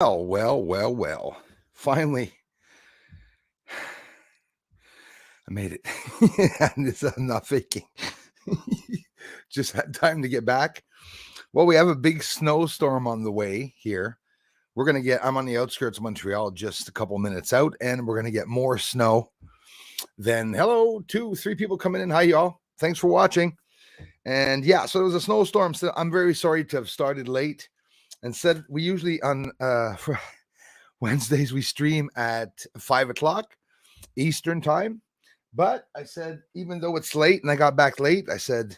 Well. Finally, I made it. I'm not faking. Just had time to get back. Well, we have a big snowstorm on the way here. I'm on the outskirts of Montreal, just a couple minutes out, and we're going to get more snow. Then, hello, 3 people coming in. Hi, y'all. Thanks for watching. And yeah, so there was a snowstorm. So I'm very sorry to have started late. And said we usually on for Wednesdays we stream at 5 o'clock Eastern time. But I said, even though it's late and I got back late, I said,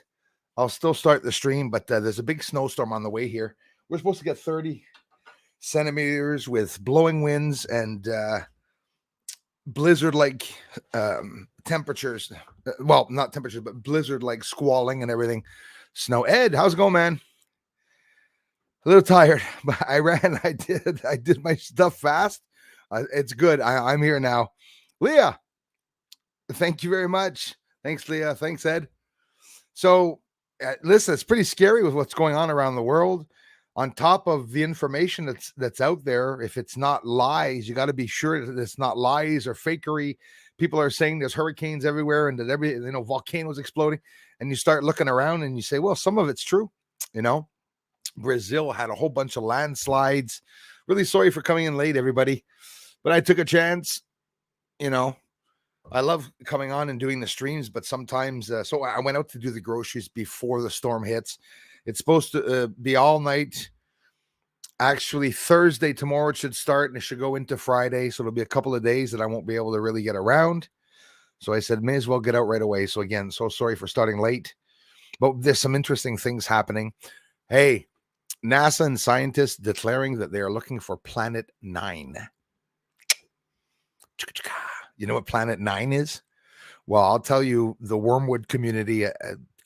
I'll still start the stream. But there's a big snowstorm on the way here. We're supposed to get 30 centimeters with blowing winds and blizzard like temperatures. Well, not temperatures, but blizzard like squalling and everything. Snow. Ed, how's it going, man? A little tired, but I ran. I did my stuff fast. It's good. I'm here now. Leah, thank you very much. Thanks, Leah. Thanks, Ed. So, listen, it's pretty scary with what's going on around the world. On top of the information that's out there, if it's not lies, you got to be sure that it's not lies or fakery. People are saying there's hurricanes everywhere and that volcanoes exploding, and you start looking around and you say, well, some of it's true. Brazil had a whole bunch of landslides. Really sorry for coming in late, everybody, but I took a chance. I love coming on and doing the streams, but sometimes, so I went out to do the groceries before the storm hits. It's supposed to be all night. Actually, Thursday, tomorrow it should start, and it should go into Friday. So it'll be a couple of days that I won't be able to really get around. So I said, may as well get out right away. So again, so sorry for starting late, but there's some interesting things happening. Hey, NASA and scientists declaring that they are looking for Planet 9. You know what Planet 9 is? Well, I'll tell you, the Wormwood community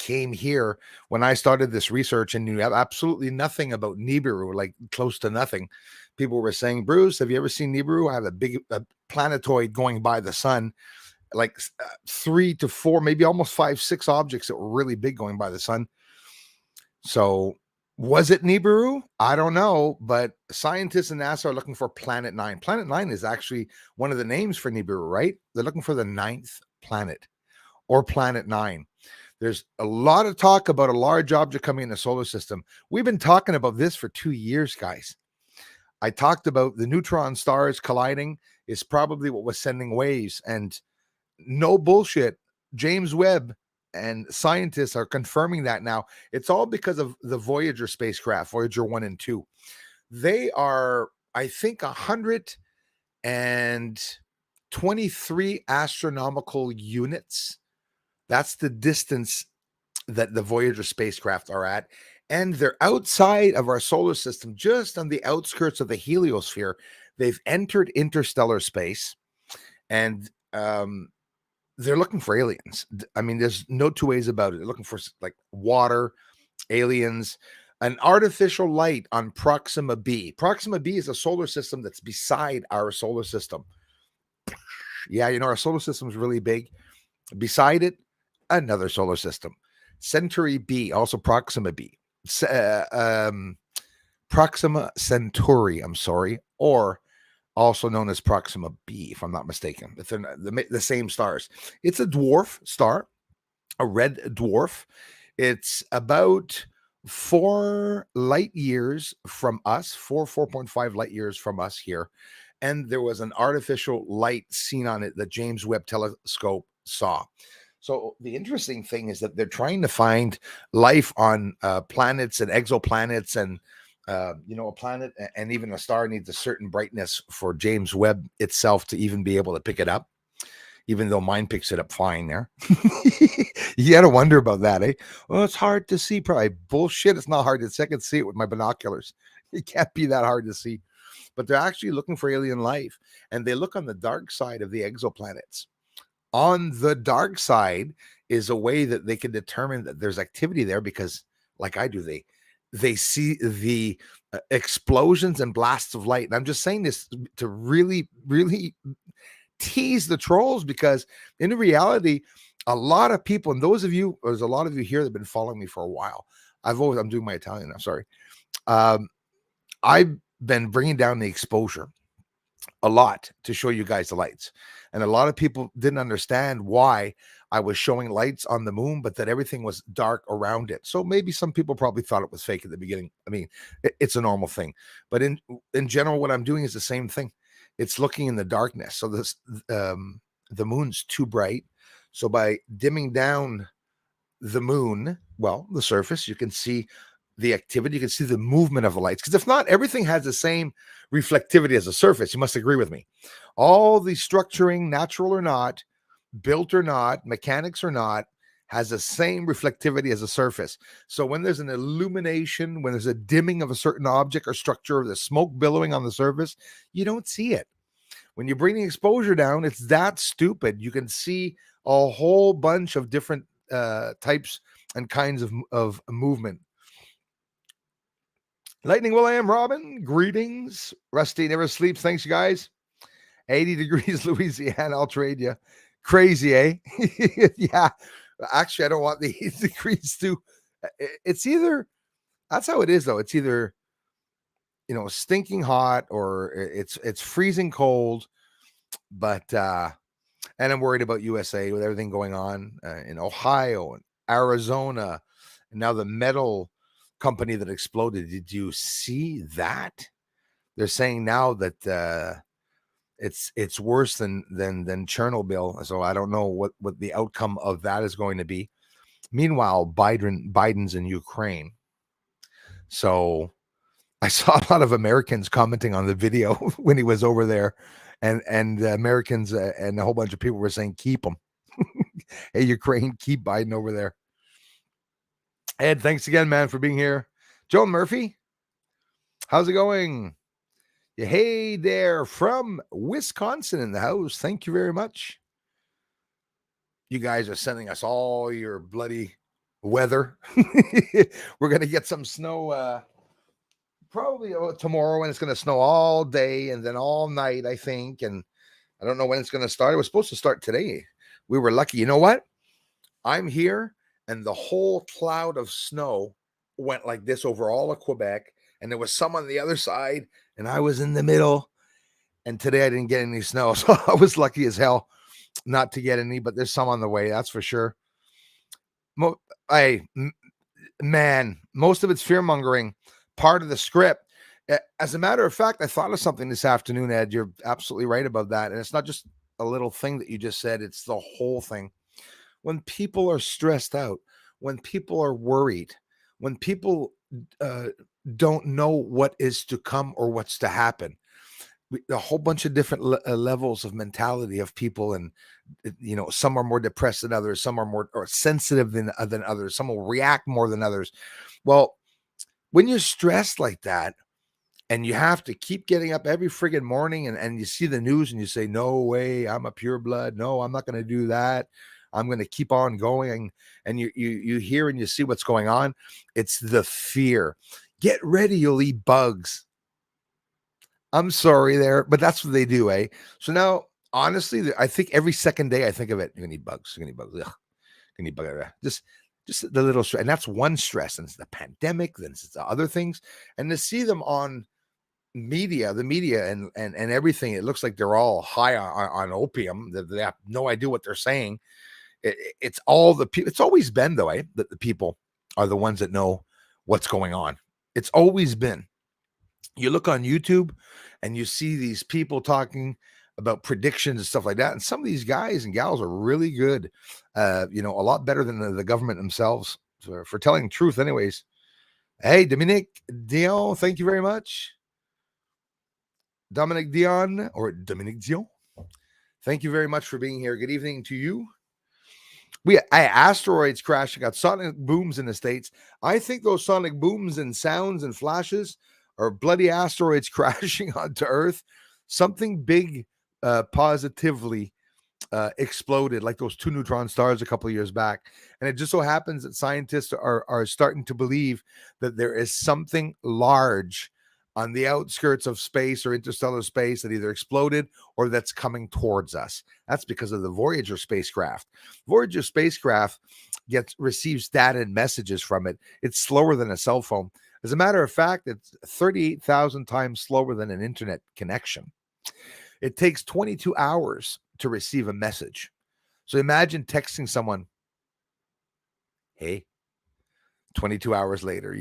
came here when I started this research and knew absolutely nothing about Nibiru, like close to nothing. People were saying, Bruce, have you ever seen Nibiru? I have a big planetoid going by the sun, like 3 to 4, maybe almost 5, 6 objects that were really big going by the sun. So was it Nibiru? I don't know, but scientists and NASA are looking for Planet 9. Planet 9 is actually one of the names for Nibiru, right? They're looking for the 9th planet or Planet 9. There's a lot of talk about a large object coming in the solar system. We've been talking about this for 2 years, guys. I talked about the neutron stars colliding is probably what was sending waves, and no bullshit. James Webb and scientists are confirming that now. It's all because of the Voyager spacecraft, Voyager 1 and 2. They are, I think, 123 astronomical units. That's the distance that the Voyager spacecraft are at. And they're outside of our solar system, just on the outskirts of the heliosphere. They've entered interstellar space, and they're looking for aliens. I mean, there's no two ways about it. They're looking for like water, aliens, an artificial light on Proxima B. Proxima B is a solar system that's beside our solar system. Yeah, our solar system is really big. Beside it, another solar system. Centauri B, also Proxima B. Proxima Centauri, I'm sorry, or also known as Proxima B, if I'm not mistaken. It's the same stars. It's a dwarf star, a red dwarf. It's about 4 light years from us, 4.5 light years from us here. And there was an artificial light seen on it that James Webb telescope saw. So the interesting thing is that they're trying to find life on planets and exoplanets, and a planet and even a star needs a certain brightness for James Webb itself to even be able to pick it up, even though mine picks it up fine there. You got to wonder about that, eh? Well, it's hard to see. Probably bullshit. It's not hard to see. I can see it with my binoculars. It can't be that hard to see. But they're actually looking for alien life, and they look on the dark side of the exoplanets. On the dark side is a way that they can determine that there's activity there, because, like I do, they see the explosions and blasts of light. And I'm just saying this to really, really tease the trolls, because in reality, a lot of people, and there's a lot of you here that have been following me for a while. I'm doing my Italian now, sorry. I've been bringing down the exposure a lot to show you guys the lights. And a lot of people didn't understand why I was showing lights on the moon, but that everything was dark around it. So maybe some people probably thought it was fake at the beginning. I mean, it's a normal thing. But in general, what I'm doing is the same thing. It's looking in the darkness. So this the moon's too bright. So by dimming down the moon, well, the surface, you can see the activity, you can see the movement of the lights. Because if not, everything has the same reflectivity as a surface. You must agree with me. All the structuring, natural or not, built or not, mechanics or not, has the same reflectivity as a surface. So when there's an illumination, when there's a dimming of a certain object or structure, or the smoke billowing on the surface, you don't see it. When you bring the exposure down, it's that stupid. You can see a whole bunch of different types and kinds of movement. Lightning William, Robin, greetings. Rusty never sleeps. Thanks, you guys. 80 degrees, Louisiana. I'll trade you. Crazy, eh? Yeah. Actually, I don't want the 80 degrees too. It's either, that's how it is, though. It's either, stinking hot or it's freezing cold. But, and I'm worried about USA with everything going on in Ohio and Arizona. And now the metal company that exploded. Did you see that? They're saying now that it's worse than Chernobyl. So I don't know what the outcome of that is going to be. Meanwhile, Biden's in Ukraine. So I saw a lot of Americans commenting on the video when he was over there, and Americans and a whole bunch of people were saying, keep him. Hey, Ukraine, keep Biden over there. Ed, thanks again, man, for being here. Joan Murphy, how's it going? Hey there from Wisconsin in the house. Thank you very much. You guys are sending us all your bloody weather. We're going to get some snow probably tomorrow, and it's going to snow all day and then all night, I think. And I don't know when it's going to start. It was supposed to start today. We were lucky. You know what? I'm here, and the whole cloud of snow went like this over all of Quebec, and there was some on the other side, and I was in the middle. And today I didn't get any snow, so I was lucky as hell not to get any, but there's some on the way, that's for sure. Man, most of it's fear-mongering, part of the script. As a matter of fact, I thought of something this afternoon, Ed. You're absolutely right about that. And it's not just a little thing that you just said, it's the whole thing. When people are stressed out, when people are worried, when people don't know what is to come or what's to happen, a whole bunch of different levels of mentality of people, and some are more depressed than others, some are more or sensitive than others, some will react more than others. Well, when you're stressed like that, and you have to keep getting up every friggin' morning, and you see the news and you say, no way, I'm a pure blood. No, I'm not going to do that. I'm going to keep on going. And you hear and you see what's going on. It's the fear. Get ready, you'll eat bugs. I'm sorry there, but that's what they do, eh? So now, honestly, I think every second day I think of it. You're going to eat bugs. You're going to eat bugs. Ugh. You're going to eat bugs. Just the little stress. And that's one stress. And it's the pandemic. Then it's the other things. And to see them on the media and everything, it looks like they're all high on opium. They have no idea what they're saying. It's all the people. It's always been, though, that the people are the ones that know what's going on. It's always been. You look on YouTube and you see these people talking about predictions and stuff like that. And some of these guys and gals are really good, a lot better than the government themselves for telling the truth anyways. Hey, Dominic Dion, thank you very much. Dominic Dion, thank you very much for being here. Good evening to you. Asteroids crashing, got sonic booms in the States. I think those sonic booms and sounds and flashes are bloody asteroids crashing onto Earth. Something big positively exploded, like those 2 neutron stars a couple of years back. And it just so happens that scientists are starting to believe that there is something large on the outskirts of space or interstellar space that either exploded or that's coming towards us. That's because of the Voyager spacecraft. Voyager spacecraft receives data and messages from it. It's slower than a cell phone. As a matter of fact, it's 38,000 times slower than an internet connection. It takes 22 hours to receive a message. So imagine texting someone, hey, 22 hours later,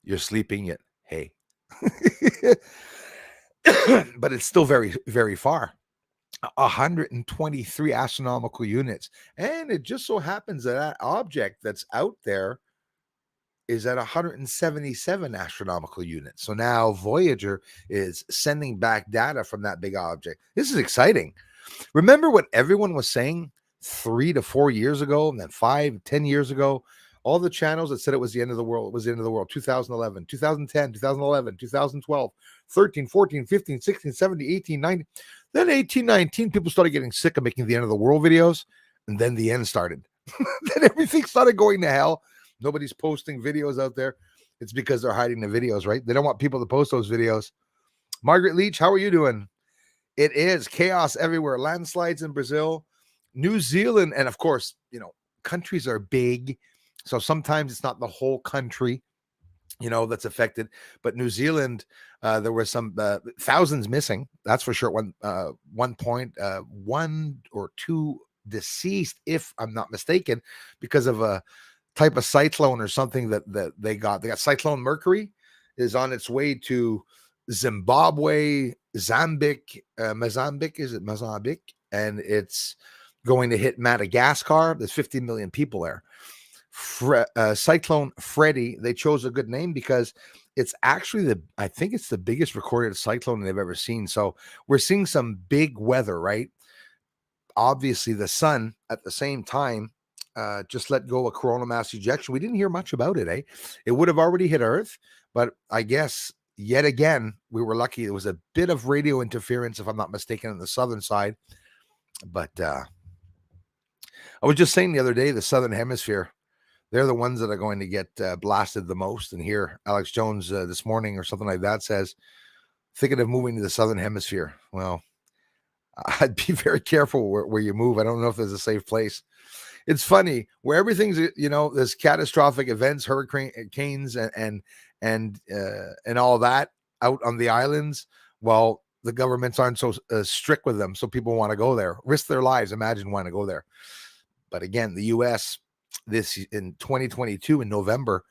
you're sleeping yet, hey. But it's still very, very far. 123 astronomical units. And it just so happens that that object that's out there is at 177 astronomical units. So now Voyager is sending back data from that big object. This is exciting. Remember what everyone was saying 3 to 4 years ago, and then 5-10 years ago? All the channels that said it was the end of the world, it was the end of the world. 2011, 2010, 2011, 2012, 13, 14, 15, 16, 17, 18, 19. Then 18, 19, people started getting sick of making the end of the world videos. And then the end started. Then everything started going to hell. Nobody's posting videos out there. It's because they're hiding the videos, right? They don't want people to post those videos. Margaret Leach, how are you doing? It is chaos everywhere. Landslides in Brazil, New Zealand, and of course, countries are big. So sometimes it's not the whole country, that's affected. But New Zealand, there were some thousands missing. That's for sure. One point, 1 or 2 deceased, if I'm not mistaken, because of a type of cyclone or something that they got. They got Cyclone Mercury is on its way to Zimbabwe, Mozambique, is it Mozambique? And it's going to hit Madagascar. There's 50 million people there. Cyclone Freddy, they chose a good name because it's actually I think it's the biggest recorded cyclone they've ever seen. So we're seeing some big weather, right? Obviously, the sun at the same time just let go of coronal mass ejection. We didn't hear much about it, eh? It would have already hit Earth, but I guess yet again, we were lucky. There was a bit of radio interference, if I'm not mistaken, on the southern side. But I was just saying the other day, the southern hemisphere, they're the ones that are going to get blasted the most. And here, Alex Jones this morning or something like that says, thinking of moving to the southern hemisphere. Well, I'd be very careful where you move. I don't know if there's a safe place. It's funny where everything's, there's catastrophic events, hurricanes and all that out on the islands. Well, the governments aren't so strict with them. So people want to go there, risk their lives. Imagine wanting to go there. But again, the U.S. this in 2022 in November,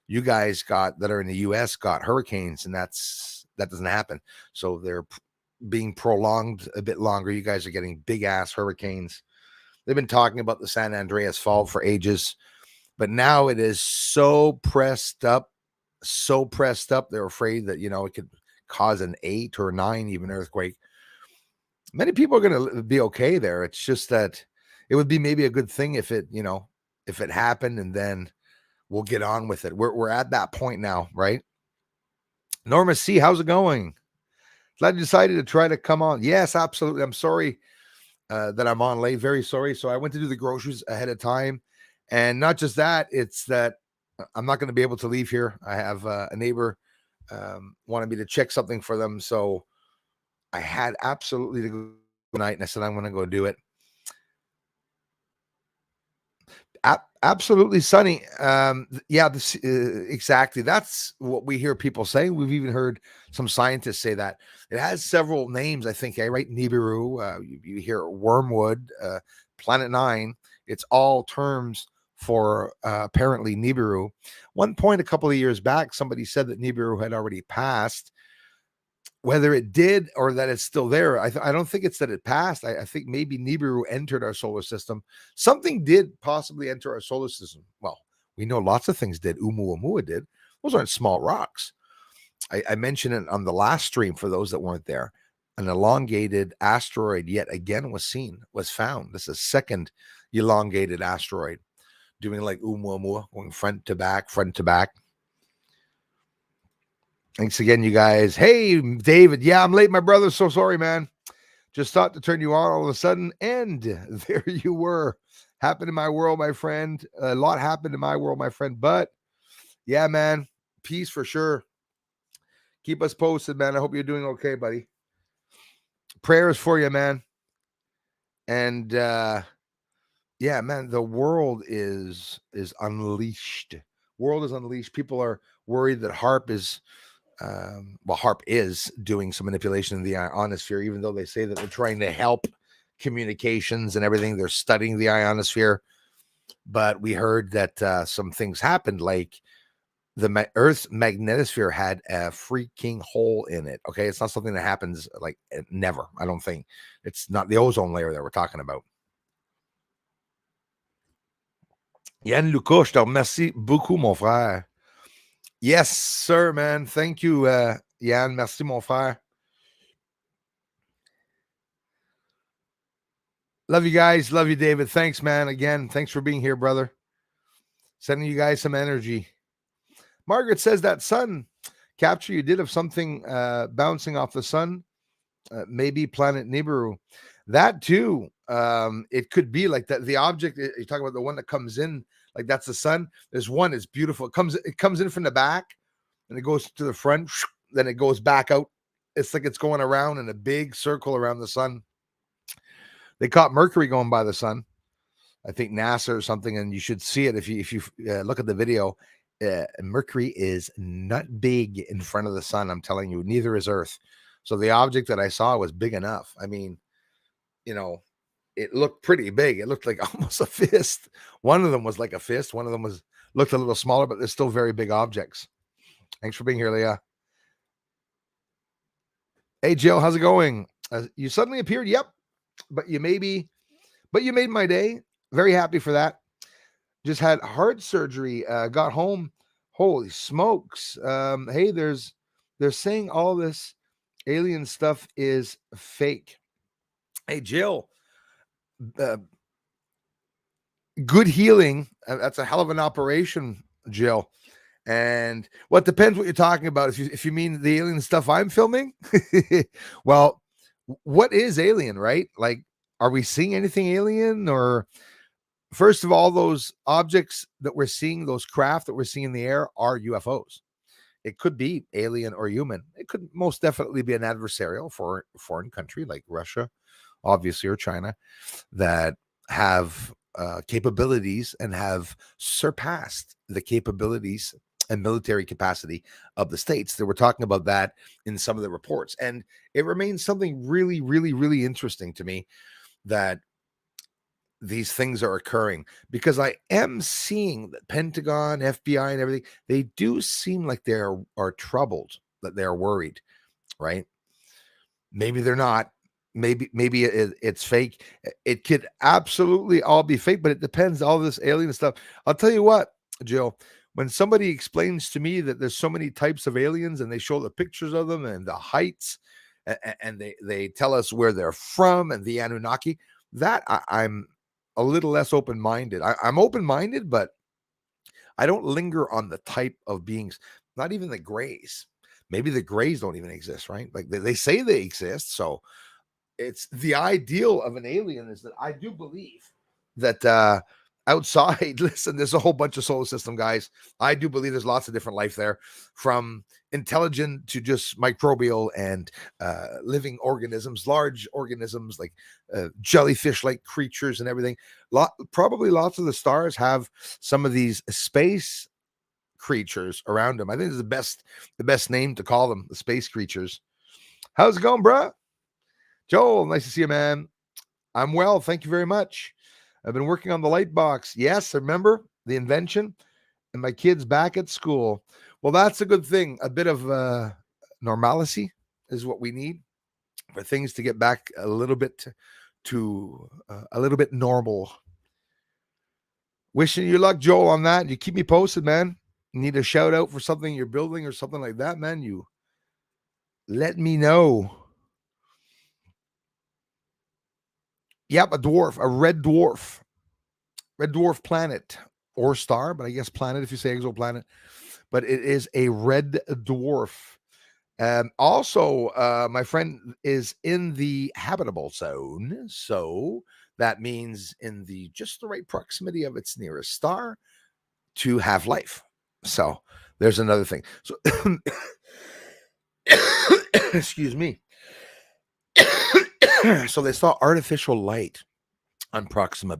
you guys that are in the U.S. got hurricanes, and that doesn't happen. So they're being prolonged a bit longer. You guys are getting big ass hurricanes. They've been talking about the San Andreas Fault for ages, but now it is so pressed up. They're afraid that, it could cause an 8 or 9 even earthquake. Many people are going to be okay there. It's just that it would be maybe a good thing if it happened, and then we'll get on with it. We're at that point now, right? Norma C, how's it going? Glad you decided to try to come on. Yes, absolutely. I'm sorry that I'm on late. Very sorry. So I went to do the groceries ahead of time. And not just that, it's that I'm not going to be able to leave here. I have a neighbor wanted me to check something for them. So I had absolutely to go tonight, and I said, I'm going to go do it. Absolutely sunny. Yeah, exactly. That's what we hear people say. We've even heard some scientists say that it has several names. I think, right? Nibiru. You hear Wormwood, Planet 9. It's all terms for apparently Nibiru. One point a couple of years back, somebody said that Nibiru had already passed. Whether it did or that it's still there, I don't think it's that it passed. I think maybe Nibiru entered our solar system. Something did possibly enter our solar system. Well, we know lots of things did. Oumuamua did. Those aren't small rocks. I mentioned it on the last stream for those that weren't there. An elongated asteroid yet again was found. This is a second elongated asteroid doing like Oumuamua, going front to back. Thanks again, you guys. Hey, David. Yeah, I'm late, my brother. So sorry, man. Just thought to turn you on all of a sudden, and there you were. Happened in my world, my friend. A lot happened in my world, my friend. But yeah, man, peace for sure. Keep us posted, man. I hope you're doing okay, buddy. Prayers for you, man. And yeah, man, the world is unleashed. World is unleashed. People are worried that HARP is HARP is doing some manipulation in the ionosphere, even though they say that they're trying to help communications and everything. They're studying the ionosphere. But we heard that some things happened, like the Earth's magnetosphere had a freaking hole in it. Okay, it's not something that happens like never. I don't think it's not the ozone layer that we're talking about. Yann Lucas, je te remercie beaucoup, mon frère. Yes, sir, man. Thank you, Yann. Merci, mon frère. Love you guys. Love you, David. Thanks, man. Again, thanks for being here, brother. Sending you guys some energy. Margaret says that sun capture you did of something bouncing off the sun, maybe planet Nibiru. That too. It could be like that. The object you talk about, the one that comes in, like that's the sun. There's one. It's beautiful. It comes in from the back, and it goes to the front. Then it goes back out. It's like it's going around in a big circle around the sun. They caught Mercury going by the sun. I think NASA or something, and you should see it if you look at the video. Mercury is not big in front of the sun. I'm telling you, neither is Earth. So the object that I saw was big enough. I mean, it looked pretty big. It looked like almost a fist. One of them was like a fist. One of them looked a little smaller, but they're still very big objects. Thanks for being here, Leah. Hey, Jill, how's it going? You suddenly appeared. Yep. But you made my day. Very happy for that. Just had heart surgery. Got home. Holy smokes. Hey, they're saying all this alien stuff is fake. Hey, Jill. Good healing. That's a hell of an operation, Jill. And what depends what you're talking about. If you mean the alien stuff I'm filming, well, what is alien, right? Like, are we seeing anything alien? Or first of all, those objects that we're seeing, those craft that we're seeing in the air, are UFOs. It could be alien or human. It could most definitely be an adversarial for a foreign country like Russia, obviously, or China, that have capabilities and have surpassed the capabilities and military capacity of the States. They were talking about that in some of the reports. And it remains something really, really, really interesting to me that these things are occurring, because I am seeing the Pentagon, FBI, and everything. They do seem like they are troubled, that they're worried, right? Maybe they're not. Maybe it's fake. It could absolutely all be fake, but it depends. All this alien stuff. I'll tell you what, Jill, when somebody explains to me that there's so many types of aliens and they show the pictures of them and the heights, and they tell us where they're from and the Anunnaki, that I'm a little less open-minded. I'm open-minded, but I don't linger on the type of beings, not even the grays. Maybe the grays don't even exist, right? Like they say they exist. So it's the ideal of an alien is that I do believe that outside, listen, there's a whole bunch of solar system, guys. I do believe there's lots of different life there, from intelligent to just microbial and living organisms, large organisms like jellyfish-like creatures and everything. Probably lots of the stars have some of these space creatures around them. I think it's the best name to call them, the space creatures. How's it going, bro? Joel, nice to see you, man. I'm well, thank you very much. I've been working on the light box. Yes, remember the invention, and my kids back at school. Well, that's a good thing. A bit of normalcy is what we need for things to get back a little bit to a little bit normal. Wishing you luck, Joel, on that. You keep me posted, man. Need a shout out for something you're building or something like that, man, you let me know. Yep, a red dwarf planet or star, but I guess planet if you say exoplanet. But it is a red dwarf. Also, my friend is in the habitable zone, so that means in the just the right proximity of its nearest star to have life. So there's another thing. So excuse me. So they saw artificial light on Proxima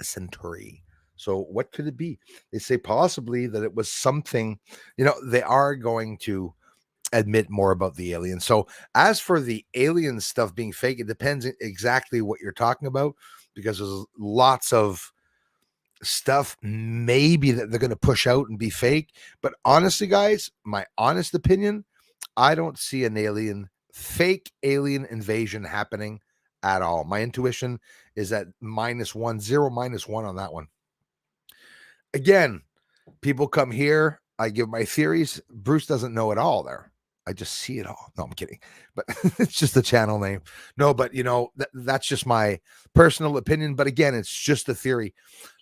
Centauri. So what could it be? They say possibly that it was something, they are going to admit more about the aliens. So as for the alien stuff being fake, it depends exactly what you're talking about, because there's lots of stuff maybe that they're going to push out and be fake. But honestly, guys, my honest opinion, I don't see fake alien invasion happening at all. My intuition is at -1, 0 - 1 on that one. Again, people come here, I give my theories. Bruce doesn't know it all there. I just see it all. No, I'm kidding. But it's just a channel name. No, but that's just my personal opinion. But again, it's just a theory.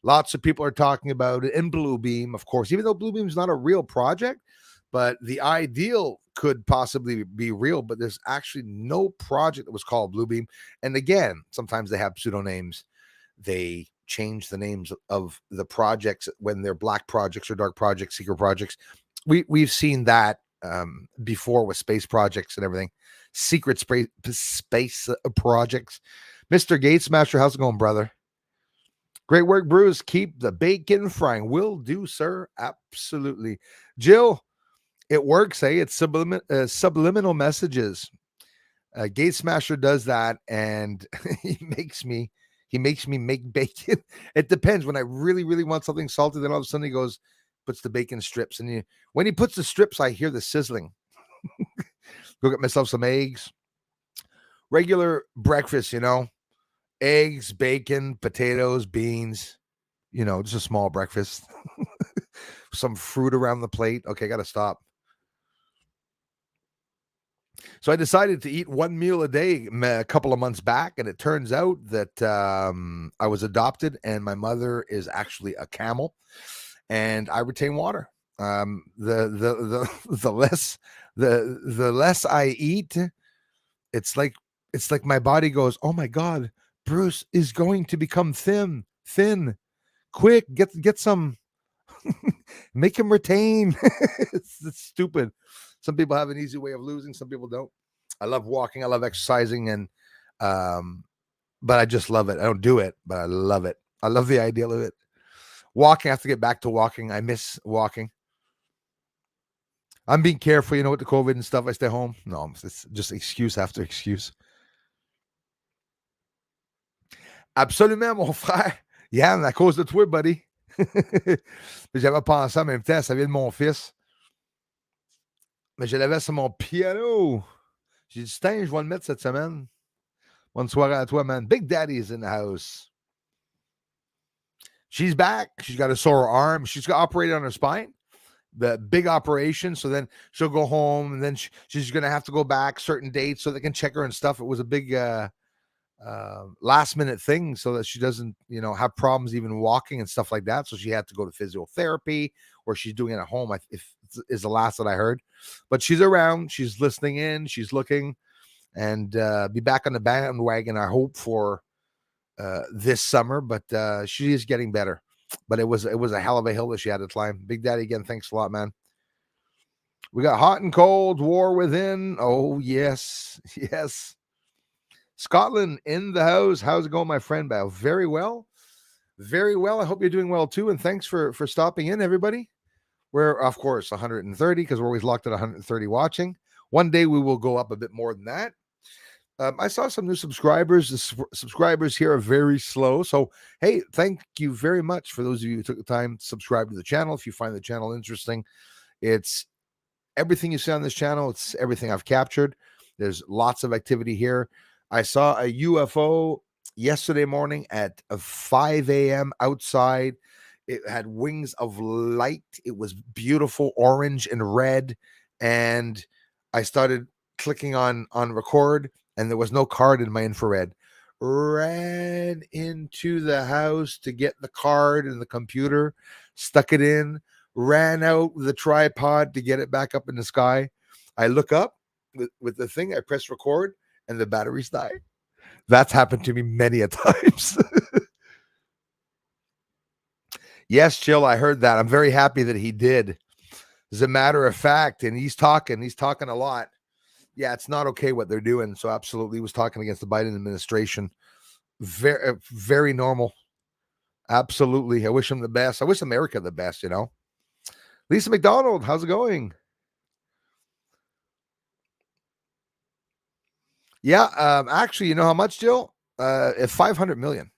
Lots of people are talking about it. And Blue Beam, of course, even though Blue Beam is not a real project, but the ideal could possibly be real. But there's actually no project that was called Blue Beam. And again, sometimes they have pseudonames. They change the names of the projects when they're black projects or dark projects, secret projects. We've seen that before with space projects and everything, secret space projects. Mr. Gates Master, how's it going, brother? Great work, Bruce. Keep the bacon frying. Will do, sir. Absolutely. Jill, it works, eh? It's subliminal messages. Gate Smasher does that, and he makes me make bacon. It depends. When I really, really want something salty, then all of a sudden he puts the bacon strips. And when he puts the strips, I hear the sizzling. Go get myself some eggs. Regular breakfast, eggs, bacon, potatoes, beans, just a small breakfast. Some fruit around the plate. Okay, got to stop. So I decided to eat one meal a day a couple of months back, and it turns out that I was adopted, and my mother is actually a camel, and I retain water. The less I eat, it's like my body goes, oh my God, Bruce is going to become thin. Quick, get some, make him retain. It's stupid. Some people have an easy way of losing. Some people don't. I love walking. I love exercising, and but I just love it. I don't do it, but I love it. I love the ideal of it. Walking. I have to get back to walking. I miss walking. I'm being careful, with the COVID and stuff. I stay home. No, it's just excuse after excuse. Absolument, mon frère. Yann, à cause de toi, buddy. J'avais pensé en même temps, ça vient de mon fils. Mais je l'avais sur mon piano. J'ai dit, tiens, je vais le mettre cette semaine. Bonne soirée à toi, man. Big Daddy is in the house. She's back. She's got a sore arm. She's got operated on her spine. The big operation. So then she'll go home, and then she's going to have to go back certain dates so they can check her and stuff. It was a big last minute thing so that she doesn't, have problems even walking and stuff like that. So she had to go to physiotherapy, or she's doing it at home, if is the last that I heard. But she's around. She's listening in. She's looking, and be back on the bandwagon, I hope, for this summer. But she is getting better. But it was a hell of a hill that she had to climb. Big Daddy, again, thanks a lot, man. We got hot and cold, war within. Oh, yes. Yes. Scotland in the house. How's it going, my friend? Bow? Very well. Very well. I hope you're doing well, too. And thanks for stopping in, everybody. We're, of course, 130, because we're always locked at 130 watching. One day we will go up a bit more than that. I saw some new subscribers. The subscribers here are very slow. So, hey, thank you very much for those of you who took the time to subscribe to the channel. If you find the channel interesting, it's everything you see on this channel. It's everything I've captured. There's lots of activity here. I saw a UFO yesterday morning at 5 a.m. outside. It had wings of light. It was beautiful, orange and red. And I started clicking on record, and there was no card in my infrared. Ran into the house to get the card and the computer, stuck it in, ran out with the tripod to get it back up in the sky. I look up with the thing, I press record, and the batteries die. That's happened to me many a times. Yes, Jill, I heard that. I'm very happy that he did. As a matter of fact, and he's talking a lot. Yeah, it's not okay what they're doing. So absolutely, he was talking against the Biden administration. Very, very normal. Absolutely. I wish him the best. I wish America the best, Lisa McDonald, how's it going? Yeah, actually, you know how much, Jill? 500 million.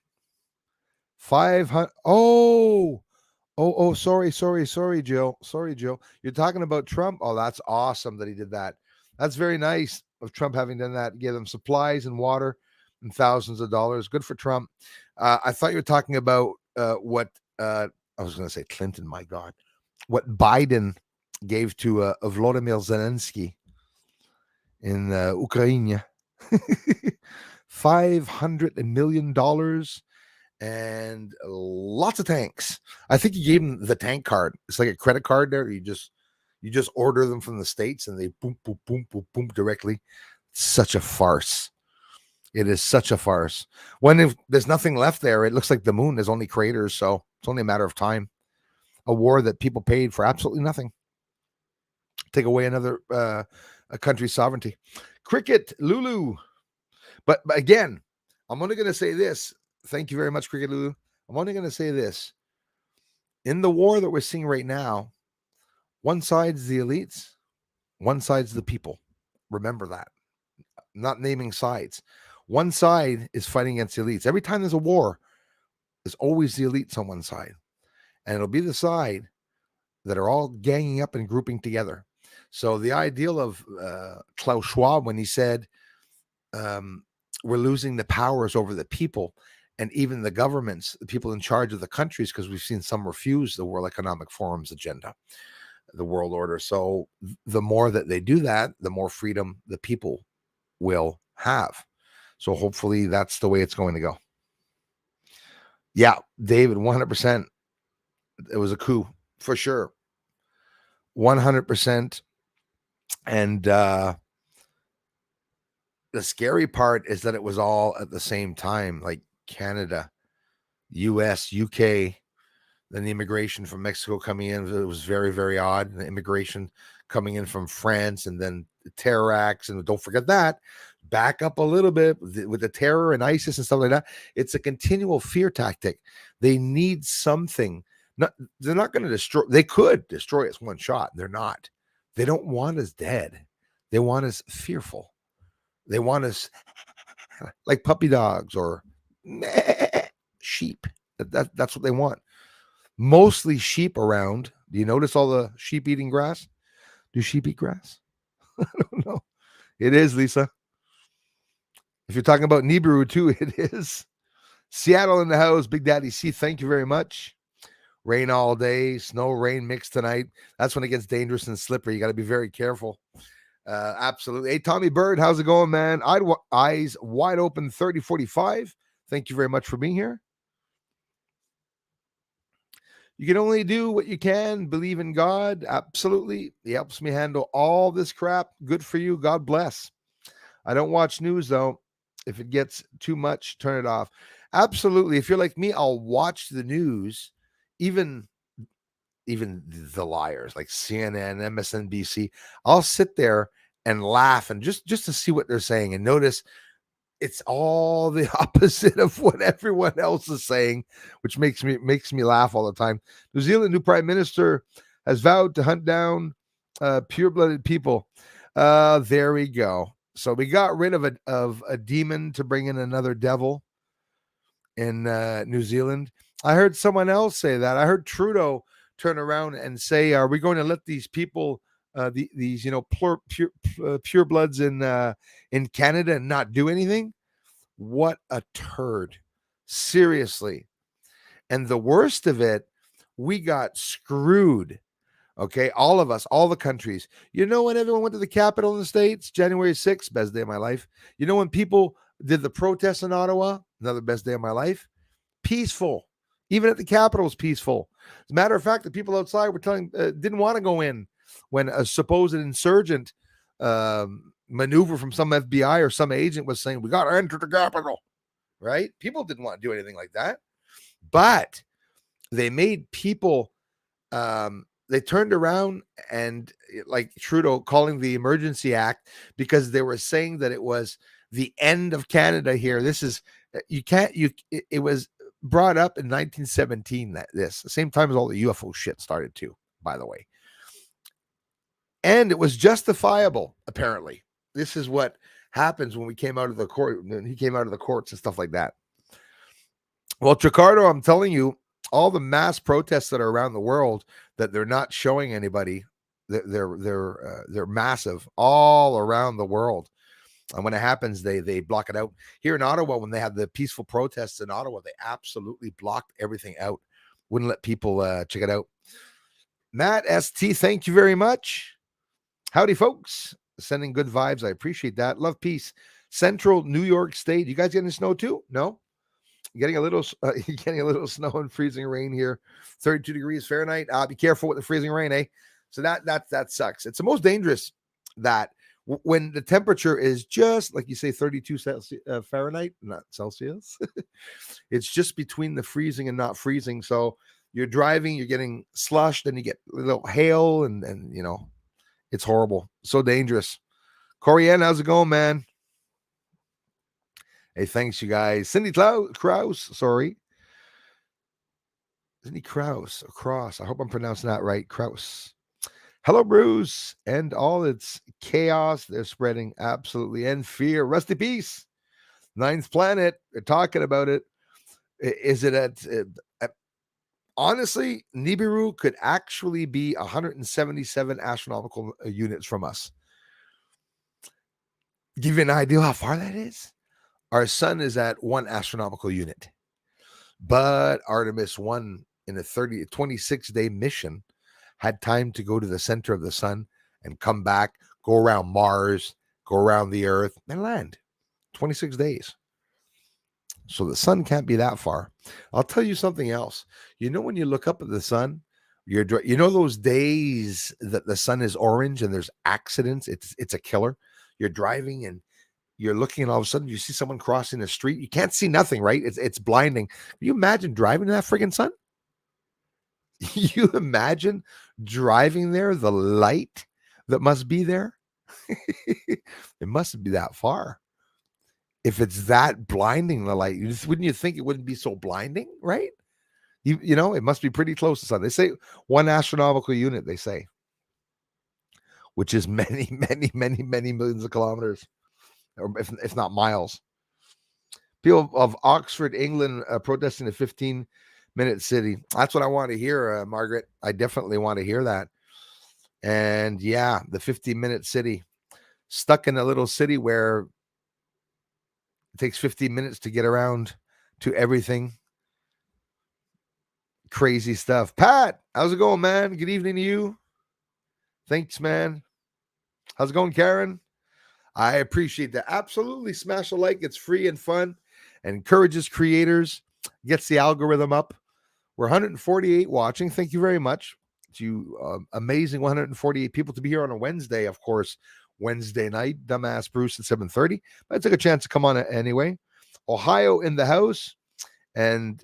500. Oh, sorry, Jill. Sorry, Jill. You're talking about Trump. Oh, that's awesome that he did that. That's very nice of Trump having done that. Give them supplies and water and thousands of dollars. Good for Trump. I thought you were talking about what I was going to say Clinton. My God, what Biden gave to Volodymyr Zelensky in Ukraine. $500 million and lots of tanks. I think he gave him the tank card. It's like a credit card there. You just order them from the States and they boom, boom, boom, boom, boom directly. Such a farce. It is such a farce. If there's nothing left there, it looks like the moon is only craters. So it's only a matter of time. A war that people paid for absolutely nothing. Take away another a country's sovereignty. Cricket, Lulu. But again, I'm only going to say this. Thank you very much, Cricket Lulu. I'm only going to say this. In the war that we're seeing right now, one side's the elites, one side's the people. Remember that. I'm not naming sides. One side is fighting against the elites. Every time there's a war, there's always the elites on one side. And it'll be the side that are all ganging up and grouping together. So the ideal of Klaus Schwab when he said, we're losing the powers over the people and even the governments, the people in charge of the countries, because we've seen some refuse the World Economic Forum's agenda, the world order. So the more that they do that, the more freedom the people will have. So hopefully that's the way it's going to go. Yeah, David, 100%. It was a coup for sure. 100%. And the scary part is that it was all at the same time, like Canada, US, UK, then the immigration from Mexico coming in. It was very, very odd. The immigration coming in from France, and then the terror acts. And don't forget that. Back up a little bit with the terror and ISIS and stuff like that. It's a continual fear tactic. They need something. They're not going to destroy. They could destroy us one shot. They're not. They don't want us dead. They want us fearful. They want us like puppy dogs or sheep. That's what they want. Mostly sheep around. Do you notice all the sheep eating grass? Do sheep eat grass? I don't know. It is, Lisa. If you're talking about Nibiru too, it is. Seattle in the house. Big Daddy C, thank you very much. Rain all day, snow, rain mix tonight. That's when it gets dangerous and slippery. You got to be very careful. Absolutely. Hey, Tommy Bird, how's it going, man? Eyes wide open, 3045. Thank you very much for being here. You can only do what you can. Believe in God. Absolutely. He helps me handle all this crap. Good for you. God bless. I don't watch news, though. If it gets too much, turn it off. Absolutely. If you're like me, I'll watch the news, even the liars like CNN, MSNBC. I'll sit there and laugh and just to see what they're saying and notice it's all the opposite of what everyone else is saying, which makes me laugh all the time. New Zealand new prime minister has vowed to hunt down pure-blooded people. There we go. So we got rid of a demon to bring in another devil in New Zealand. I heard someone else say that. I heard Trudeau turn around and say, "Are we going to let these people, these pure bloods in Canada, and not do anything?" What a turd! Seriously. And the worst of it, we got screwed. Okay, all of us, all the countries. You know when everyone went to the Capitol in the States, January 6th, best day of my life. You know when people did the protests in Ottawa, another best day of my life. Peaceful. Even at the Capitol was peaceful. As a matter of fact, the people outside were didn't want to go in when a supposed insurgent maneuver from some FBI or some agent was saying, "We got to enter the Capitol." Right? People didn't want to do anything like that. But they made people, they turned around and like Trudeau calling the Emergency Act because they were saying that it was the end of Canada here. This is, it was brought up in 1917 that the same time as all the UFO shit started too, by the way. And it was justifiable, apparently. This is what happens when we came out of the court. He came out of the courts and stuff like that. Well, Tricardo, I'm telling you, all the mass protests that are around the world that they're not showing anybody, they're massive all around the world. And when it happens, they block it out. Here in Ottawa, when they had the peaceful protests in Ottawa, they absolutely blocked everything out. Wouldn't let people check it out. Matt ST, thank you very much. Howdy, folks. Sending good vibes. I appreciate that. Love, peace. Central New York State. You guys getting snow too? No? Getting a little snow and freezing rain here. 32 degrees Fahrenheit. Be careful with the freezing rain, eh? So that sucks. It's the most dangerous that when the temperature is just like you say 32 Fahrenheit, not Celsius. It's just between the freezing and not freezing. So you're driving, you're getting slushed, and you get a little hail, and you know, it's horrible. So dangerous. Corianne, how's it going, man? Hey, thanks, you guys. Cindy Krause, sorry. Cindy Krause, Cross. I hope I'm pronouncing that right. Krause. Hello, Bruce, and all its chaos they're spreading, absolutely, and fear. Rusty Peace. Ninth Planet. They're talking about it. Is it at honestly, Nibiru could actually be 177 astronomical units from us. Give you an idea how far that is? Our sun is at 1 astronomical unit. But Artemis 1 in a 26-day mission had time to go to the center of the sun and come back, go around Mars, go around the Earth, and land. 26 days. So the sun can't be that far. I'll tell you something else. You know, when you look up at the sun, you know those days that the sun is orange and there's accidents, it's a killer. You're driving and you're looking, and all of a sudden you see someone crossing the street. You can't see nothing, right? It's blinding. Can you imagine driving to that friggin' sun? You imagine driving there, the light that must be there? It mustn't be that far. If it's that blinding, the light, wouldn't you think it wouldn't be so blinding, right? You know, it must be pretty close to the sun. They say 1 astronomical unit, they say, which is many, many, many, many millions of kilometers, or if not miles. People of Oxford, England, protesting a 15-minute city. That's what I want to hear, Margaret. I definitely want to hear that. And yeah, the 15-minute city, stuck in a little city where it takes 15 minutes to get around to everything. Crazy stuff. Pat, how's it going, man? Good evening to you. Thanks, man. How's it going, Karen? I appreciate that. Absolutely. Smash a like. It's free and fun and encourages creators, gets the algorithm up. We're 148 watching. Thank you very much. It's you amazing 148 people to be here on a Wednesday, of course. Wednesday night, Dumbass Bruce at 7:30. But I took a chance to come on anyway. Ohio in the house. And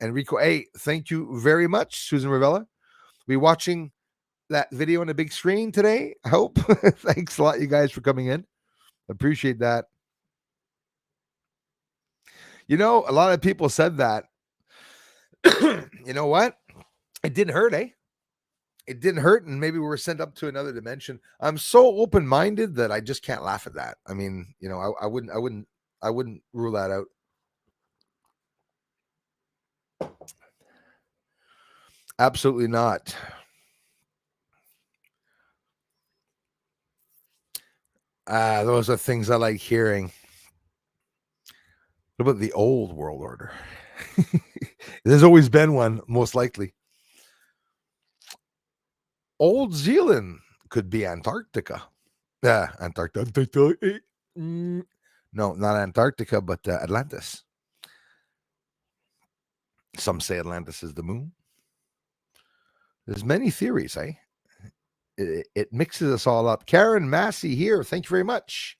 Enrico, hey, thank you very much, Susan Ravella. We watching that video on the big screen today, I hope. Thanks a lot, you guys, for coming in. Appreciate that. You know, a lot of people said that. You know what? It didn't hurt, eh? It didn't hurt, and maybe we were sent up to another dimension. I'm so open-minded that I just can't laugh at that. I mean, you know, I wouldn't rule that out. Absolutely not. Those are things I like hearing. What about the old world order? There's always been one, most likely. Old Zealand could be Antarctica. Antarctica. No, not Antarctica, but Atlantis. Some say Atlantis is the moon. There's many theories, eh? It mixes us all up. Karen Massey here. Thank you very much.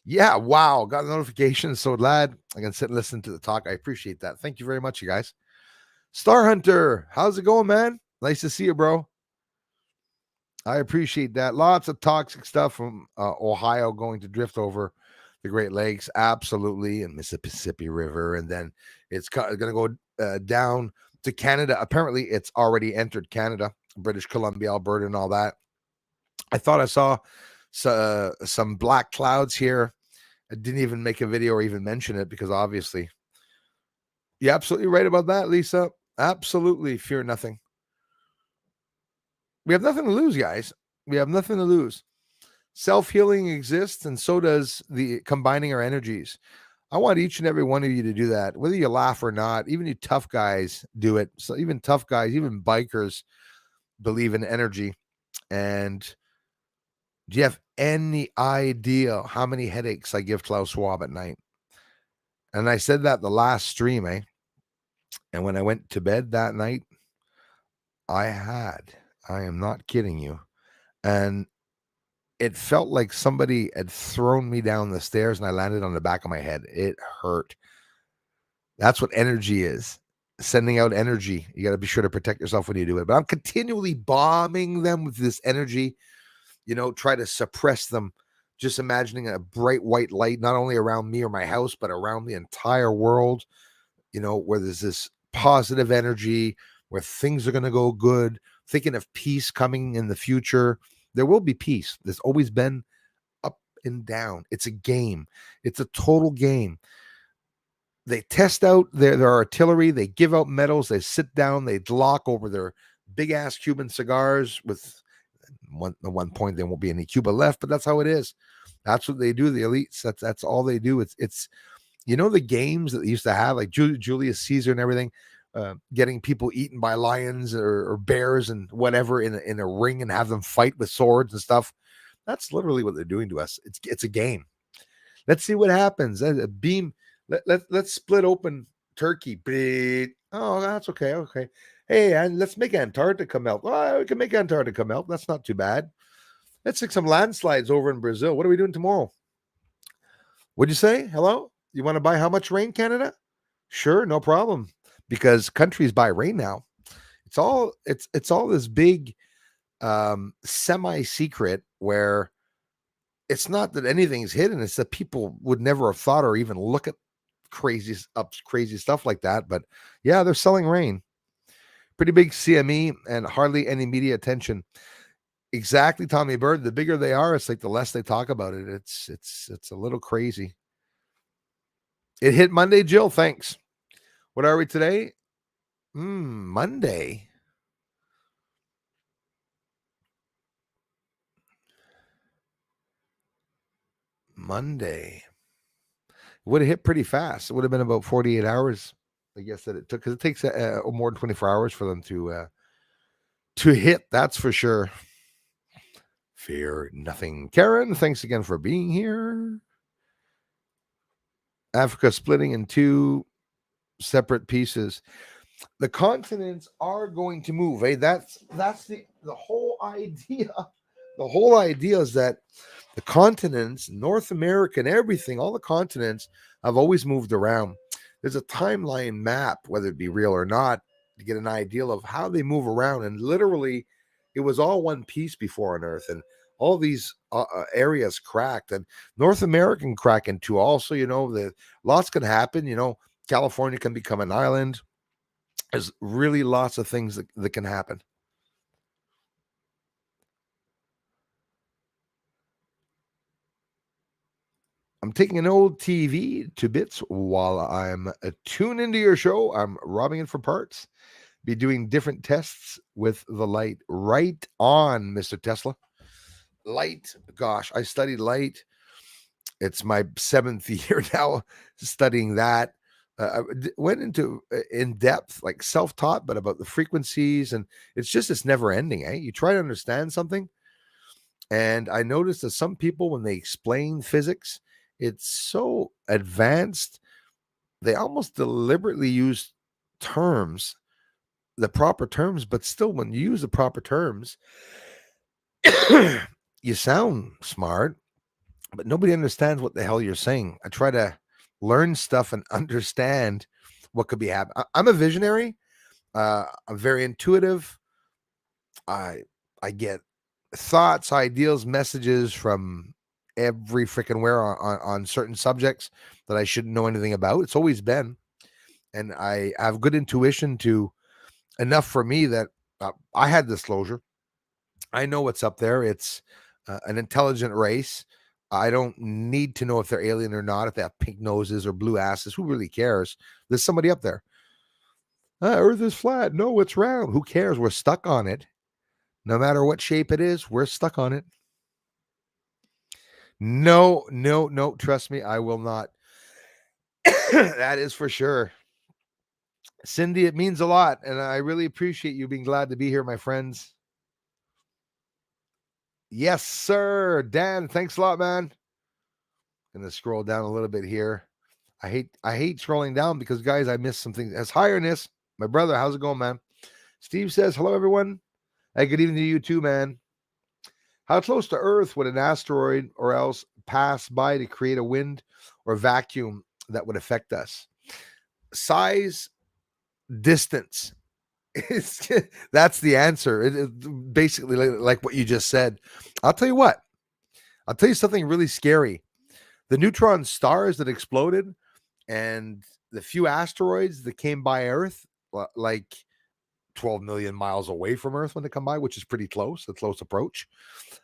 Yeah, wow. Got a notification. So glad I can sit and listen to the talk. I appreciate that. Thank you very much, you guys. Star Hunter, how's it going, man? Nice to see you, bro. I appreciate that. Lots of toxic stuff from Ohio going to drift over the Great Lakes, absolutely, and Mississippi River, and then it's going to go down to Canada. Apparently, it's already entered Canada, British Columbia, Alberta, and all that. I thought I saw some black clouds here. I didn't even make a video or even mention it because obviously, you're absolutely right about that, Lisa. Absolutely, fear nothing. We have nothing to lose, guys. We have nothing to lose. Self-healing exists, and so does the combining our energies. I want each and every one of you to do that, whether you laugh or not. Even you tough guys do it. So even tough guys, even bikers believe in energy. And do you have any idea how many headaches I give Klaus Schwab at night? And I said that the last stream, eh? And when I went to bed that night, I am not kidding you. And it felt like somebody had thrown me down the stairs and I landed on the back of my head. It hurt. That's what energy is. Sending out energy. You got to be sure to protect yourself when you do it. But I'm continually bombing them with this energy, try to suppress them. Just imagining a bright white light, not only around me or my house, but around the entire world, where there's this positive energy, where things are going to go good, thinking of peace coming in the future. There will be peace. There's always been up and down. It's a game. It's a total game. They test out their artillery. They give out medals. They sit down. They lock over their big ass Cuban cigars. With at one point there won't be any Cuba left, but that's how it is. That's what they do. The elites. That's all they do. It's the games that they used to have, like Julius Caesar and everything. Getting people eaten by lions or bears and whatever in a ring and have them fight with swords and stuff. That's literally what they're doing to us. It's a game. Let's see what happens. A beam. Let's split open Turkey. Oh, that's okay. Okay. Hey, and let's make Antarctica melt. Oh, we can make Antarctica melt. That's not too bad. Let's take some landslides over in Brazil. What are we doing tomorrow? What'd you say? Hello? You want to buy how much rain, Canada? Sure, no problem. Because countries buy rain now. It's all this big semi-secret where it's not that anything's hidden, it's that people would never have thought or even look at crazy stuff like that. But yeah, they're selling rain. Pretty big CME and hardly any media attention. Exactly, Tommy Bird. The bigger they are, it's like the less they talk about it. It's a little crazy. It hit Monday, Jill. Thanks. What are we today? Monday. Monday. It would have hit pretty fast. It would have been about 48 hours, I guess, that it took, because it takes more than 24 hours for them to hit. That's for sure. Fear nothing. Karen, thanks again for being here. Africa splitting in two separate pieces. The continents are going to move. That's the whole idea. The whole idea is that the continents, North America and everything, all the continents have always moved around. There's a timeline map, whether it be real or not, to get an idea of how they move around. And literally, it was all one piece before on Earth. And all these areas cracked. And North American crack into also, that lots can happen. California can become an island. There's really lots of things that can happen. I'm taking an old TV to bits while I'm tuned into your show. I'm robbing it for parts. Be doing different tests with the light. Right on, Mr. Tesla. Light. Gosh, I studied light. It's my 7th year now studying that. I went into in depth, like self-taught, but about the frequencies, and it's never ending. You try to understand something, and I noticed that some people, when they explain physics, it's so advanced, they almost deliberately use terms, the proper terms, but still, when you use the proper terms, you sound smart, but nobody understands what the hell you're saying. I try to learn stuff and understand what could be happening. I'm a visionary. I'm very intuitive. I get thoughts, ideas, messages from every freaking where on certain subjects that I shouldn't know anything about. It's always been, and I have good intuition to enough for me that I had disclosure. I know what's up there. It's an intelligent race. I don't need to know if they're alien or not, if they have pink noses or blue asses. Who really cares? There's somebody up there. Earth is flat. No, it's round. Who cares? We're stuck on it. No matter what shape it is, we're stuck on it. No, no, no. Trust me, I will not. That is for sure. Cindy, it means a lot. And I really appreciate you being glad to be here, my friends. Yes, sir. Dan, thanks a lot, man. Gonna scroll down a little bit here. I hate scrolling down because guys, I missed something. As Higherness, my brother, how's it going, man? Steve says, hello, everyone. Hey, good evening to you too, man. How close to Earth would an asteroid or else pass by to create a wind or vacuum that would affect us? Size, distance. That's the answer. It basically like what you just said. I'll tell you what. I'll tell you something really scary. The neutron stars that exploded and the few asteroids that came by Earth, like 12 million miles away from Earth when they come by, which is pretty close, a close approach.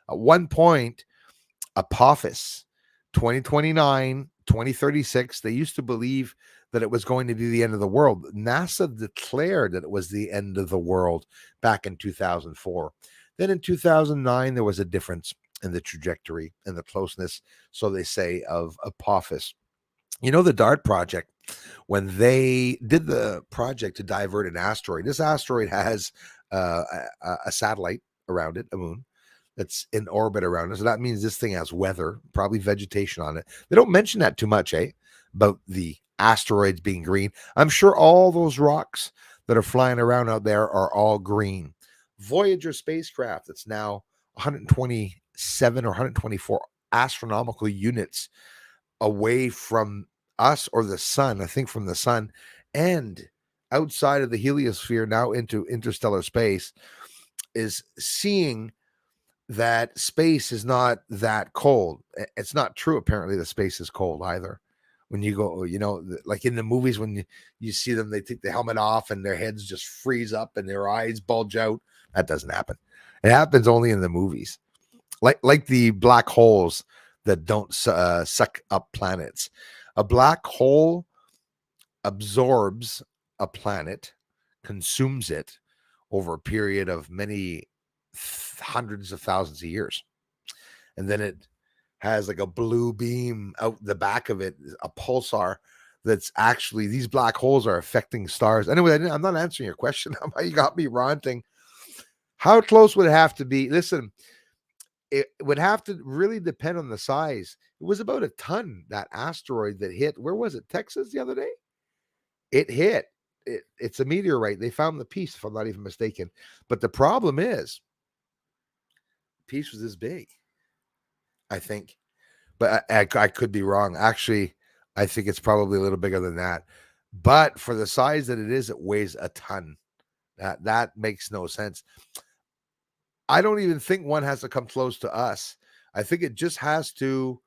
At one point, Apophis, 2029, 2036, they used to believe that it was going to be the end of the world. NASA declared that it was the end of the world back in 2004. Then in 2009, there was a difference in the trajectory and the closeness, so they say, of Apophis. You know, the DART project, when they did the project to divert an asteroid, this asteroid has a satellite around it, a moon, that's in orbit around it. So that means this thing has weather, probably vegetation on it. They don't mention that too much, about the asteroids being green. I'm sure all those rocks that are flying around out there are all green. Voyager spacecraft, that's now 127 or 124 astronomical units away from us or the sun, I think from the sun, and outside of the heliosphere, now into interstellar space, is seeing that space is not that cold. It's not true. Apparently, the space is cold either. When you go, like in the movies, when you see them, they take the helmet off and their heads just freeze up and their eyes bulge out. That doesn't happen. It happens only in the movies, like the black holes that don't suck up planets. A black hole absorbs a planet, consumes it over a period of many hundreds of thousands of years. And then it has like a blue beam out the back of it, a pulsar that's actually, these black holes are affecting stars. Anyway, I'm not answering your question. You got me ranting. How close would it have to be? Listen, it would have to really depend on the size. It was about a ton, that asteroid that hit, where was it? Texas the other day? It hit. It's a meteorite. They found the piece, if I'm not even mistaken. But the problem is, the piece was this big, I think. But I could be wrong. Actually, I think it's probably a little bigger than that. But for the size that it is, it weighs a ton. That makes no sense. I don't even think one has to come close to us. I think it just has to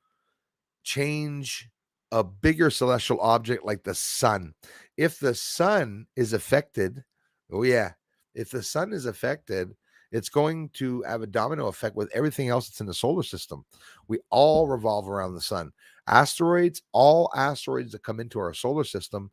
change a bigger celestial object like the sun. If the sun is affected, if the sun is affected, it's going to have a domino effect with everything else that's in the solar system. We all revolve around the sun. Asteroids, all asteroids that come into our solar system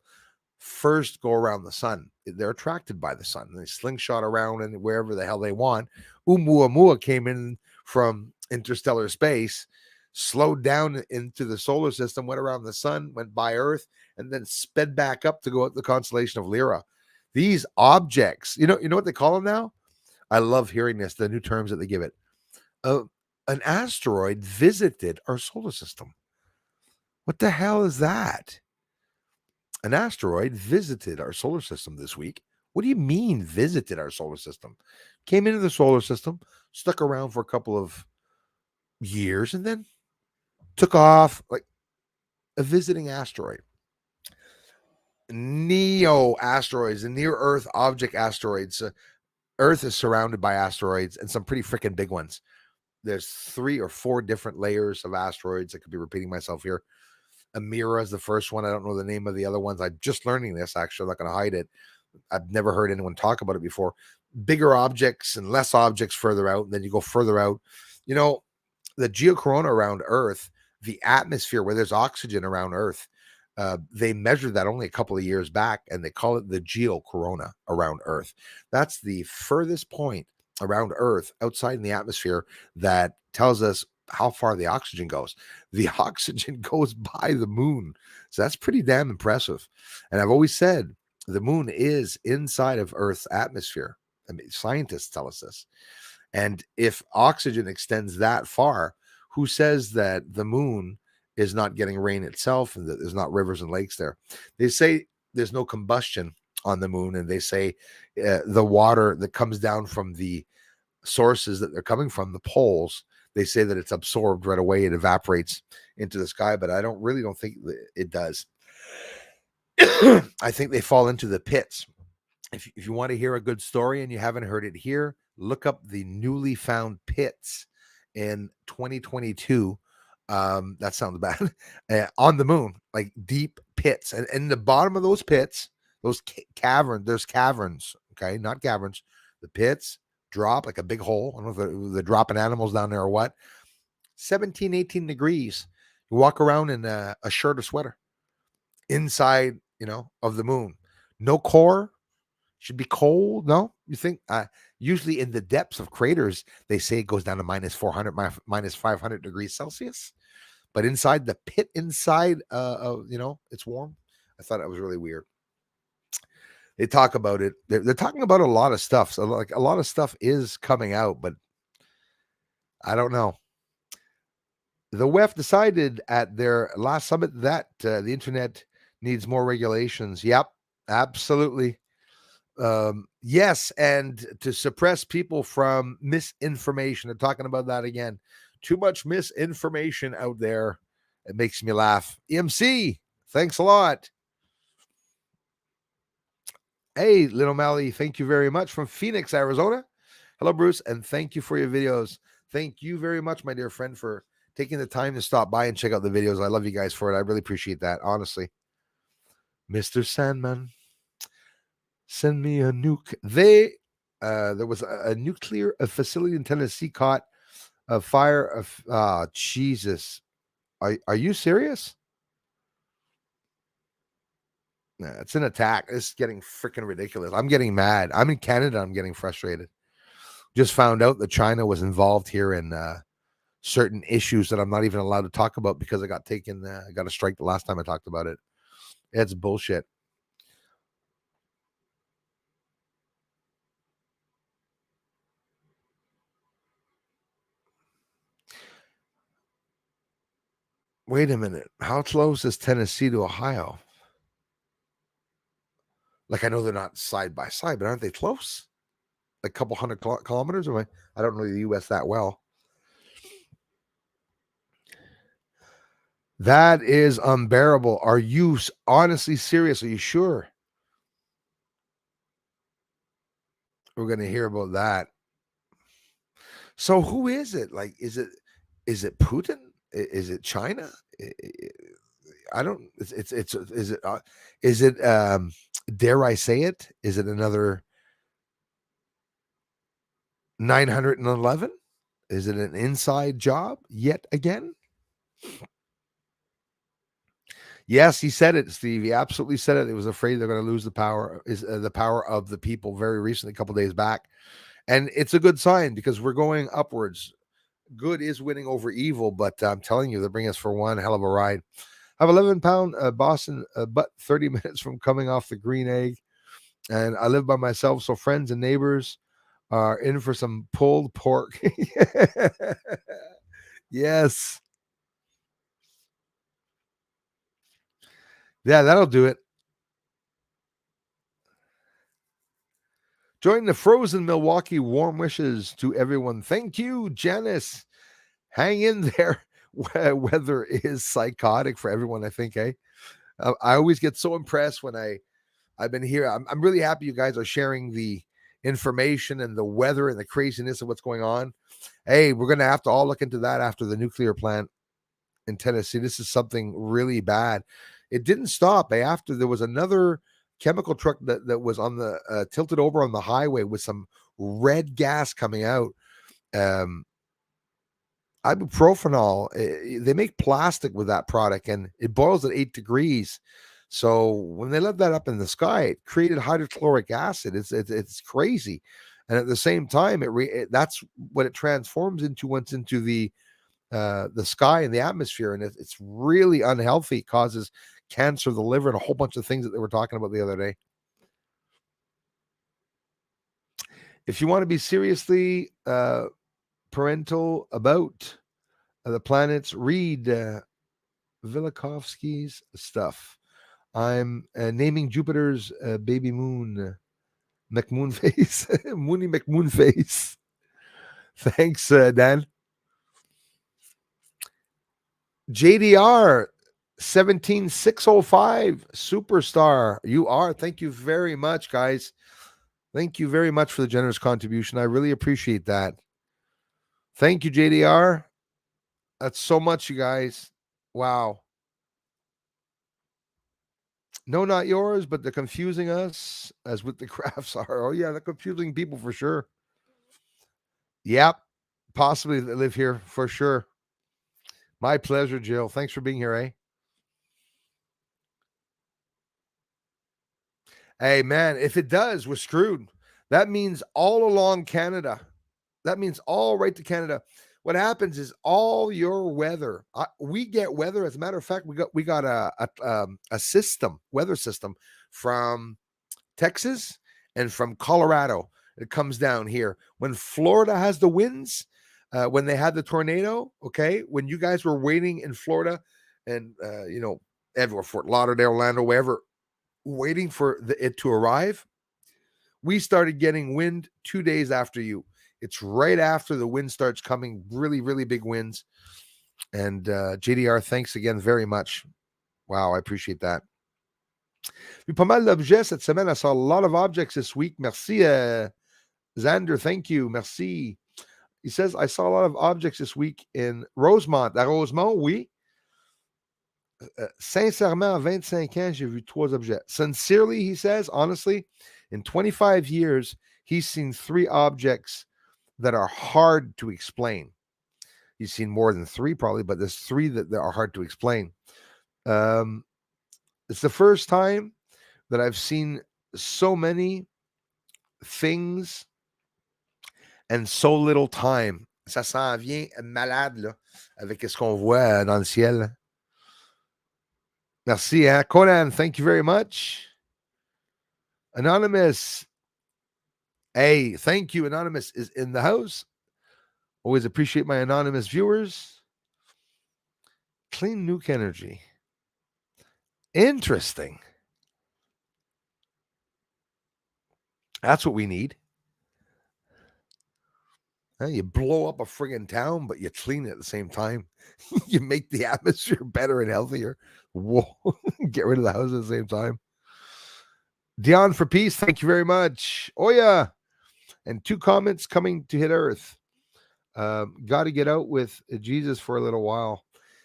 first go around the sun. They're attracted by the sun. They slingshot around and wherever the hell they want. Oumuamua came in from interstellar space, slowed down into the solar system, went around the sun, went by Earth, and then sped back up to go at the constellation of Lyra. These objects, you know what they call them now? I love hearing this, the new terms that they give it. An asteroid visited our solar system. What the hell is that? An asteroid visited our solar system this week. What do you mean visited our solar system? Came into the solar system, stuck around for a couple of years, and then took off like a visiting asteroid. Neo asteroids, the near Earth object asteroids. Earth is surrounded by asteroids and some pretty freaking big ones. there's 3 or 4 different layers of asteroids. I could be repeating myself here. Amira is the first one. I don't know the name of the other ones. I'm just learning this, actually. I'm not going to hide it. I've never heard anyone talk about it before. Bigger objects and less objects further out. And then you go further out. You know, the geocorona around Earth, the atmosphere where there's oxygen around Earth, they measured that only a couple of years back, and they call it the geocorona around Earth. That's the furthest point around Earth outside in the atmosphere that tells us how far the oxygen goes. The oxygen goes by the moon. So that's pretty damn impressive. And I've always said the moon is inside of Earth's atmosphere. I mean, scientists tell us this. And if oxygen extends that far, who says that the moon is not getting rain itself and that there's not rivers and lakes there? They say there's no combustion on the moon, and they say the water that comes down from the sources that they're coming from, the poles, they say that it's absorbed right away. It evaporates into the sky, but I don't think it does. I think they fall into the pits. If you want to hear a good story and you haven't heard it here, look up the newly found pits in 2022. That sounds bad. On the moon, like deep pits, and in the bottom of those pits, those caverns, there's caverns. Okay, not caverns. The pits drop like a big hole. I don't know if they're dropping animals down there or what. 17, 18 degrees. You walk around in a shirt or sweater inside, of the moon. No core. Should be cold. No, you think? Usually in the depths of craters, they say it goes down to minus 400, minus 500 degrees Celsius. But inside the pit, inside, it's warm. I thought it was really weird. They talk about it. They're talking about a lot of stuff. So like a lot of stuff is coming out, but I don't know. The WEF decided at their last summit that the internet needs more regulations. Yep, absolutely. Yes, and to suppress people from misinformation. They're talking about that again. Too much misinformation out there. It makes me laugh. EMC, thanks a lot. Hey, Little Mally, thank you very much from Phoenix, Arizona. Hello, Bruce, and thank you for your videos. Thank you very much, my dear friend, for taking the time to stop by and check out the videos. I love you guys for it. I really appreciate that, honestly. Mr. Sandman, send me a nuke. There was a nuclear facility in Tennessee caught a fire of Jesus. Are you serious? Nah, it's an attack. It's getting freaking ridiculous. I'm getting mad. I'm in Canada. I'm getting frustrated. Just found out that China was involved here in certain issues that I'm not even allowed to talk about because I got a strike the last time I talked about it. It's bullshit. Wait a minute. How close is Tennessee to Ohio? Like, I know they're not side by side, but aren't they close? Like a couple hundred kilometers away? I don't know the U.S. that well. That is unbearable. Are you honestly serious? Are you sure? We're going to hear about that. So who is it? Like, is it Putin? Is it China? I don't. Is it? Dare I say it? Is it another 911? Is it an inside job yet again? Yes, he said it, Steve. He absolutely said it. He was afraid they're going to lose the power. Is the power of the people very recently, a couple days back, and it's a good sign because we're going upwards. Good is winning over evil, but I'm telling you, they're bringing us for one hell of a ride. I have 11-pound Boston butt 30 minutes from coming off the green egg, and I live by myself, so friends and neighbors are in for some pulled pork. Yes. Yeah, that'll do it. Join the frozen Milwaukee warm wishes to everyone. Thank you, Janice. Hang in there. Weather is psychotic for everyone, I think, I always get so impressed when I've been here. I'm really happy you guys are sharing the information and the weather and the craziness of what's going on. Hey, we're going to have to all look into that after the nuclear plant in Tennessee. This is something really bad. It didn't stop. After there was another chemical truck that was on the tilted over on the highway with some red gas coming out. Ibuprofen, they make plastic with that product, and it boils at 8 degrees. So when they let that up in the sky, it created hydrochloric acid. It's crazy, and at the same time, that's what it transforms into once into the sky and the atmosphere, and it's really unhealthy. It causes cancer of the liver and a whole bunch of things that they were talking about the other day. If you want to be seriously parental about the planets, read Velikovsky's stuff. I'm naming Jupiter's baby moon McMoon face. Moony McMoon face. Thanks, Dan. JDR 17605 superstar. You are. Thank you very much, guys. Thank you very much for the generous contribution. I really appreciate that. Thank you, JDR. That's so much, you guys. Wow. No, not yours, but they're confusing us as with the crafts are. Oh, yeah, they're confusing people for sure. Yep. Possibly they live here for sure. My pleasure, Jill. Thanks for being here, eh? Hey, man, if it does, we're screwed. That means all along Canada. That means all right to Canada. What happens is all your weather. We get weather. As a matter of fact, we got a system, weather system from Texas and from Colorado. It comes down here when Florida has the winds. When they had the tornado, okay, when you guys were waiting in Florida and everywhere, Fort Lauderdale, Orlando, wherever, waiting for it to arrive, we started getting wind 2 days after you. It's right after the wind starts coming, really, really big winds. And JDR, thanks again very much. Wow, I appreciate that. Pas mal d'objets cette semaine. I saw a lot of objects this week. Merci, Xander. Thank you. Merci. He says, I saw a lot of objects this week in Rosemont. À Rosemont, oui. Sincèrement, à 25 ans, j'ai vu 3 objets. Sincerely, he says, honestly, in 25 years, he's seen 3 objects that are hard to explain. He's seen more than 3 probably, but there's 3 that are hard to explain. It's the first time that I've seen so many things and so little time. Ça s'en vient malade, là, avec ce qu'on voit dans le ciel. Merci, hein? Conan, thank you very much. Anonymous. Hey, thank you. Anonymous is in the house. Always appreciate my anonymous viewers. Clean nuke energy. Interesting. That's what we need. You blow up a friggin' town, but you clean it at the same time. You make the atmosphere better and healthier. Whoa. Get rid of the house at the same time. Dion for peace. Thank you very much. Oh, yeah. And 2 comments coming to hit Earth. Got to get out with Jesus for a little while.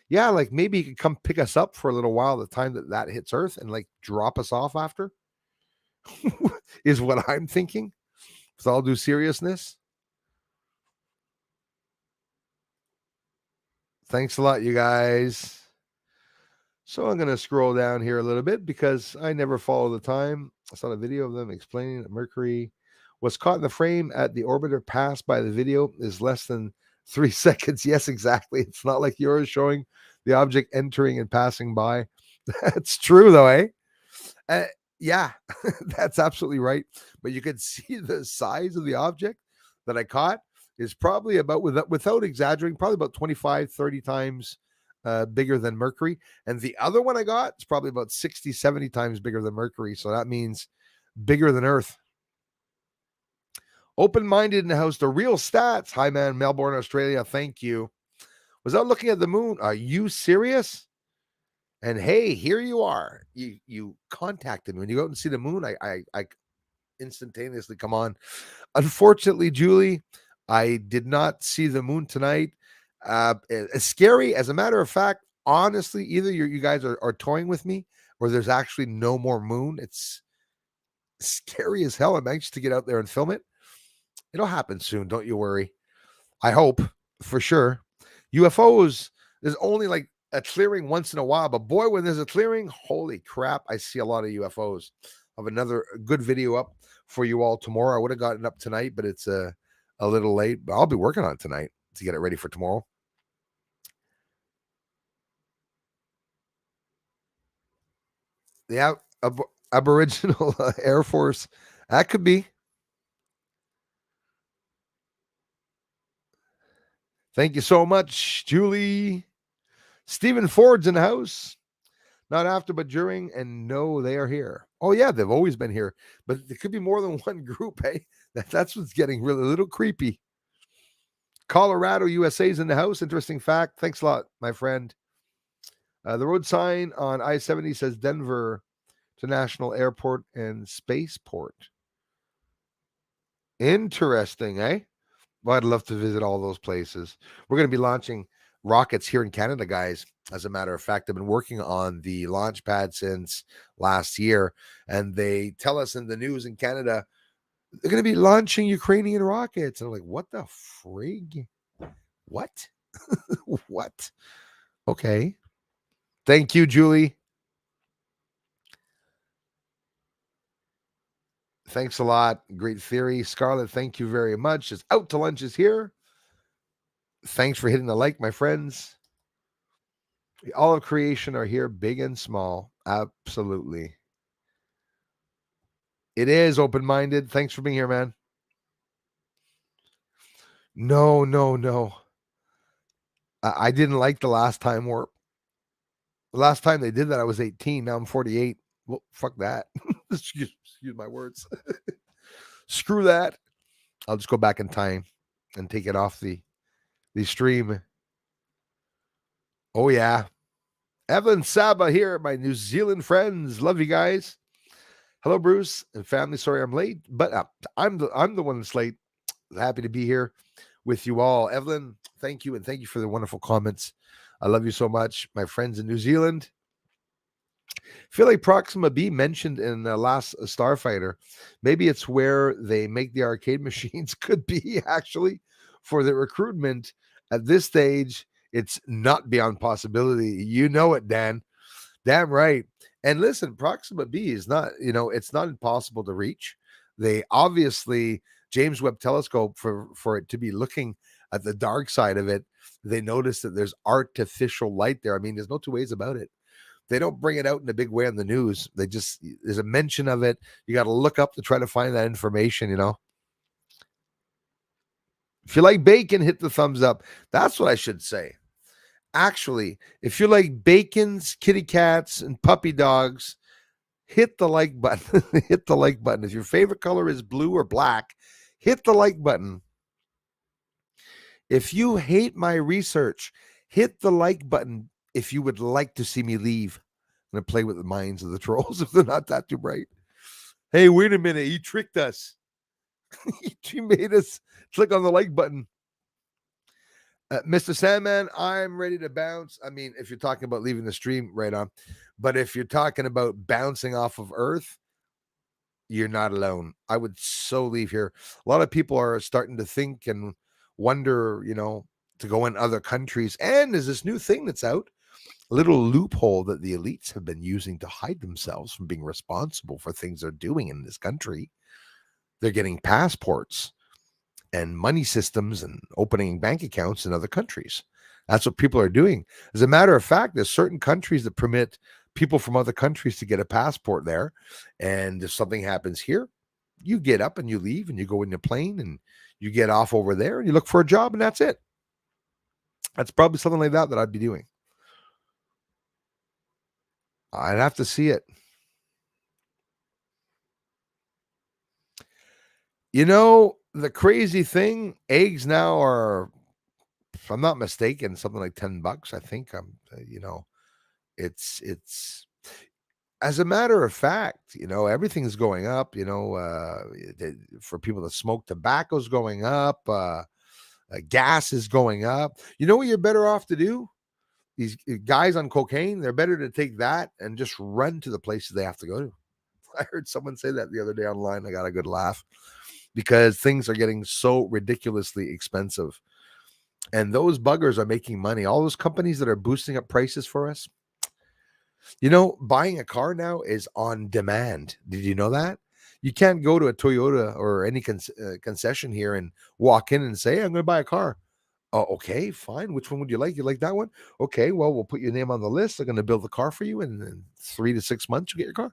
Yeah, like maybe he could come pick us up for a little while the time that hits Earth and like drop us off after is what I'm thinking. With all due seriousness. Thanks a lot, you guys. So I'm going to scroll down here a little bit because I never follow the time. I saw a video of them explaining that Mercury was caught in the frame at the orbiter passed by the video is less than 3 seconds. Yes, exactly. It's not like yours showing the object entering and passing by. That's true, though, eh? Yeah, that's absolutely right. But you can see the size of the object that I caught is probably about, without exaggerating, probably about 25, 30 times bigger than Mercury. And the other one I got is probably about 60, 70 times bigger than Mercury. So that means bigger than Earth. Open-minded in the house, the real stats. Hi, man, Melbourne, Australia. Thank you. Was out looking at the moon. Are you serious? And hey, here you are. You contacted me when you go out and see the moon. instantaneously come on. Unfortunately, Julie, I did not see the moon tonight. It's scary. As a matter of fact, honestly, either you guys are toying with me or there's actually no more moon. It's scary as hell. I'm anxious to get out there and film it. It'll happen soon. Don't you worry. I hope for sure. UFOs, there's only like a clearing once in a while, but boy, when there's a clearing, holy crap, I see a lot of UFOs. I have another good video up for you all tomorrow. I would have gotten up tonight, but it's a little late. But I'll be working on it tonight to get it ready for tomorrow. Yeah, Aboriginal Air Force. That could be. Thank you so much, Julie. Stephen Ford's in the house. Not after, but during, and no, they are here. Oh yeah, they've always been here, but there could be more than one group. Hey, that's what's getting really a little creepy. Colorado, USA's in the house. Interesting fact. Thanks a lot, my friend. The road sign on I-70 says Denver International Airport and Spaceport. Interesting, eh? Well, I'd love to visit all those places. We're going to be launching rockets here in Canada, guys. As a matter of fact, I've been working on the launch pad since last year, and they tell us in the news in Canada they're going to be launching Ukrainian rockets. And I'm like, what the frig? What? What? Okay. Thank you, Julie. Thanks a lot. Great theory. Scarlett, thank you very much. It's out to lunch is here. Thanks for hitting the like, my friends. All of creation are here, big and small. Absolutely. It is open-minded. Thanks for being here, man. No, no, no. I didn't like the last time warp. The last time they did that, I was 18. Now I'm 48. Well, fuck that. excuse my words. Screw that. I'll just go back in time and take it off the stream. Oh yeah. Evelyn Saba here, my New Zealand friends. Love you guys. Hello, Bruce and family. Sorry I'm late, but I'm the one that's late. Happy to be here with you all. Evelyn, thank you, and thank you for the wonderful comments. I love you so much, my friends in New Zealand. Feel like Proxima B mentioned in the last Starfighter. Maybe it's where they make the arcade machines. Could be actually for the recruitment at this stage. It's not beyond possibility. You know it, Dan. Damn right. And listen, Proxima B is not, it's not impossible to reach. They obviously, James Webb Telescope, for it to be looking at the dark side of it, they notice that there's artificial light there. I mean, there's no two ways about it. They don't bring it out in a big way on the news. There's a mention of it. You got to look up to try to find that information, If you like bacon, hit the thumbs up. That's what I should say. Actually, if you like bacons, kitty cats, and puppy dogs, hit the like button. Hit the like button. If your favorite color is blue or black, hit the like button. If you hate my research, hit the like button if you would like to see me leave. I'm going to play with the minds of the trolls if they're not that too bright. Hey, wait a minute. He tricked us. He made us click on the like button. Mr. Sandman, I'm ready to bounce. I mean, if you're talking about leaving the stream, right on. But if you're talking about bouncing off of Earth, you're not alone. I would so leave here. A lot of people are starting to think and wonder, to go in other countries. And there's this new thing that's out, a little loophole that the elites have been using to hide themselves from being responsible for things they're doing in this country. They're getting passports and money systems and opening bank accounts in other countries. That's what people are doing. As a matter of fact, there's certain countries that permit people from other countries to get a passport there. And if something happens here, you get up and you leave and you go in the plane and you get off over there and you look for a job and that's it. That's probably something like that I'd be doing. I'd have to see it. The crazy thing, eggs now are, if I'm not mistaken, something like $10. I think it's as a matter of fact, everything's going up. For people that smoke, tobacco's going up. Gas is going up. You know what you're better off to do? These guys on cocaine, they're better to take that and just run to the places they have to go to. I heard someone say that the other day online. I got a good laugh because things are getting so ridiculously expensive. And those buggers are making money. All those companies that are boosting up prices for us. Buying a car now is on demand. Did you know that? You can't go to a Toyota or any concession here and walk in and say, hey, I'm going to buy a car. Oh, okay, fine. Which one would you like? You like that one? Okay, well, we'll put your name on the list. They're going to build the car for you. And in 3 to 6 months, you get your car.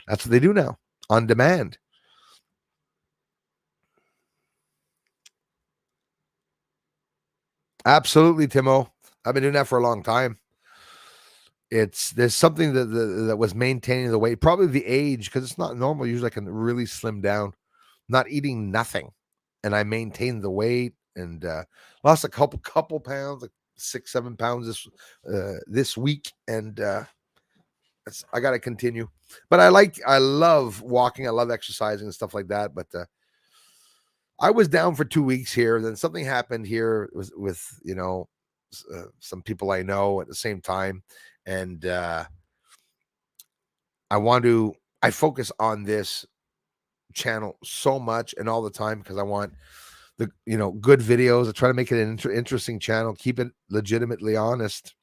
That's what they do now, on demand. Absolutely, Timo. I've been doing that for a long time. There's something that was maintaining the weight, probably the age, because it's not normal. Usually I can really slim down, not eating nothing. And I maintained the weight and lost a couple pounds, like 6-7 pounds this week. And I got to continue. But I love walking. I love exercising and stuff like that. But I was down for 2 weeks here. Then something happened here with some people I know at the same time. And I focus on this channel so much and all the time because I want the good videos. I try to make it an interesting channel, keep it legitimately honest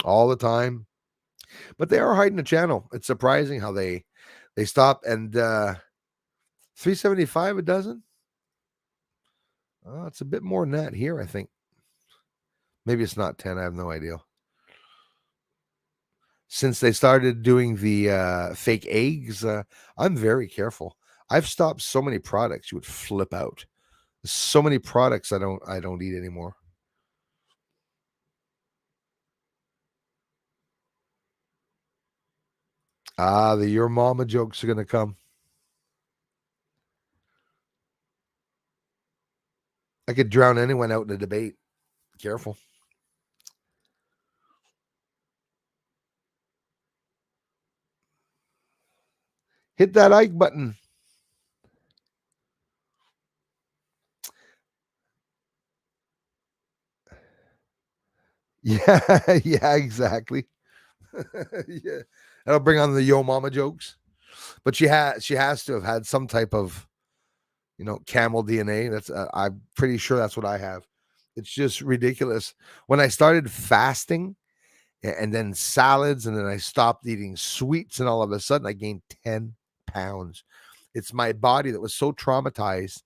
all the time. But they are hiding the channel. It's surprising how they stop. And $3.75 a dozen. It's a bit more than that here, I think. Maybe it's not 10. I have no idea. Since they started doing the fake eggs, I'm very careful. I've stopped so many products you would flip out. So many products I don't eat anymore. The your mama jokes are gonna come. I could drown anyone out in a debate. Careful. Hit that like button. Yeah, yeah, exactly. Yeah, that'll bring on the yo mama jokes. But she has to have had some type of camel DNA. That's I'm pretty sure that's what I have. It's just ridiculous. When I started fasting and then salads, and then I stopped eating sweets, and all of a sudden I gained 10 pounds. It's my body that was so traumatized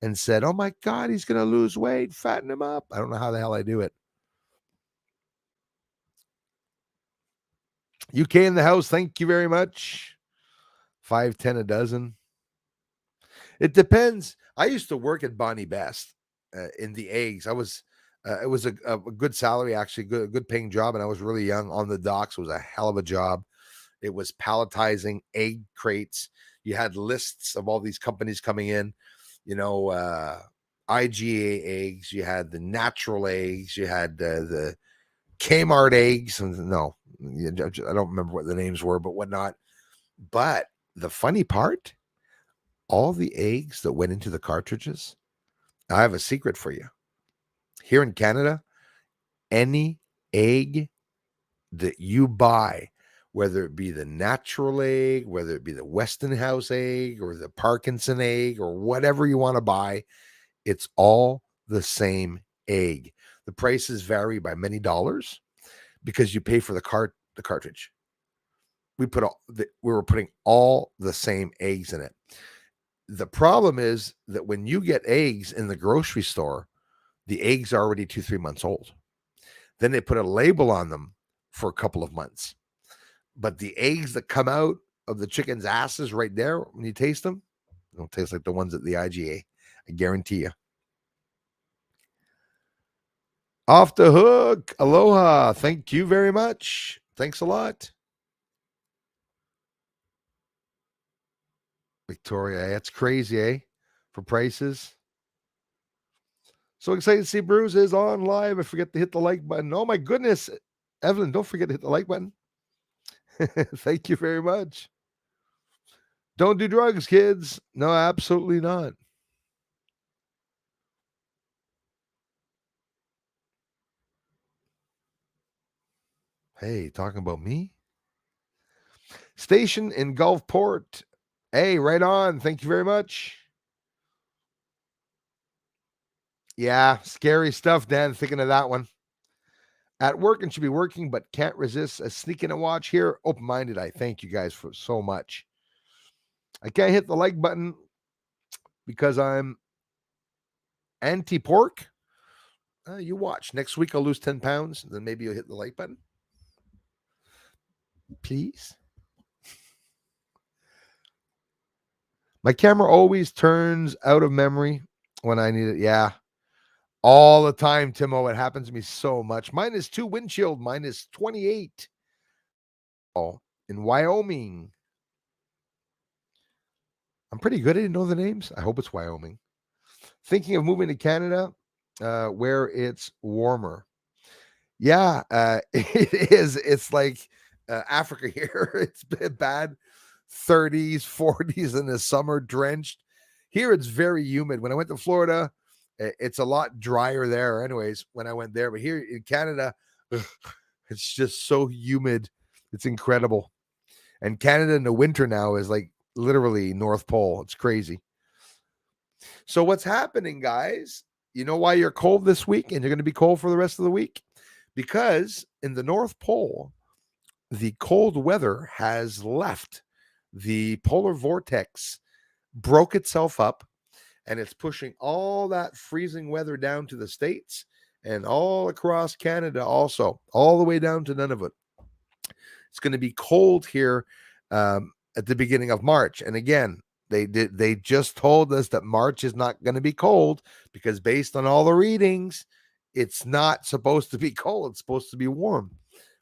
and said, "Oh my God, he's going to lose weight, fatten him up." I don't know how the hell I do it. UK in the house, thank you very much. 5, 10 a dozen. It depends. I used to work at Bonnie Best in the eggs. It was a good salary, actually, good paying job, and I was really young on the docks. It was a hell of a job. It was palletizing egg crates. You had lists of all these companies coming in, you know, IGA eggs. You had the natural eggs. You had the Kmart eggs. No, I don't remember what the names were, but whatnot. But the funny part, all the eggs that went into the cartridges, I have a secret for you. Here in Canada, any egg that you buy, whether it be the natural egg, whether it be the Westinghouse egg or the Parkinson egg or whatever you want to buy, it's all the same egg. The prices vary by many dollars because you pay for the cartridge. We were putting all the same eggs in it. The problem is that when you get eggs in the grocery store, the eggs are already 2-3 months old. Then they put a label on them for a couple of months. But the eggs that come out of the chicken's asses right there, when you taste them, they don't taste like the ones at the IGA. I guarantee you. Off the hook. Aloha. Thank you very much. Thanks a lot. Victoria, that's crazy, eh? For prices. So excited to see Bruce is on live. I forget to hit the like button. Oh my goodness. Evelyn, don't forget to hit the like button. Thank you very much. Don't do drugs, kids. No, absolutely not. Hey, talking about me? Station in Gulfport. Hey, right on. Thank you very much. Yeah, scary stuff, Dan. Thinking of that one. At work and should be working, but can't resist a sneak in a watch here. Open minded. I thank you guys for so much. I can't hit the like button because I'm anti pork. You watch. Next week I'll lose 10 pounds. Then maybe you'll hit the like button. Please. My camera always turns out of memory when I need it. Yeah. All the time, Timo. It happens to me so much. -2 windshield, -28. Oh, in Wyoming. I'm pretty good. I didn't know the names. I hope it's Wyoming. Thinking of moving to Canada, where it's warmer. Yeah, it is. It's like Africa here. It's been bad. 30s, 40s in the summer, drenched. Here it's very humid. When I went to Florida, it's a lot drier there, anyways, when I went there. But here in Canada, ugh, it's just so humid. It's incredible. And Canada in the winter now is like literally North Pole. It's crazy. So what's happening, guys? You know why you're cold this week and you're going to be cold for the rest of the week? Because in the North Pole, the cold weather has left. The polar vortex broke itself up and it's pushing all that freezing weather down to the States and all across Canada, also, all the way down to Nunavut. It's going to be cold here at the beginning of March. And again, they just told us that March is not going to be cold because based on all the readings, it's not supposed to be cold. It's supposed to be warm,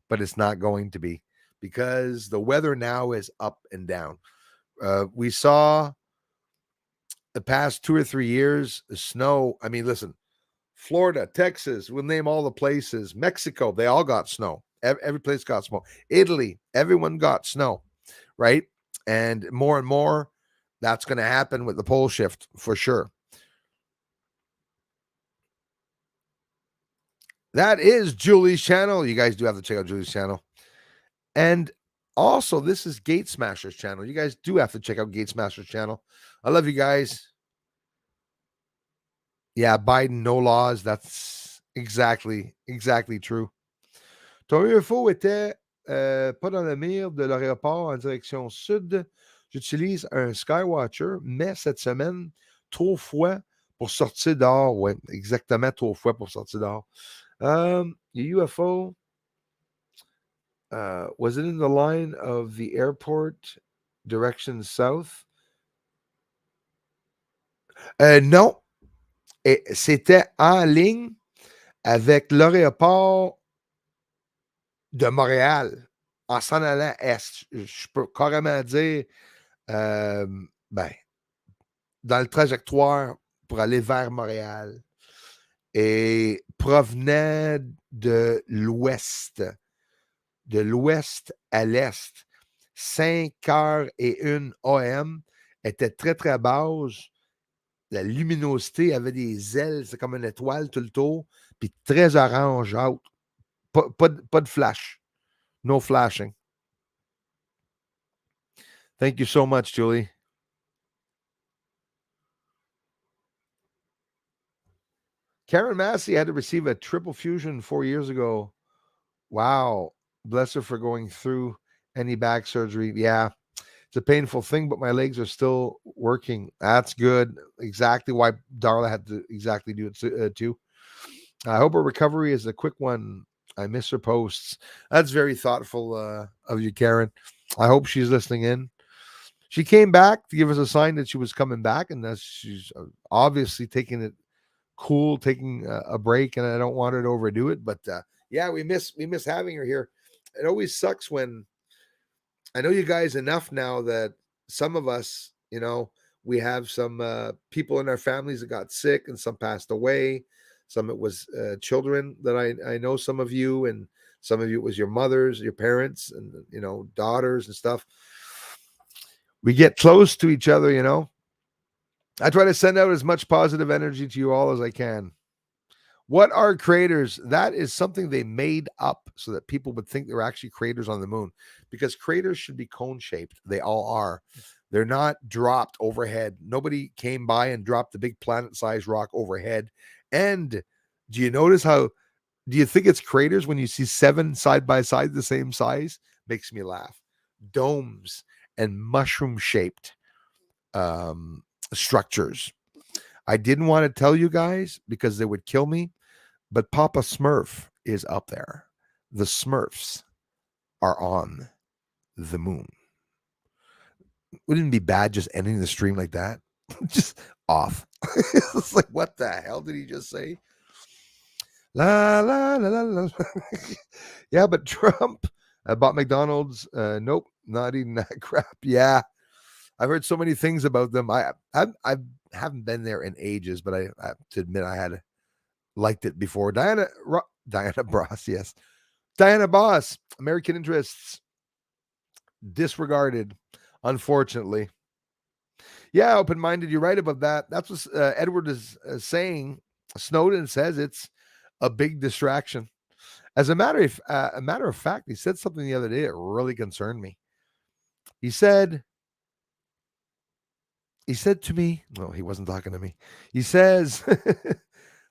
but it's not going to be because the weather now is up and down. We saw the past 2 or 3 years the snow. I mean, listen, Florida, Texas, we'll name all the places. Mexico, they all got snow. Every place got snow. Italy, everyone got snow, right? And more, that's going to happen with the pole shift for sure. That is Julie's channel. You guys do have to check out Julie's channel. And also, this is Gate Smasher's channel. You guys do have to check out Gate Smasher's channel. I love you guys. Yeah, Biden, no laws. That's exactly true. Ton UFO était pas dans le mire de l'aéroport en direction sud. J'utilise un Skywatcher, mais cette semaine, trop froid pour sortir dehors. Ouais, exactement, trop froid pour sortir dehors. The UFO, was it in the line of the airport, direction south? Non, et c'était en ligne avec l'aéroport de Montréal en s'en allant est. Je peux carrément dire, ben, dans le trajectoire pour aller vers Montréal et provenait de l'ouest à l'est. 5h01 AM était très, très basse. La luminosité avait des ailes, c'est comme une étoile tout le tour, puis très orange out. Pas de flash. No flashing. Thank you so much, Julie. Karen Massey had to receive a triple fusion 4 years ago. Wow. Bless her for going through any back surgery. Yeah. It's a painful thing, but my legs are still working. That's good. Exactly why Darla had to exactly do it too. I hope her recovery is a quick one. I miss her posts. That's very thoughtful of you, Karen. I hope she's listening in. She came back to give us a sign that she was coming back, and that she's obviously taking it cool, taking a break, and I don't want her to overdo it. But yeah, we miss having her here. It always sucks when I know you guys enough now that some of us, we have some people in our families that got sick and some passed away. Some it was children that I know some of you, and Some of you, it was your mothers, your parents, and, daughters and stuff. We get close to each other, I try to send out as much positive energy to you all as I can. What are craters? That is something they made up so that people would think they're actually craters on the moon, because craters should be cone shaped. They all are. They're not dropped overhead. Nobody came by and dropped the big planet sized rock overhead. And do you notice how, do you think it's craters when you see 7 side by side the same size? Makes me laugh. Domes and mushroom shaped structures. I didn't want to tell you guys because they would kill me, but Papa Smurf is up there. The Smurfs are on the moon. Wouldn't it be bad just ending the stream like that? Just off. It's like, what the hell did he just say? La la la la la. Yeah, but Trump bought McDonald's. Nope, not eating that crap. Yeah, I've heard so many things about them. I haven't been there in ages, but I have to admit I had liked it before. Diana Boss, yes. Diana Boss, American interests disregarded, unfortunately. Yeah, open-minded. You're right about that. That's what Edward is saying. Snowden says it's a big distraction. As a matter of fact, he said something the other day that really concerned me. He said to me, no, he wasn't talking to me. He says,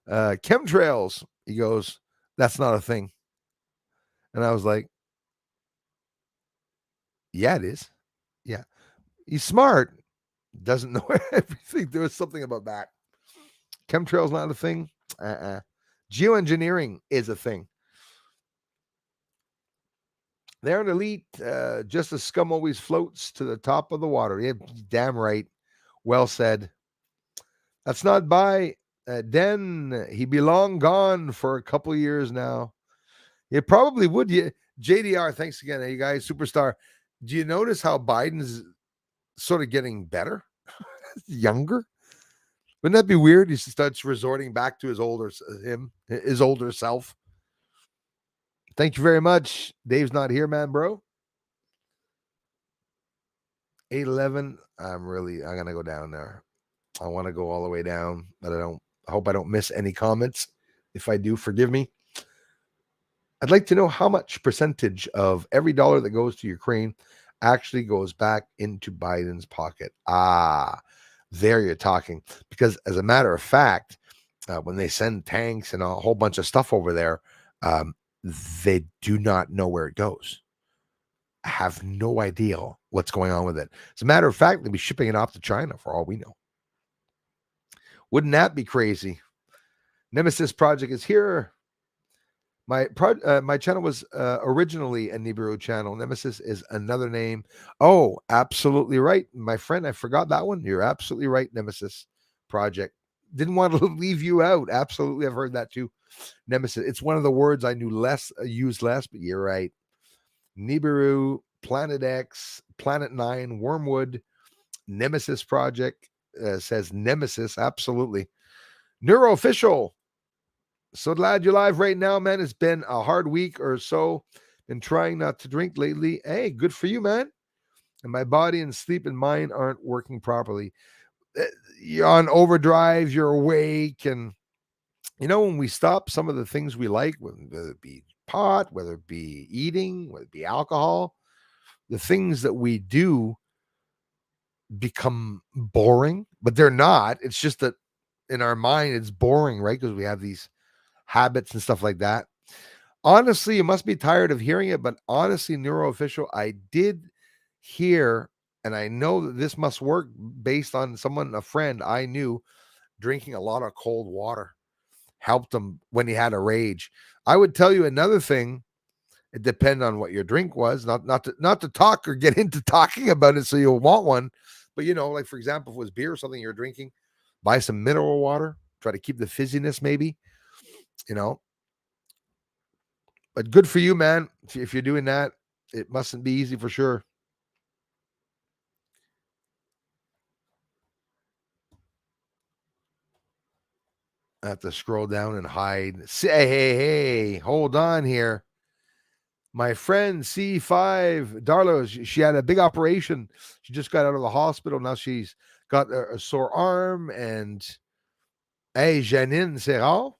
chemtrails. He goes, that's not a thing. And I was like, yeah, it is. Yeah. He's smart. Doesn't know everything. There was something about that. Chemtrails not a thing. Geoengineering is a thing. They're an elite, just as scum always floats to the top of the water. Yeah, damn right. Well said. That's not by Den. He be long gone for a couple of years now. It probably would. You, JDR, thanks again. Hey, guys, superstar. Do you notice how Biden's sort of getting better? Younger? Wouldn't that be weird? He starts resorting back to his older self. Thank you very much. Dave's not here, man, bro. 811. I'm gonna go down there. I want to go all the way down, but I hope I don't miss any comments. If I do, forgive me. I'd like to know how much percentage of every dollar that goes to Ukraine actually goes back into Biden's pocket. There you're talking. Because as a matter of fact, when they send tanks and a whole bunch of stuff over there, they do not know where it goes. I have no idea what's going on with it. As a matter of fact, they'll be shipping it off to China for all we know. Wouldn't that be crazy? Nemesis Project is here. My channel was originally a Nibiru channel. Nemesis is another name. Oh, absolutely right, my friend. I forgot that one. You're absolutely right, Nemesis Project. Didn't want to leave you out. Absolutely, I've heard that too. Nemesis. It's one of the words I knew used less, but you're right. Nibiru, Planet X, Planet 9, Wormwood, Nemesis Project says Nemesis. Absolutely. Neuroofficial. So glad you're live right now, man. It's been a hard week or so. Been trying not to drink lately. Hey, good for you, man. And my body and sleep and mind aren't working properly. You're on overdrive, you're awake. And, when we stop some of the things we like, whether it be pot, whether it be eating, whether it be alcohol, the things that we do become boring, but they're not. It's just that in our mind, it's boring, right? Because we have these habits and stuff like that. Honestly, you must be tired of hearing it, but honestly, Neuroofficial, I did hear, and I know that this must work based on a friend I knew, drinking a lot of cold water helped him when he had a rage. I would tell you another thing. It depends on what your drink was, not to talk or get into talking about it so you'll want one. But, like, for example, if it was beer or something you're drinking, buy some mineral water, try to keep the fizziness maybe, But good for you, man. If you're doing that, it mustn't be easy for sure. I have to scroll down and hide. Say, hey, hold on here. My friend C5, Darla, she had a big operation. She just got out of the hospital. Now she's got a sore arm. And hey, Janine, c'est rare?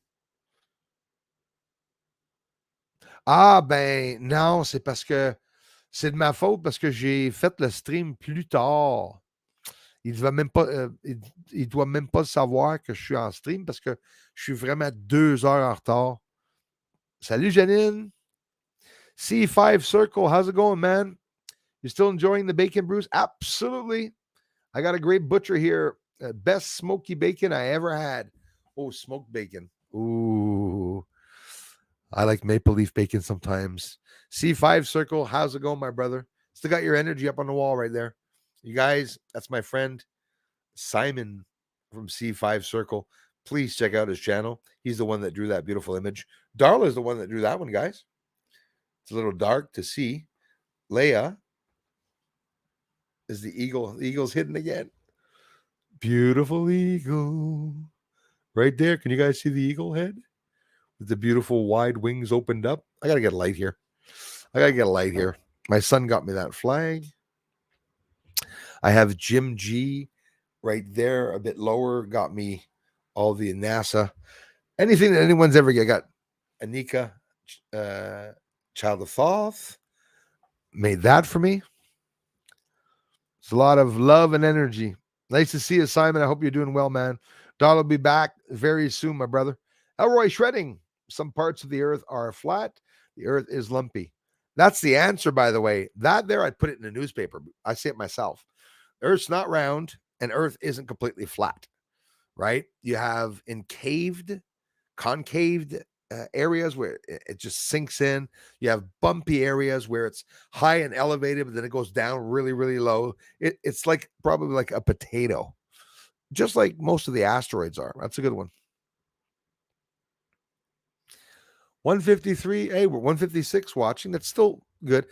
Ah, ben non, c'est parce que c'est de ma faute parce que j'ai fait le stream plus tard. Il doit même pas, il doit même pas savoir que je suis en stream parce que je suis vraiment 2 heures en retard. Salut, Janine. C5 Circle, how's it going, man? You still enjoying the bacon brews? Absolutely. I got a great butcher here. Best smoky bacon I ever had. Oh, smoked bacon. Ooh. I like maple leaf bacon sometimes. C5 Circle, how's it going, my brother? Still got your energy up on the wall right there. You guys, that's my friend Simon from C5 Circle. Please check out his channel. He's the one that drew that beautiful image. Darla is the one that drew that one, guys. It's a little dark to see. Leia is the eagle. The eagle's hidden again. Beautiful eagle. Right there. Can you guys see the eagle head? With the beautiful wide wings opened up. I got to get a light here. My son got me that flag. I have Jim G right there, a bit lower, got me all the NASA. Anything that anyone's ever get. I got Anika, Child of Thoth, made that for me. It's a lot of love and energy. Nice to see you, Simon. I hope you're doing well, man. Don will be back very soon, my brother. Elroy Shredding. Some parts of the earth are flat. The earth is lumpy. That's the answer, by the way. That there, I'd put it in a newspaper. I say it myself. Earth's not round and earth isn't completely flat, right? You have concaved areas where it just sinks in. You have bumpy areas where it's high and elevated, but then it goes down really, really low. It's like probably like a potato, just like most of the asteroids are. That's a good one. 153. Hey, we're 156 watching. That's still good.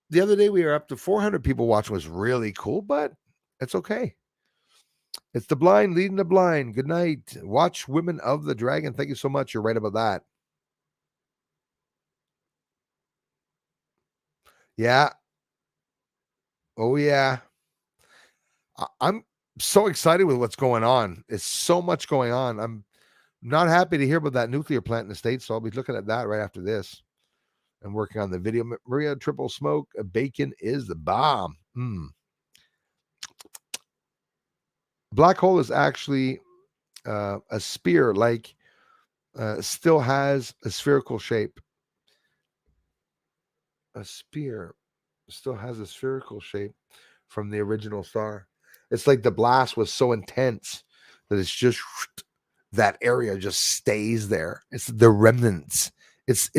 The other day we were up to 400 people watching. It was really cool, but it's okay. It's the blind leading the blind. Good night. Watch Women of the Dragon. Thank you so much. You're right about that. Yeah. Oh, yeah. I'm so excited with what's going on. It's so much going on. I'm not happy to hear about that nuclear plant in the States, so I'll be looking at that right after this and working on the video. Maria Triple Smoke, bacon is the bomb. Black hole is actually a spear, like still has a spherical shape. A spear still has a spherical shape from the original star. It's like the blast was so intense that it's just that area just stays there. It's the remnants. It's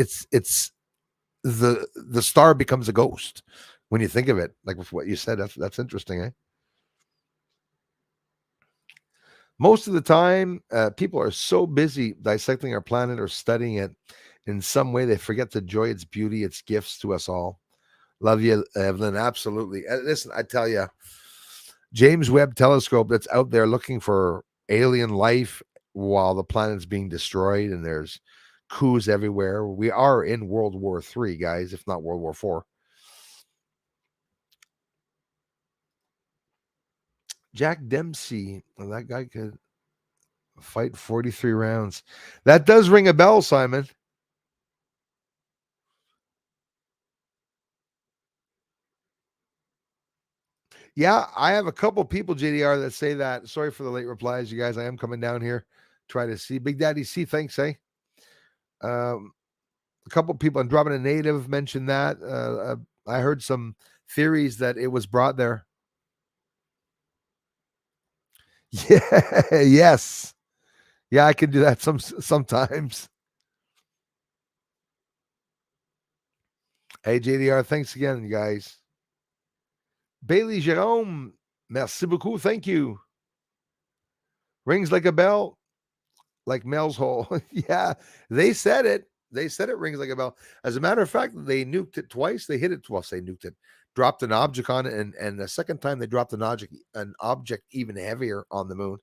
the star becomes a ghost when you think of it. Like with what you said, that's interesting, eh? Most of the time, people are so busy dissecting our planet or studying it in some way they forget to enjoy its beauty, its gifts to us all. Love you, Evelyn. Absolutely. Listen, I tell you, James Webb telescope that's out there looking for alien life while the planet's being destroyed and there's coups everywhere. We are in World War III, guys, if not World War IV. Jack Dempsey, well, that guy could fight 43 rounds. That does ring a bell, Simon. Yeah, I have a couple people, JDR, that say that. Sorry for the late replies, you guys. I am coming down here, try to see Big Daddy C. Thanks, eh? A couple people, and dropping a native mentioned that. I heard some theories that it was brought there. Yeah, yes, yeah, I can do that sometimes. Hey, JDR, thanks again, you guys. Bailey Jerome, merci beaucoup, thank you. Rings like a bell, like Mel's hole. Yeah, they said it. They said it rings like a bell. As a matter of fact, they nuked it twice. They hit it twice. They nuked it, dropped an object on it, and the second time they dropped an object even heavier on the moon.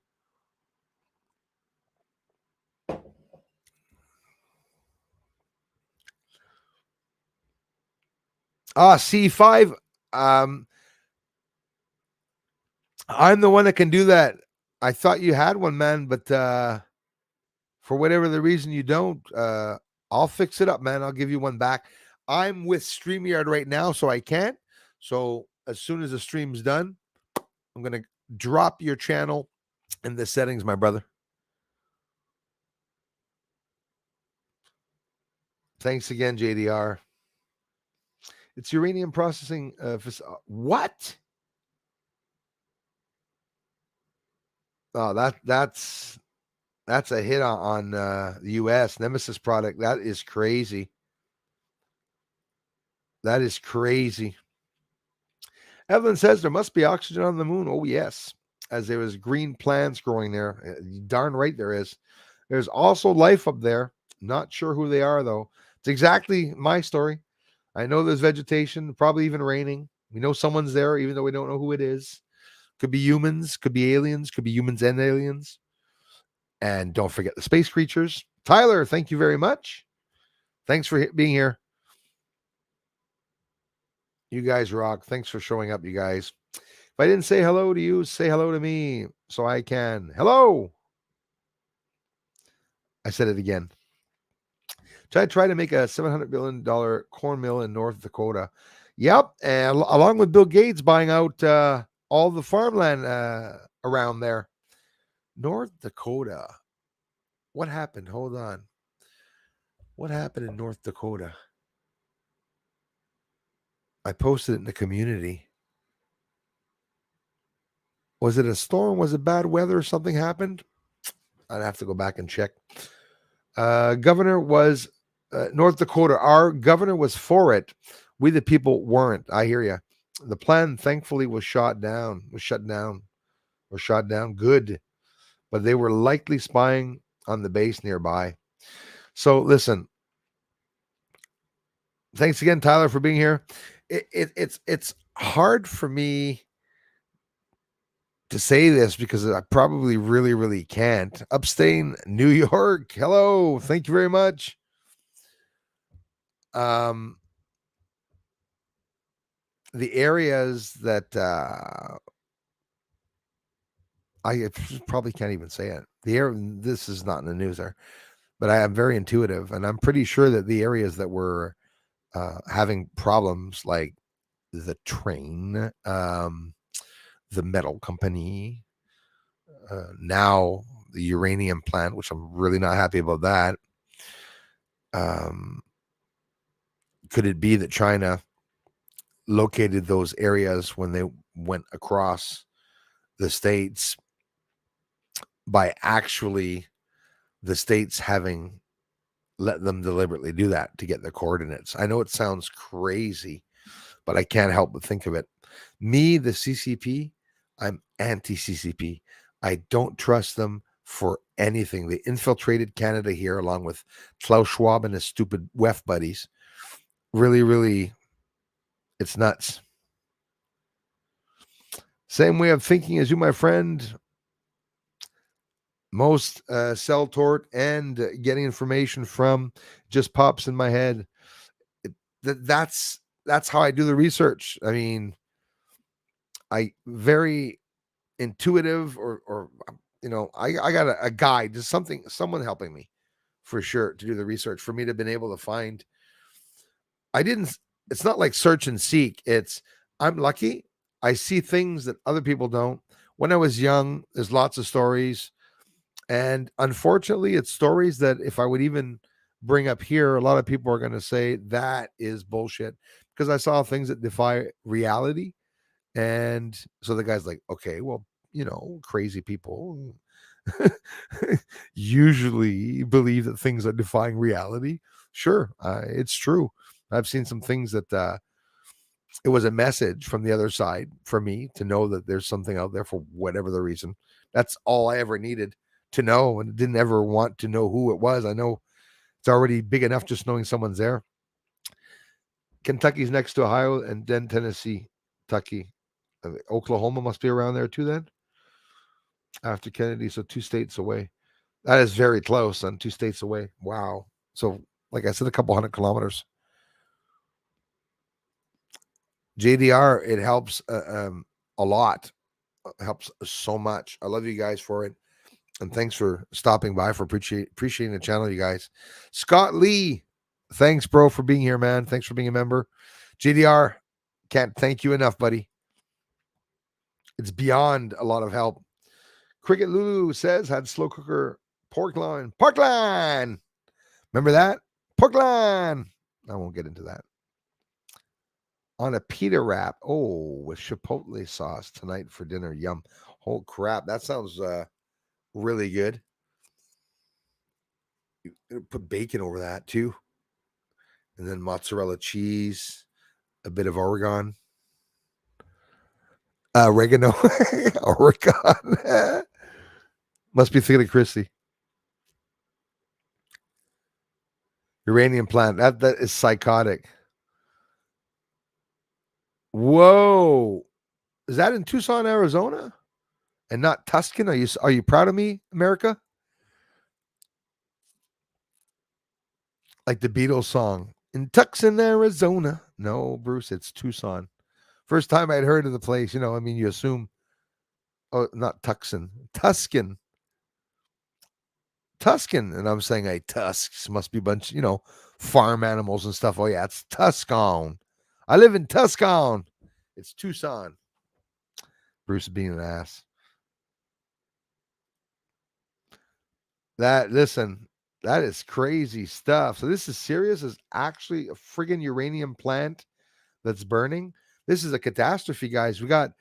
C5. Um, I'm the one that can do that. I thought you had one, man, but for whatever the reason you don't, I'll fix it up, man. I'll give you one back. I'm with StreamYard right now, so I can't. So as soon as the stream's done, I'm gonna drop your channel in the settings, my brother. Thanks again, JDR. It's uranium processing. What? Oh, that's a hit on the U.S. Nemesis product. That is crazy. That is crazy. Evelyn says there must be oxygen on the moon. Oh yes, as there is green plants growing there. Darn right there is. There's also life up there. Not sure who they are though. It's exactly my story. I know there's vegetation, probably even raining. We know someone's there, even though we don't know who it is. Could be humans, could be aliens, could be humans and aliens. And don't forget the space creatures. Tyler, thank you very much. Thanks for being here. You guys rock. Thanks for showing up, you guys. If I didn't say hello to you, say hello to me so I can. Hello. I said it again. Try to make a $700 billion corn mill in North Dakota. Yep. And along with Bill Gates buying out all the farmland around there. North Dakota. What happened? Hold on. What happened in North Dakota? I posted it in the community. Was it a storm? Was it bad weather? Something happened? I'd have to go back and check. Governor was North Dakota. Our governor was for it. We, the people, weren't. I hear you. The plan, thankfully, was shot down. Good, but they were likely spying on the base nearby. So listen. Thanks again, Tyler, for being here. It's hard for me to say this because I probably really can't. Upstate New York. Hello. Thank you very much. The areas that I probably can't even say it. This is not in the news there, but I am very intuitive, and I'm pretty sure that the areas that were having problems, like the train, the metal company, now the uranium plant, which I'm really not happy about that. Could it be that China located those areas when they went across the states by actually the states having let them deliberately do that to get the coordinates? I know it sounds crazy, but I can't help but think of it. Me, the CCP, I'm anti-CCP. I don't trust them for anything. They infiltrated Canada here along with Klaus Schwab and his stupid WEF buddies. Really, it's nuts. Same way of thinking as you, my friend. Most cell tort and getting information from just pops in my head. That's how I do the research. I mean, I very intuitive, or I got a guide, just someone helping me for sure to do the research for me to have been able to find. It's not like search and seek. I'm lucky. I see things that other people don't. When I was young, there's lots of stories. And unfortunately, it's stories that if I would even bring up here, a lot of people are going to say that is bullshit because I saw things that defy reality. And so the guy's like, okay, well, crazy people usually believe that things are defying reality. Sure, it's true. I've seen some things that it was a message from the other side for me to know that there's something out there for whatever the reason. That's all I ever needed to know, and didn't ever want to know who it was. I know it's already big enough just knowing someone's there. Kentucky's next to Ohio, and then Tennessee, Kentucky. Oklahoma must be around there too then, after Kennedy, so 2 states away. That is very close, and 2 states away. Wow. So like I said, a couple 100 kilometers. JDR, it helps a lot. It helps so much. I love you guys for it. And thanks for stopping by, for appreciating the channel, you guys. Scott Lee, thanks, bro, for being here, man. Thanks for being a member. JDR, can't thank you enough, buddy. It's beyond a lot of help. Cricket Lulu says, had slow cooker pork loin. Pork loin! Remember that? Pork loin! I won't get into that. On a pita wrap. Oh, with chipotle sauce tonight for dinner. Yum. Oh, crap. That sounds really good. You put bacon over that too. And then mozzarella cheese, a bit of Oregon. Oregano. Oregon. Must be thinking of Christy. Uranium plant. That is psychotic. Whoa. Is that in Tucson, Arizona? And not Tuscan? Are you proud of me, America? Like the Beatles song. In Tucson, Arizona. No, Bruce, it's Tucson. First time I'd heard of the place, I mean, you assume, oh, not Tucson, Tuscan. Tuscan. And I'm saying, hey, tusks must be a bunch, farm animals and stuff. Oh, yeah, it's Tucson. I live in Tucson. It's Tucson. Bruce being an ass. Listen, that is crazy stuff. So this is serious. It's actually a friggin' uranium plant that's burning. This is a catastrophe, guys. We got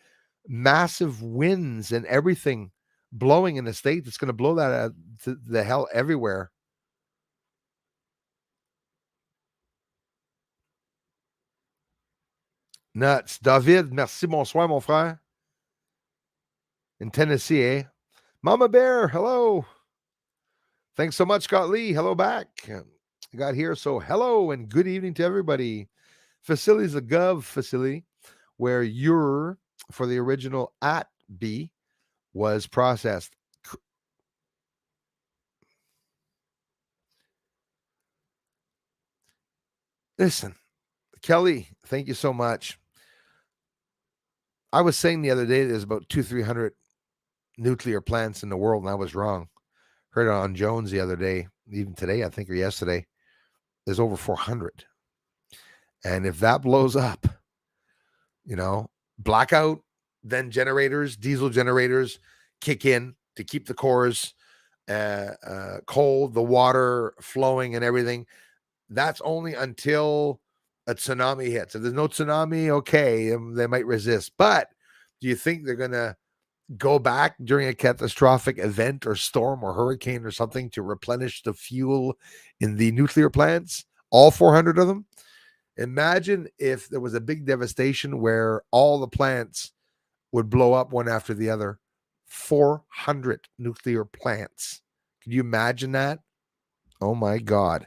massive winds and everything blowing in the state that's going to blow that to the hell everywhere. Nuts. David, merci, bonsoir, mon frère. In Tennessee, eh? Mama Bear, hello. Thanks so much, Scott Lee. Hello back. I got here, so hello and good evening to everybody. Facility is a gov facility where your for the original at B was processed. Listen, Kelly, thank you so much. I was saying the other day there's about 300 nuclear plants in the world, and I was wrong. Heard it on Jones the other day, even today, I think, or yesterday. There's over 400. And if that blows up, blackout, then generators, diesel generators kick in to keep the cores cold, the water flowing and everything. That's only until a tsunami hits. If there's no tsunami, okay, they might resist. But do you think they're going to go back during a catastrophic event or storm or hurricane or something to replenish the fuel in the nuclear plants? All 400 of them? Imagine if there was a big devastation where all the plants would blow up one after the other. 400 nuclear plants. Can you imagine that? Oh my God.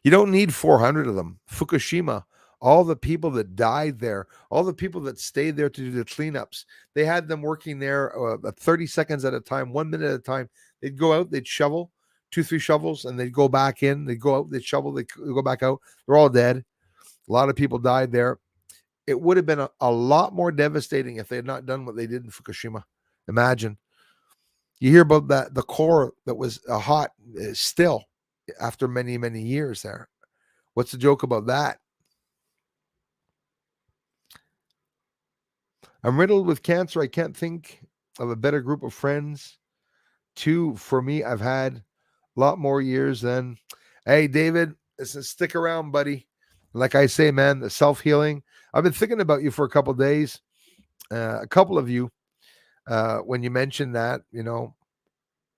You don't need 400 of them. Fukushima, all the people that died there, all the people that stayed there to do the cleanups, they had them working there 30 seconds at a time, 1 minute at a time. They'd go out, they'd shovel, 2-3 shovels, and they'd go back in. They'd go out, they'd shovel, they'd go back out. They're all dead. A lot of people died there. It would have been a lot more devastating if they had not done what they did in Fukushima. Imagine. You hear about that, the core that was hot still after many, many years there. What's the joke about that? I'm riddled with cancer. I can't think of a better group of friends. For me, I've had a lot more years than. Hey, David, listen, stick around, buddy. Like I say, man, the self-healing. I've been thinking about you for a couple of days. A couple of you, when you mentioned that,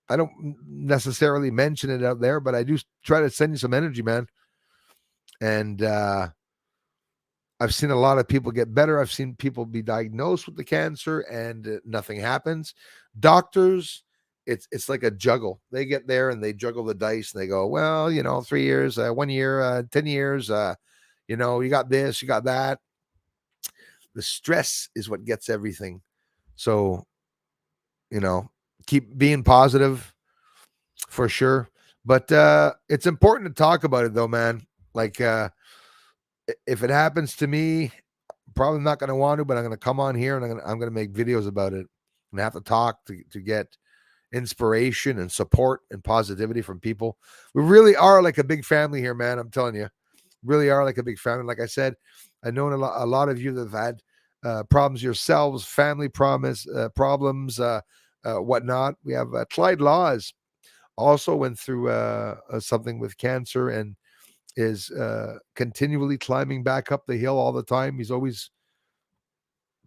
I don't necessarily mention it out there, but I do try to send you some energy, man. And I've seen a lot of people get better. I've seen people be diagnosed with the cancer and nothing happens. Doctors, it's like a juggle. They get there and they juggle the dice and they go, well, 3 years, 1 year, 10 years, you got this, you got that. The stress is what gets everything. So, keep being positive for sure. But it's important to talk about it though, man. Like If it happens to me, probably not going to want to, but I'm going to come on here and I'm going to make videos about it and have to talk to get inspiration and support and positivity from people. We really are like a big family here, man. I'm telling you, really are like a big family. Like I said, I know a lot of you that have had problems yourselves, family problems, whatnot. We have Clyde Laws also went through something with cancer and is continually climbing back up the hill all the time. He's always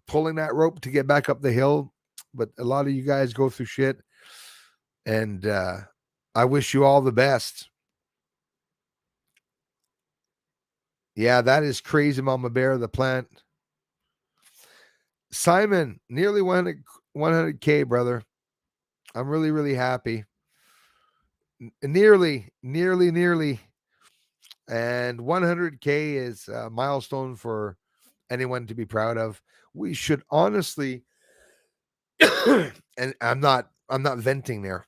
pulling that rope to get back up the hill. But a lot of you guys go through shit, and I wish you all the best. Yeah, that is crazy, Mama Bear, the plant. Simon, nearly 100K, brother. I'm really, really happy. Nearly. And 100K is a milestone for anyone to be proud of. We should honestly, and I'm not venting there.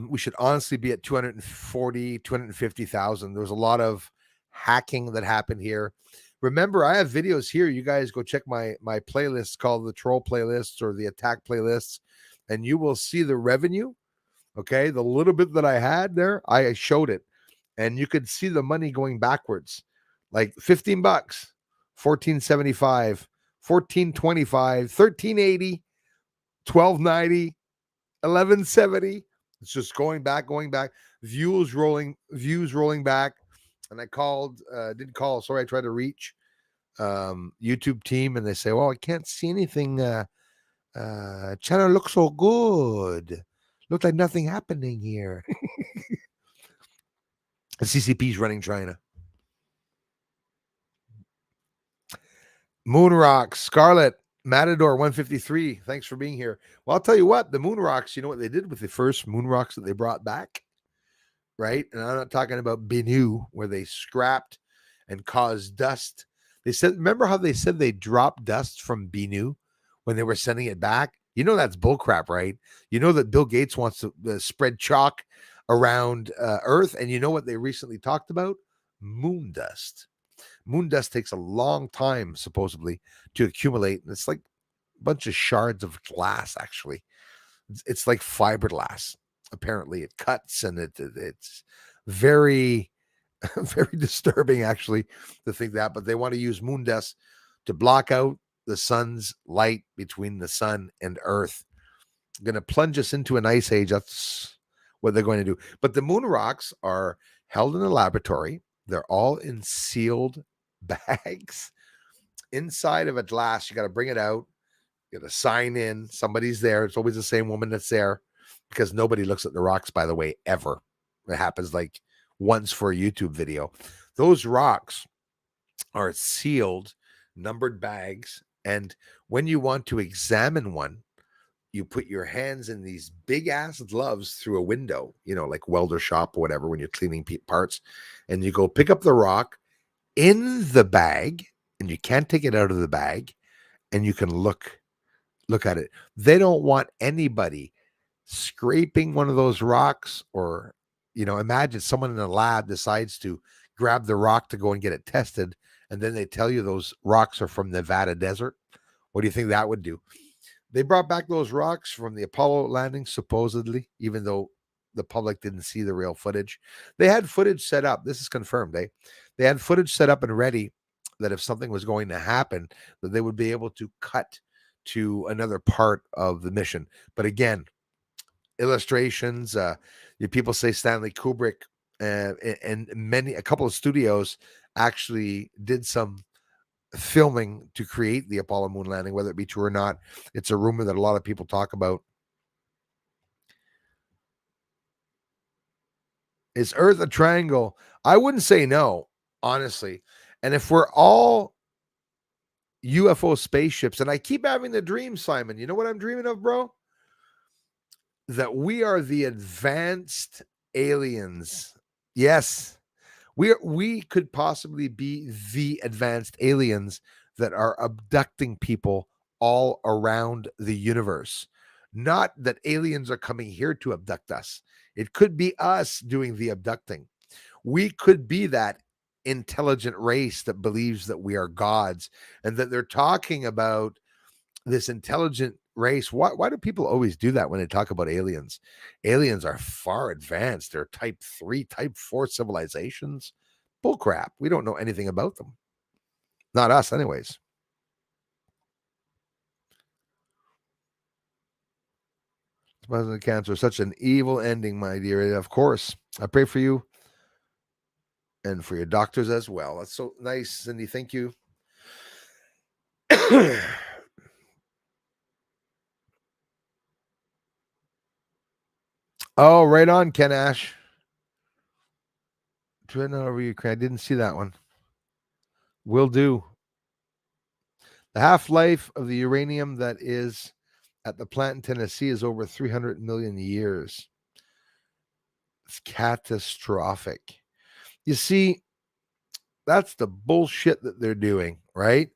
We should honestly be at 240, 250,000. There was a lot of hacking that happened here. Remember, I have videos here. You guys go check my playlist called the Troll Playlists or the Attack Playlists, and you will see the revenue. Okay, the little bit that I had there, I showed it, and you could see the money going backwards, like $15, 1475, 1425, 1380, 1290, 1170. It's just going back, views rolling back. And I called, didn't call, sorry, I tried to reach YouTube team, and they say, well, I can't see anything. Channel looks so good. Looks like nothing happening here. The CCP's running China. Moon Rocks, Scarlet, Matador 153. Thanks for being here. Well, I'll tell you what, the Moon Rocks, you know what they did with the first Moon Rocks that they brought back? Right? And I'm not talking about Bennu, where they scrapped and caused dust. They said, remember how they said they dropped dust from Bennu when they were sending it back? You know that's bullcrap, right? You know that Bill Gates wants to spread chalk around Earth, and you know what they recently talked about? Moon dust. Moon dust takes a long time, supposedly, to accumulate. And it's like a bunch of shards of glass, actually. It's like fiberglass. Apparently, it cuts, and it's very, very disturbing, actually, to think that. But they want to use moon dust to block out the sun's light between the sun and Earth. Going to plunge us into an ice age. That's what they're going to do. But the moon rocks are held in a laboratory. They're all in sealed bags inside of a glass. You got to bring it out. You got to sign in. Somebody's there. It's always the same woman that's there, because nobody looks at the rocks, by the way, ever. It happens like once for a YouTube video. Those rocks are sealed, numbered bags. And when you want to examine one, you put your hands in these big ass gloves through a window, like welder shop or whatever, when you're cleaning parts, and you go pick up the rock in the bag, and you can't take it out of the bag, and you can look at it. They don't want anybody scraping one of those rocks, or imagine someone in a lab decides to grab the rock to go and get it tested, and then they tell you those rocks are from Nevada desert. What do you think that would do? They brought back those rocks from the Apollo landing, supposedly, even though the public didn't see the real footage. They had footage set up. This is confirmed. They had footage set up and ready that if something was going to happen, that they would be able to cut to another part of the mission. But again, illustrations, people say Stanley Kubrick and a couple of studios actually did some filming to create the Apollo moon landing, whether it be true or not. It's a rumor that a lot of people talk about. Is Earth a triangle? I wouldn't say no, honestly. And if we're all UFO spaceships, and I keep having the dream, Simon, you know what I'm dreaming of, bro? That we are the advanced aliens. Yes, we could possibly be the advanced aliens that are abducting people all around the universe. Not that aliens are coming here to abduct us. It could be us doing the abducting. We could be that intelligent race that believes that we are gods, and that they're talking about this intelligent race. Why do people always do that when they talk about aliens? Aliens are far advanced. They're type 3, type 4 civilizations. Bullcrap. We don't know anything about them. Not us, anyways. President Cancer, such an evil ending, my dear. Of course, I pray for you and for your doctors as well. That's so nice, Cindy. Thank you. Oh, right on, Ken Ash. Dreadnought over Ukraine. I didn't see that one. Will do. The half-life of the uranium that is at the plant in Tennessee is over 300 million years. It's catastrophic. You see, that's the bullshit that they're doing, right?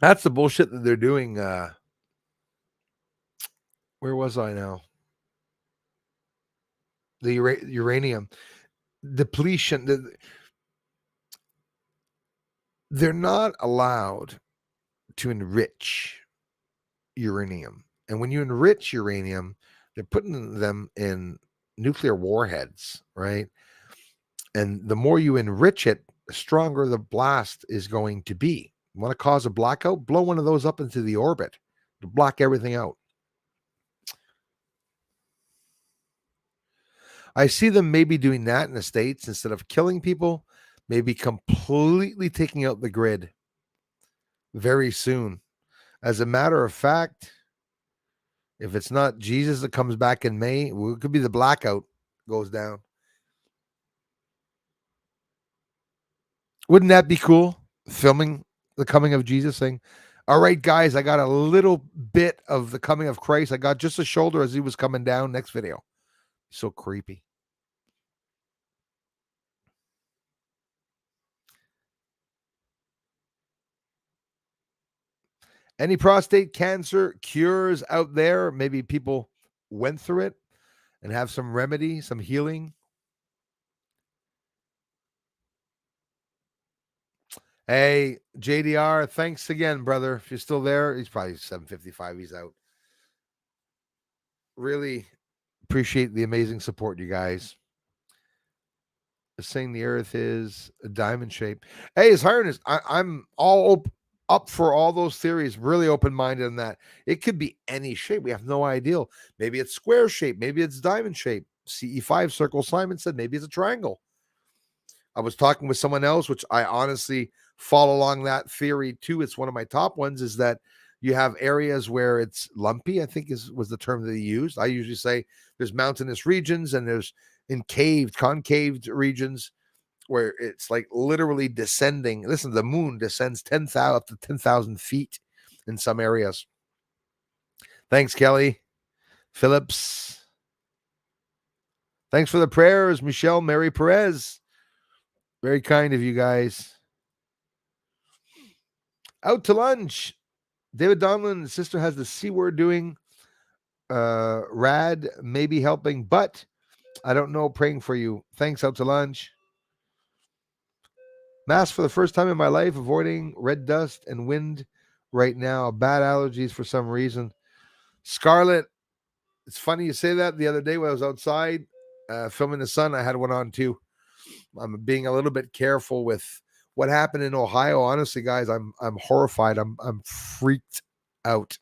That's the bullshit that they're doing. Where was I now? The uranium depletion. They're not allowed to enrich uranium. And when you enrich uranium, they're putting them in nuclear warheads, right? And the more you enrich it, the stronger the blast is going to be. You want to cause a blackout? Blow one of those up into the orbit to block everything out. I see them maybe doing that in the States instead of killing people, maybe completely taking out the grid very soon. As a matter of fact, if it's not Jesus that comes back in May, it could be the blackout goes down. Wouldn't that be cool? Filming the coming of Jesus, saying, all right, guys, I got a little bit of the coming of Christ. I got just a shoulder as he was coming down. Next video. So creepy. Any prostate cancer cures out there? Maybe people went through it and have some remedy, some healing. Hey, JDR, thanks again, brother. If you're still there, he's probably 7:55. He's out. Really appreciate the amazing support, you guys. Saying the Earth is a diamond shape. Hey, His Highness, I'm all up for all those theories. Really open minded on that. It could be any shape. We have no idea. Maybe it's square shape. Maybe it's diamond shape. CE5 Circle Simon said maybe it's a triangle. I was talking with someone else, which I honestly follow along that theory too. It's one of my top ones. Is that you have areas where it's lumpy, I think was the term that he used. I usually say there's mountainous regions and there's concaved regions where it's like literally descending. Listen, the moon descends 10,000 up to 10,000 feet in some areas. Thanks, Kelly. Phillips. Thanks for the prayers, Michelle Mary Perez. Very kind of you guys. Out to lunch. David Donlin, sister has the C word doing. Rad, maybe helping, but I don't know. Praying for you. Thanks. Out to lunch. Mask for the first time in my life, avoiding red dust and wind right now. Bad allergies for some reason. Scarlett, it's funny you say that. The other day when I was outside filming the sun, I had one on too. I'm being a little bit careful with what happened in Ohio. Honestly, guys, I'm horrified. I'm freaked out.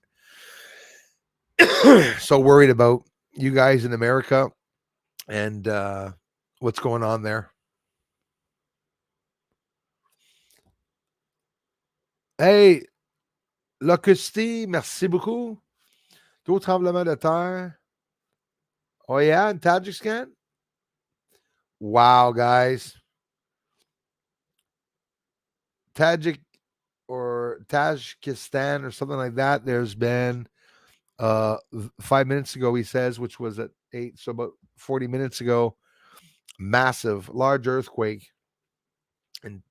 So worried about you guys in America and what's going on there. Hey, Locusti, merci beaucoup. Gros tremblement de terre. Oh, yeah, in Tajikistan? Wow, guys. Tajik or Tajikistan or something like that. There's been 5 minutes ago, he says, which was at 8, so about 40 minutes ago, massive, large earthquake in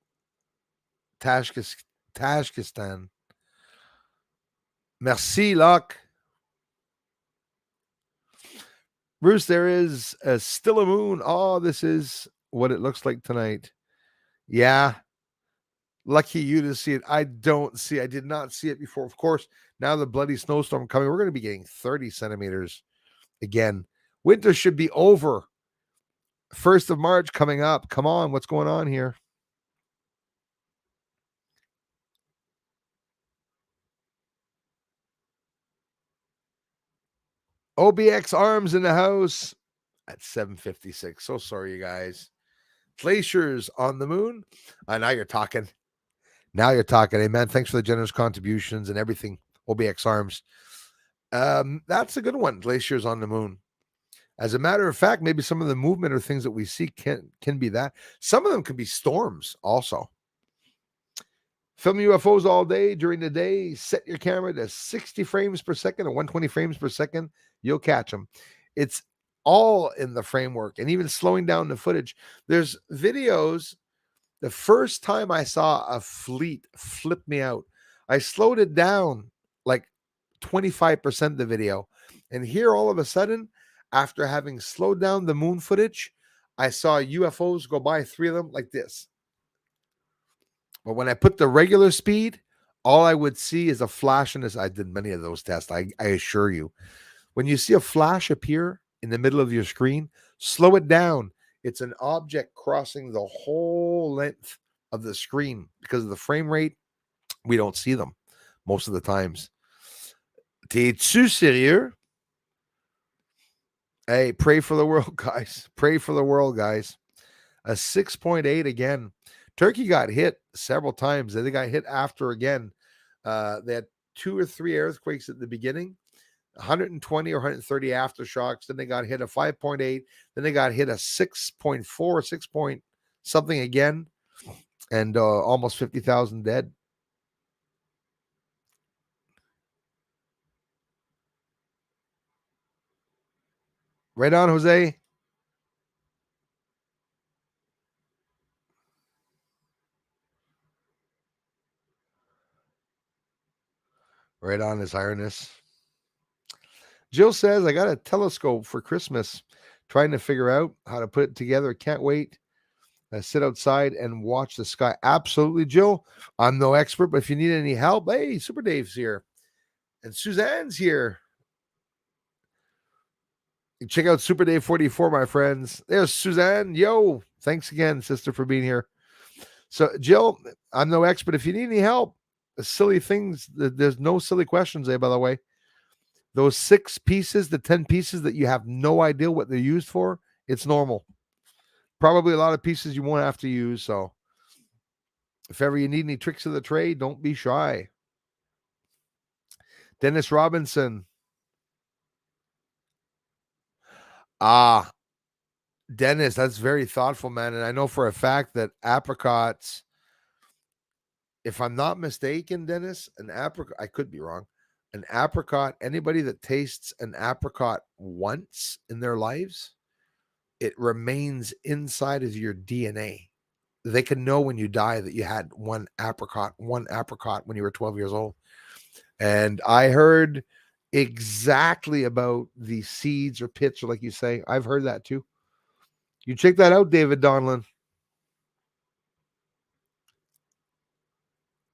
Tajikistan. Merci, Locke. Bruce, there is still a moon. Oh, this is what it looks like tonight. Yeah, lucky you to see it. I did not see it before. Of course, now the bloody snowstorm coming. We're going to be getting 30 centimeters again. Winter should be over. 1st of March coming up. Come on, what's going on here? OBX Arms in the house at 7:56. So sorry, you guys. Glaciers on the moon. Now you're talking. Now you're talking. Amen. Thanks for the generous contributions and everything. OBX Arms. That's a good one. Glaciers on the moon. As a matter of fact, maybe some of the movement or things that we see can be that. Some of them can be storms also. Film UFOs all day during the day. Set your camera to 60 frames per second or 120 frames per second. You'll catch them. It's all in the framework and even slowing down the footage. There's videos. The first time I saw a fleet flip me out, I slowed it down like 25% of the video. And here all of a sudden, after having slowed down the moon footage, I saw UFOs go by, 3 of them like this. But when I put the regular speed, all I would see is a flash in this. I did many of those tests, I assure you. When you see a flash appear in the middle of your screen, slow it down. It's an object crossing the whole length of the screen. Because of the frame rate, we don't see them most of the times. T'es-tu sérieux? Hey, pray for the world, guys. Pray for the world, guys. A 6.8 again. Turkey got hit several times. They got hit after again. They had 2 or 3 earthquakes at the beginning, 120 or 130 aftershocks. Then they got hit a 5.8. Then they got hit a 6.4, 6 point something again, and almost 50,000 dead. Right on, Jose. Right on, His Highness. Jill says, I got a telescope for Christmas, trying to figure out how to put it together. Can't wait. Sit outside and watch the sky. Absolutely, Jill. I'm no expert, but if you need any help, hey, Super Dave's here. And Suzanne's here. Check out Super Dave 44, my friends. There's Suzanne. Yo, thanks again, sister, for being here. So, Jill, I'm no expert. If you need any help, silly things, there's no silly questions there, by the way. Those 6 pieces, the 10 pieces that you have no idea what they're used for, it's normal. Probably a lot of pieces you won't have to use. So if ever you need any tricks of the trade, don't be shy. Dennis Robinson. Dennis, that's very thoughtful, man. And I know for a fact that apricots, if I'm not mistaken, Dennis, an apricot, I could be wrong. An apricot, anybody that tastes an apricot once in their lives, it remains inside of your DNA. They can know when you die that you had one apricot when you were 12 years old. And I heard exactly about the seeds or pits, or like you say. I've heard that too. You check that out, David Donlin.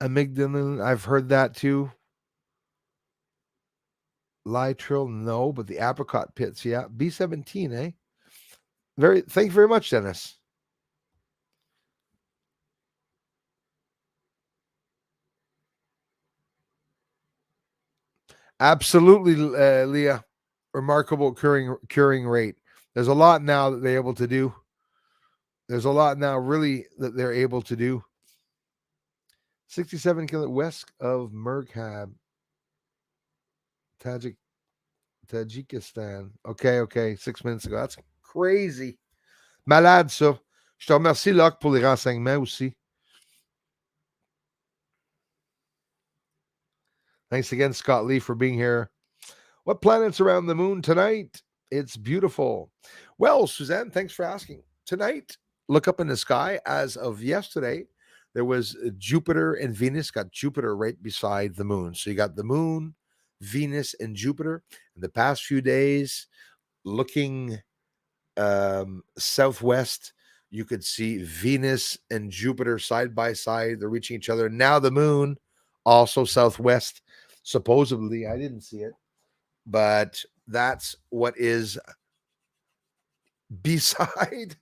Amygdalin, I've heard that too. Lytril, no, but the apricot pits, yeah. B17, eh? Thank you very much, Dennis. Absolutely, Leah. Remarkable curing rate. There's a lot now that they're able to do. There's a lot now, really, that they're able to do. 67 kilometers west of Merghab, Tajikistan. Okay. 6 minutes ago. That's crazy. Malade, ça. Je te remercie, Locke, pour les renseignements aussi. Thanks again, Scott Lee, for being here. What planet's around the moon tonight? It's beautiful. Well, Suzanne, thanks for asking. Tonight, look up in the sky. As of yesterday, there was Jupiter and Venus. Got Jupiter right beside the moon. So you got the moon, Venus, and Jupiter. In the past few days, looking southwest, you could see Venus and Jupiter side by side. They're reaching each other. Now the moon, also southwest, supposedly. I didn't see it, but that's what is beside.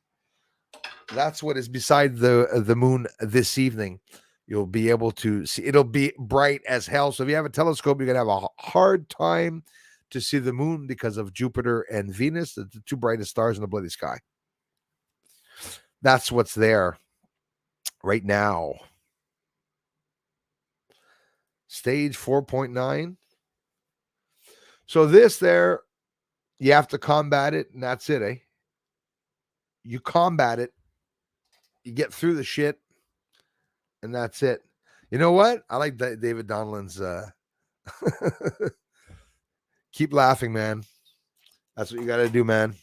That's what is beside the moon this evening. You'll be able to see. It'll be bright as hell. So if you have a telescope, you're gonna have a hard time to see the moon because of Jupiter and Venus, the two brightest stars in the bloody sky. That's what's there right now. Stage 4.9. So this there, you have to combat it, and that's it, eh? You combat it, you get through the shit, and that's it. You know what? I like David Donlan's keep laughing, man. That's what you got to do, man.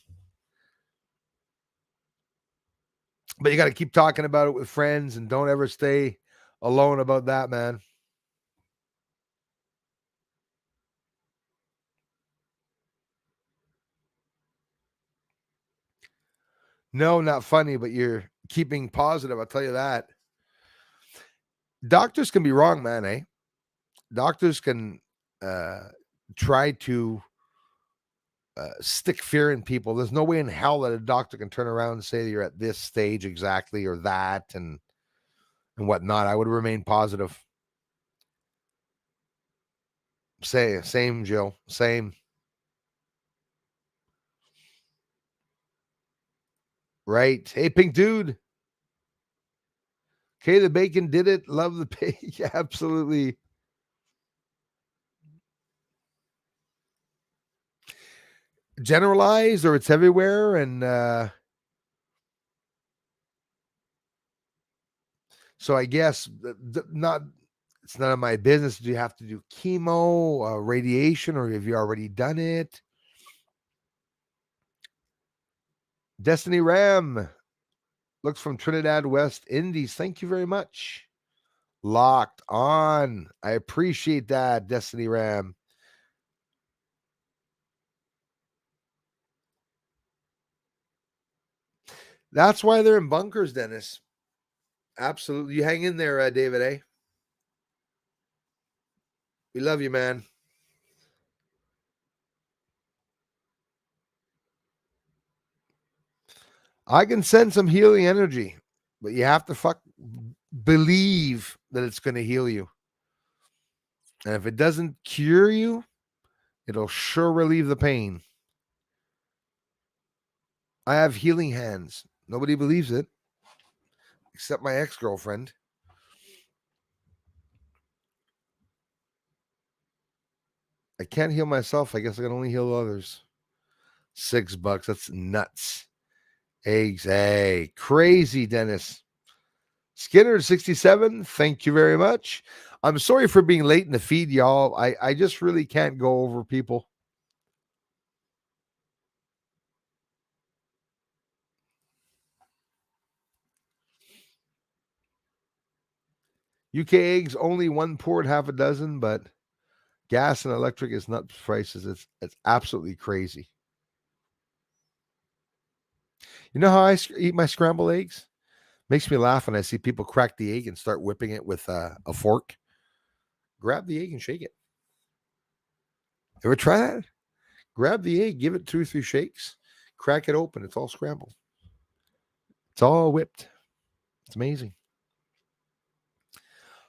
But you got to keep talking about it with friends and don't ever stay alone about that, man. No, not funny, but you're keeping positive. I'll tell you that. Doctors can be wrong, man, eh? Doctors can uh, try to stick fear in people. There's no way in hell that a doctor can turn around and say you're at this stage exactly or that and whatnot. I would remain positive. Same, Jill. Same. Right. Hey, pink dude. Okay, the bacon did it. Love the pig. Yeah, absolutely. Generalized or it's everywhere and so I guess not. It's none of my business. Do you have to do chemo, radiation, or have you already done it? Destiny Ram looks from Trinidad West Indies. Thank you very much. Locked on. I appreciate that, Destiny Ram. That's why they're in bunkers, Dennis. Absolutely. You hang in there, David, eh? We love you, man. I can send some healing energy, but you have to believe that it's going to heal you. And if it doesn't cure you, it'll sure relieve the pain. I have healing hands. Nobody believes it except my ex-girlfriend. I can't heal myself. I guess I can only heal others. $6. That's nuts. Eggs. Hey, crazy, Dennis. Skinner 67. Thank you very much. I'm sorry for being late in the feed, y'all. I just really can't go over people. UK eggs only one port, half a dozen, but gas and electric is nuts prices. It's absolutely crazy. You know how I eat my scrambled eggs? Makes me laugh when I see people crack the egg and start whipping it with a fork. Grab the egg and shake it. Ever try that? Grab the egg, give it 2 or 3 shakes, crack it open. It's all scrambled. It's all whipped. It's amazing.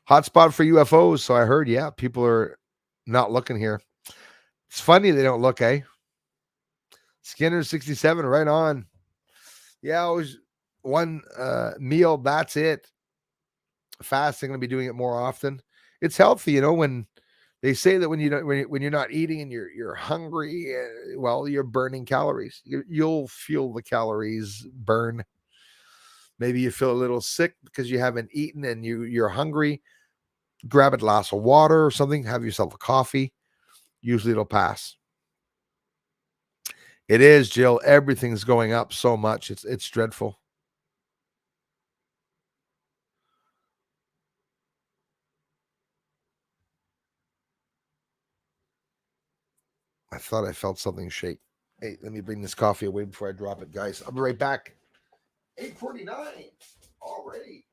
Hotspot for UFOs. So I heard, yeah, people are not looking here. It's funny they don't look, eh? Skinner 67, right on. Yeah, always one meal. That's it. Fasting. Going to be doing it more often. It's healthy, when they say that when you don't when you're not eating and you're hungry, well, you're burning calories. You'll feel the calories burn. Maybe you feel a little sick because you haven't eaten and you're hungry. Grab a glass of water or something. Have yourself a coffee. Usually it'll pass. It is, Jill. Everything's going up so much. It's dreadful. I thought I felt something shake. Hey, let me bring this coffee away before I drop it, guys. I'll be right back. 8:49 already.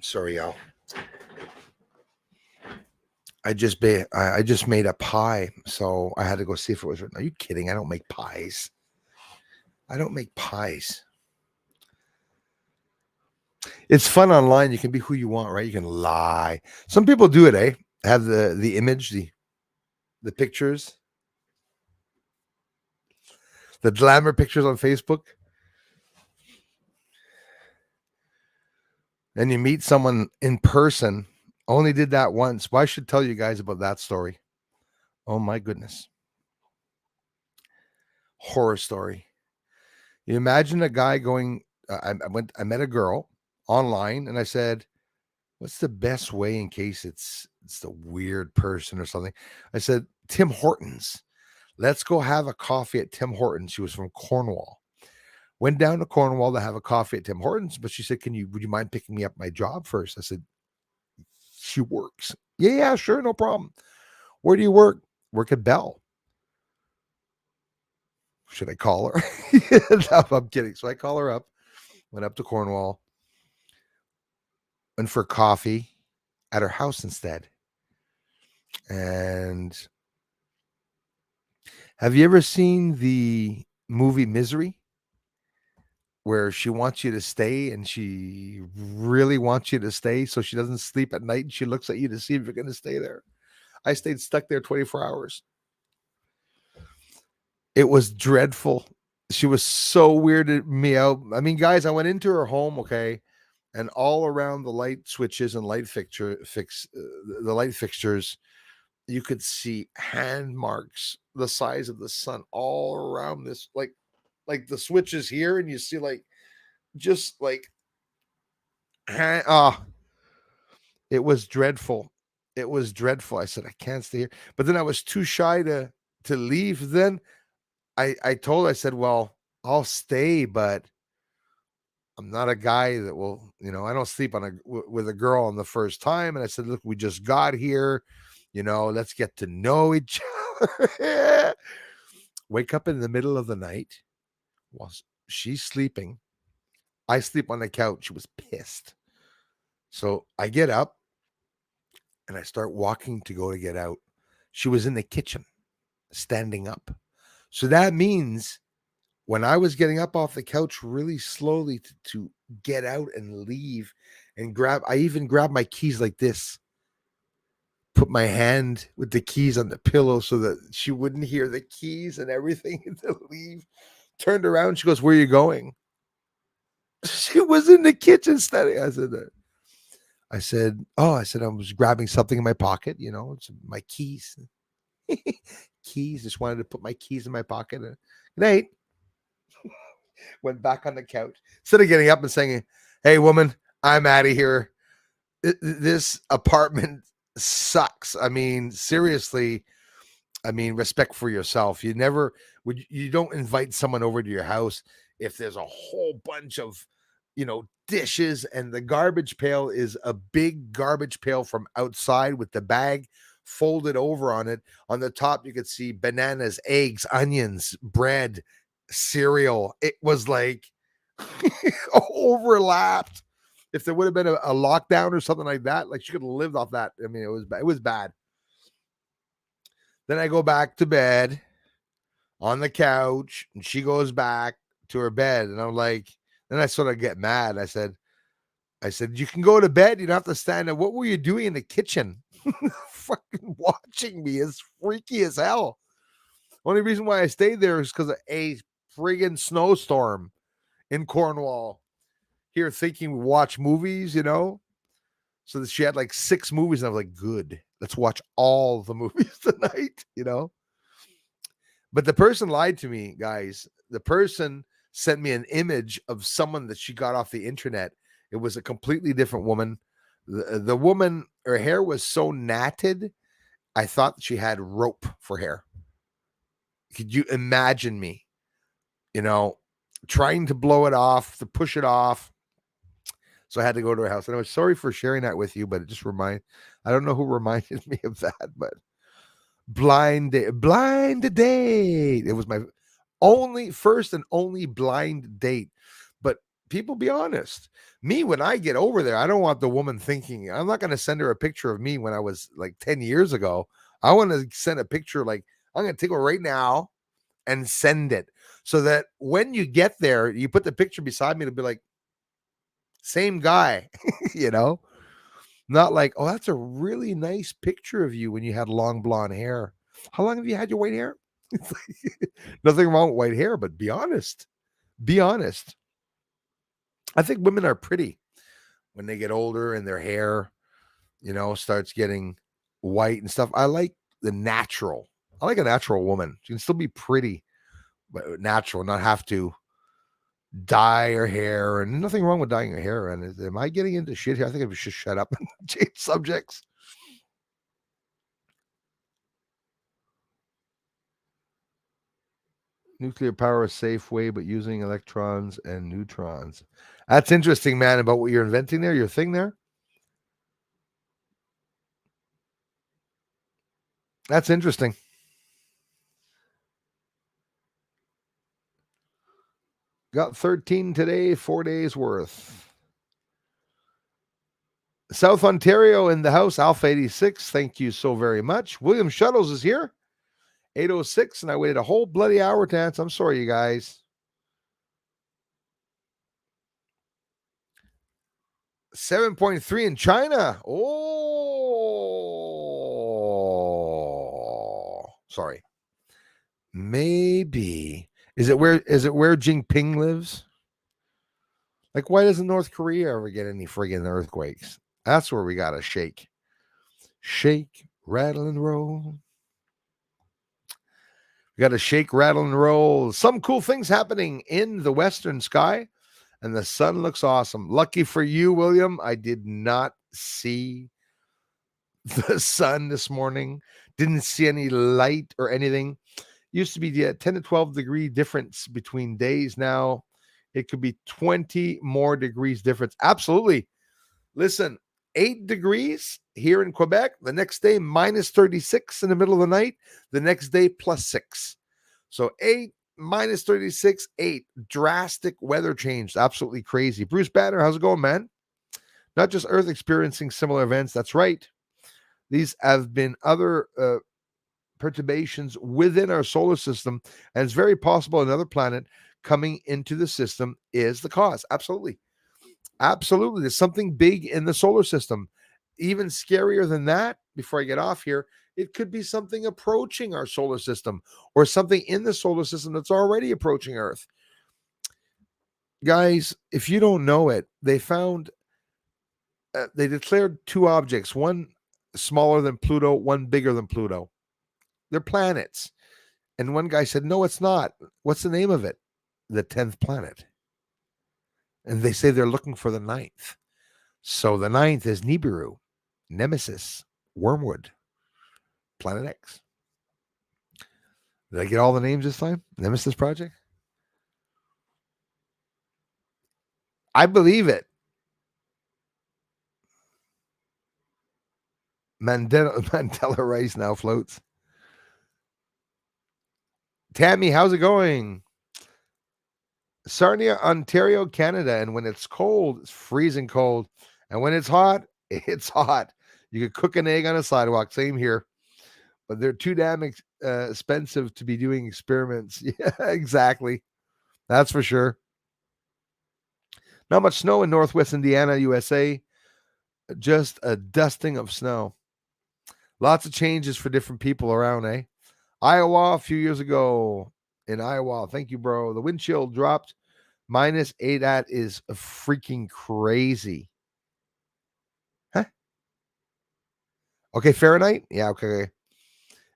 Sorry, y'all. I just made a pie, so I had to go see if it was written. Are you kidding? I don't make pies. I don't make pies. It's fun online. You can be who you want, right? You can lie. Some people do it, eh? Have the image, the pictures, the glamour pictures on Facebook. And you meet someone in person. Only did that once. Well, I should tell you guys about that story. Oh my goodness. Horror story. You imagine a guy going, I met a girl online and I said, what's the best way in case it's the weird person or something? I said, Tim Hortons. Let's go have a coffee at Tim Hortons. She was from Cornwall. Went down to Cornwall to have a coffee at Tim Hortons, but she said, would you mind picking me up my job first? I said, she works. Yeah, sure, no problem. Where do you work? Work at Bell. Should I call her? No, I'm kidding. So I call her up, went up to Cornwall, went for coffee at her house instead. And have you ever seen the movie Misery? Where she wants you to stay and she really wants you to stay so she doesn't sleep at night and she looks at you to see if you're going to stay there. I stayed stuck there 24 hours. It was dreadful. She was so weirded me out. I mean, guys, I went into her home, okay, and all around the light switches and the light fixtures, you could see hand marks the size of the sun all around this, like the switches here, and you see just like it was dreadful. It was dreadful. I said, I can't stay here. But then I was too shy to leave. Then I said, well, I'll stay, but I'm not a guy that will, I don't sleep with a girl on the first time. And I said, look, we just got here, let's get to know each other. Wake up in the middle of the night while she's sleeping. I sleep on the couch. She was pissed. So I get up and I start walking to get out. She was in the kitchen, standing up. So that means when I was getting up off the couch really slowly to get out and leave and I even grabbed my keys like this, put my hand with the keys on the pillow so that she wouldn't hear the keys and everything to leave. Turned around. She goes, where are you going? She was in the kitchen standing. I said, I was grabbing something in my pocket, it's my keys. Keys. Just wanted to put my keys in my pocket. Good night. Went back on the couch. Instead of getting up and saying, hey, woman, I'm out of here. This apartment sucks. I mean, seriously. I mean, respect for yourself. You don't invite someone over to your house if there's a whole bunch of, dishes and the garbage pail is a big garbage pail from outside with the bag folded over on it. On the top, you could see bananas, eggs, onions, bread, cereal. It was like overlapped. If there would have been a lockdown or something like that, like she could have lived off that. I mean, it was bad. Then I go back to bed on the couch and she goes back to her bed. And I'm like, then I sort of get mad. I said, you can go to bed. You don't have to stand up. What were you doing in the kitchen? Fucking watching me is freaky as hell. Only reason why I stayed there is because of a friggin' snowstorm in Cornwall. Here thinking we watch movies, So that she had like 6 movies, and I was like, good. Let's watch all the movies tonight, But the person lied to me, guys. The person sent me an image of someone that she got off the internet. It was a completely different woman. The woman, her hair was so natted, I thought she had rope for hair. Could you imagine me, you know, trying to blow it off, to push it off? So I had to go to her house. And I was sorry for sharing that with you, but it just I don't know who reminded me of that, but blind date. It was my first and only blind date. But people, be honest. Me, when I get over there, I don't want the woman thinking, I'm not going to send her a picture of me when I was like 10 years ago. I want to send a picture like, I'm going to take her right now and send it so that when you get there, you put the picture beside me to be like, same guy, you know, not like, oh, that's a really nice picture of you when you had long blonde hair. How long have you had your white hair? It's like, nothing wrong with white hair, but be honest. Be honest. I think women are pretty when they get older and their hair, starts getting white and stuff. I like the natural. I like a natural woman. She can still be pretty, but natural, not have to dye her hair. And nothing wrong with dyeing her hair. And am I getting into shit here? I think I should shut up and change subjects. Nuclear power is safe way, but using electrons and neutrons. That's interesting, man, about what you're inventing there, your thing there. That's interesting. Got 13 today, 4 days worth. South Ontario in the house, Alpha 86. Thank you so very much. William Shuttles is here. 806, and I waited a whole bloody hour to answer. I'm sorry, you guys. 7.3 in China. Oh, sorry. Maybe. Is it where Jinping lives? Like, why doesn't North Korea ever get any friggin' earthquakes? That's where we gotta shake. Shake, rattle, and roll. We got to shake, rattle, and roll. Some cool things happening in the western sky, and the sun looks awesome. Lucky for you, William, I did not see the sun this morning. Didn't see any light or anything. Used to be 10 to 12 degree difference between days. Now it could be 20 more degrees difference. Absolutely. Listen, 8 degrees here in Quebec. The next day, minus 36 in the middle of the night. The next day, plus 6. So 8, minus 36, 8. Drastic weather change. Absolutely crazy. Bruce Banner, how's it going, man? Not just Earth experiencing similar events. That's right. These have been other perturbations within our solar system, and it's very possible another planet coming into the system is the cause. Absolutely. Absolutely. There's something big in the solar system. Even scarier than that, before I get off here, it could be something approaching our solar system or something in the solar system that's already approaching Earth. Guys, if you don't know it, they declared 2 objects, one smaller than Pluto, one bigger than Pluto. They're planets. And one guy said, no, it's not. What's the name of it? The 10th planet. And they say they're looking for the 9th. So the 9th is Nibiru, Nemesis, Wormwood, Planet X. Did I get all the names this time? Nemesis Project? I believe it. Mandela Rice now floats. Tammy, how's it going? Sarnia, Ontario, Canada. And when it's cold, it's freezing cold. And when it's hot, it's hot. You could cook an egg on a sidewalk. Same here. But they're too damn expensive to be doing experiments. Yeah, exactly. That's for sure. Not much snow in Northwest Indiana, USA. Just a dusting of snow. Lots of changes for different people around, eh? Iowa, a few years ago in Iowa. Thank you, bro. The wind chill dropped -8. That is freaking crazy. Huh? Okay, Fahrenheit? Yeah, okay.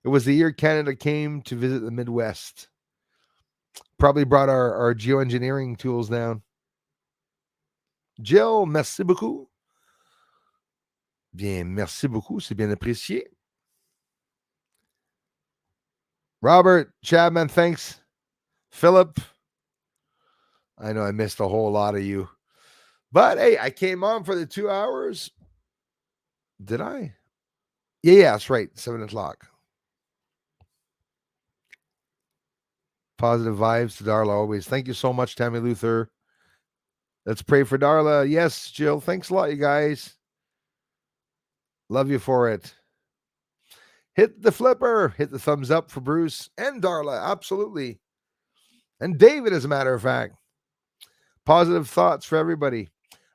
It was the year Canada came to visit the Midwest. Probably brought our geoengineering tools down. Jill, merci beaucoup. Bien, merci beaucoup. C'est bien apprécié. Robert, Chapman, thanks. Philip, I know I missed a whole lot of you. But hey, I came on for the 2 hours. Did I? Yeah, that's right. 7 o'clock. Positive vibes to Darla always. Thank you so much, Tammy Luther. Let's pray for Darla. Yes, Jill. Thanks a lot, you guys. Love you for it. Hit the flipper. Hit the thumbs up for Bruce and Darla. Absolutely. And David, as a matter of fact. Positive thoughts for everybody.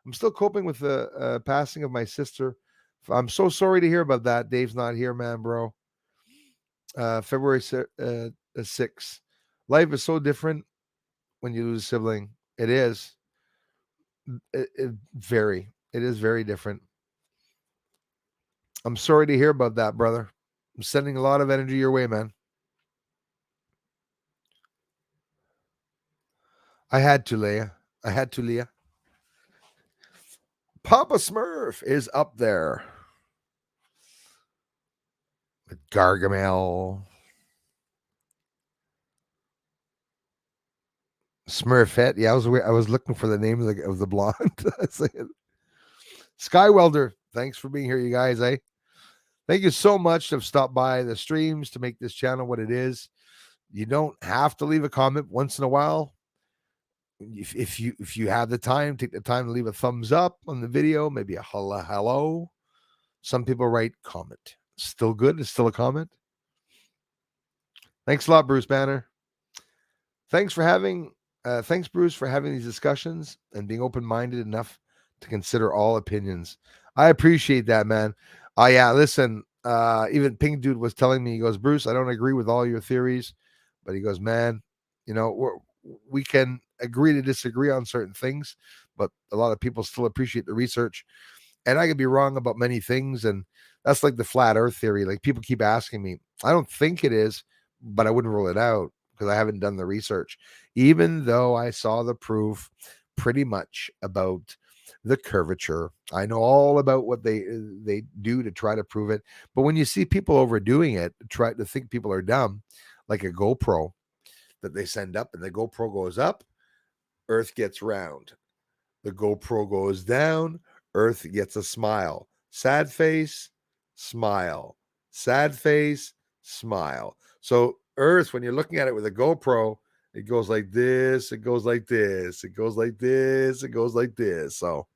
I'm still coping with the passing of my sister. I'm so sorry to hear about that. Dave's not here, man, bro. February 6th. Life is so different when you lose a sibling. It is. It is very different. I'm sorry to hear about that, brother. I'm sending a lot of energy your way, man. I had to, Leah. Papa Smurf is up there with Gargamel. Smurfette. Yeah, I was looking for the name of the blonde. Skywelder. Thanks for being here, you guys. Thank you so much to have stopped by the streams to make this channel what it is. You don't have to leave a comment once in a while. If you have the time, take the time to leave a thumbs up on the video, maybe a hello. Some people write comment. Still good. It's still a comment. Thanks a lot, Bruce Banner. Thanks, Bruce, for having these discussions and being open-minded enough to consider all opinions. I appreciate that, man. Yeah, listen, even Pink Dude was telling me, he goes, Bruce, I don't agree with all your theories, but he goes, man, we can agree to disagree on certain things, but a lot of people still appreciate the research. And I could be wrong about many things, and that's like the flat earth theory. Like, people keep asking me. I don't think it is, but I wouldn't rule it out because I haven't done the research, even though I saw the proof pretty much about the curvature. I know all about what they do to try to prove it. But when you see people overdoing it, try to think people are dumb, like a GoPro that they send up, and the GoPro goes up, Earth gets round. The GoPro goes down, Earth gets a smile. Sad face, smile. Sad face, smile. So Earth, when you're looking at it with a GoPro, it goes like this, it goes like this, it goes like this, it goes like this. So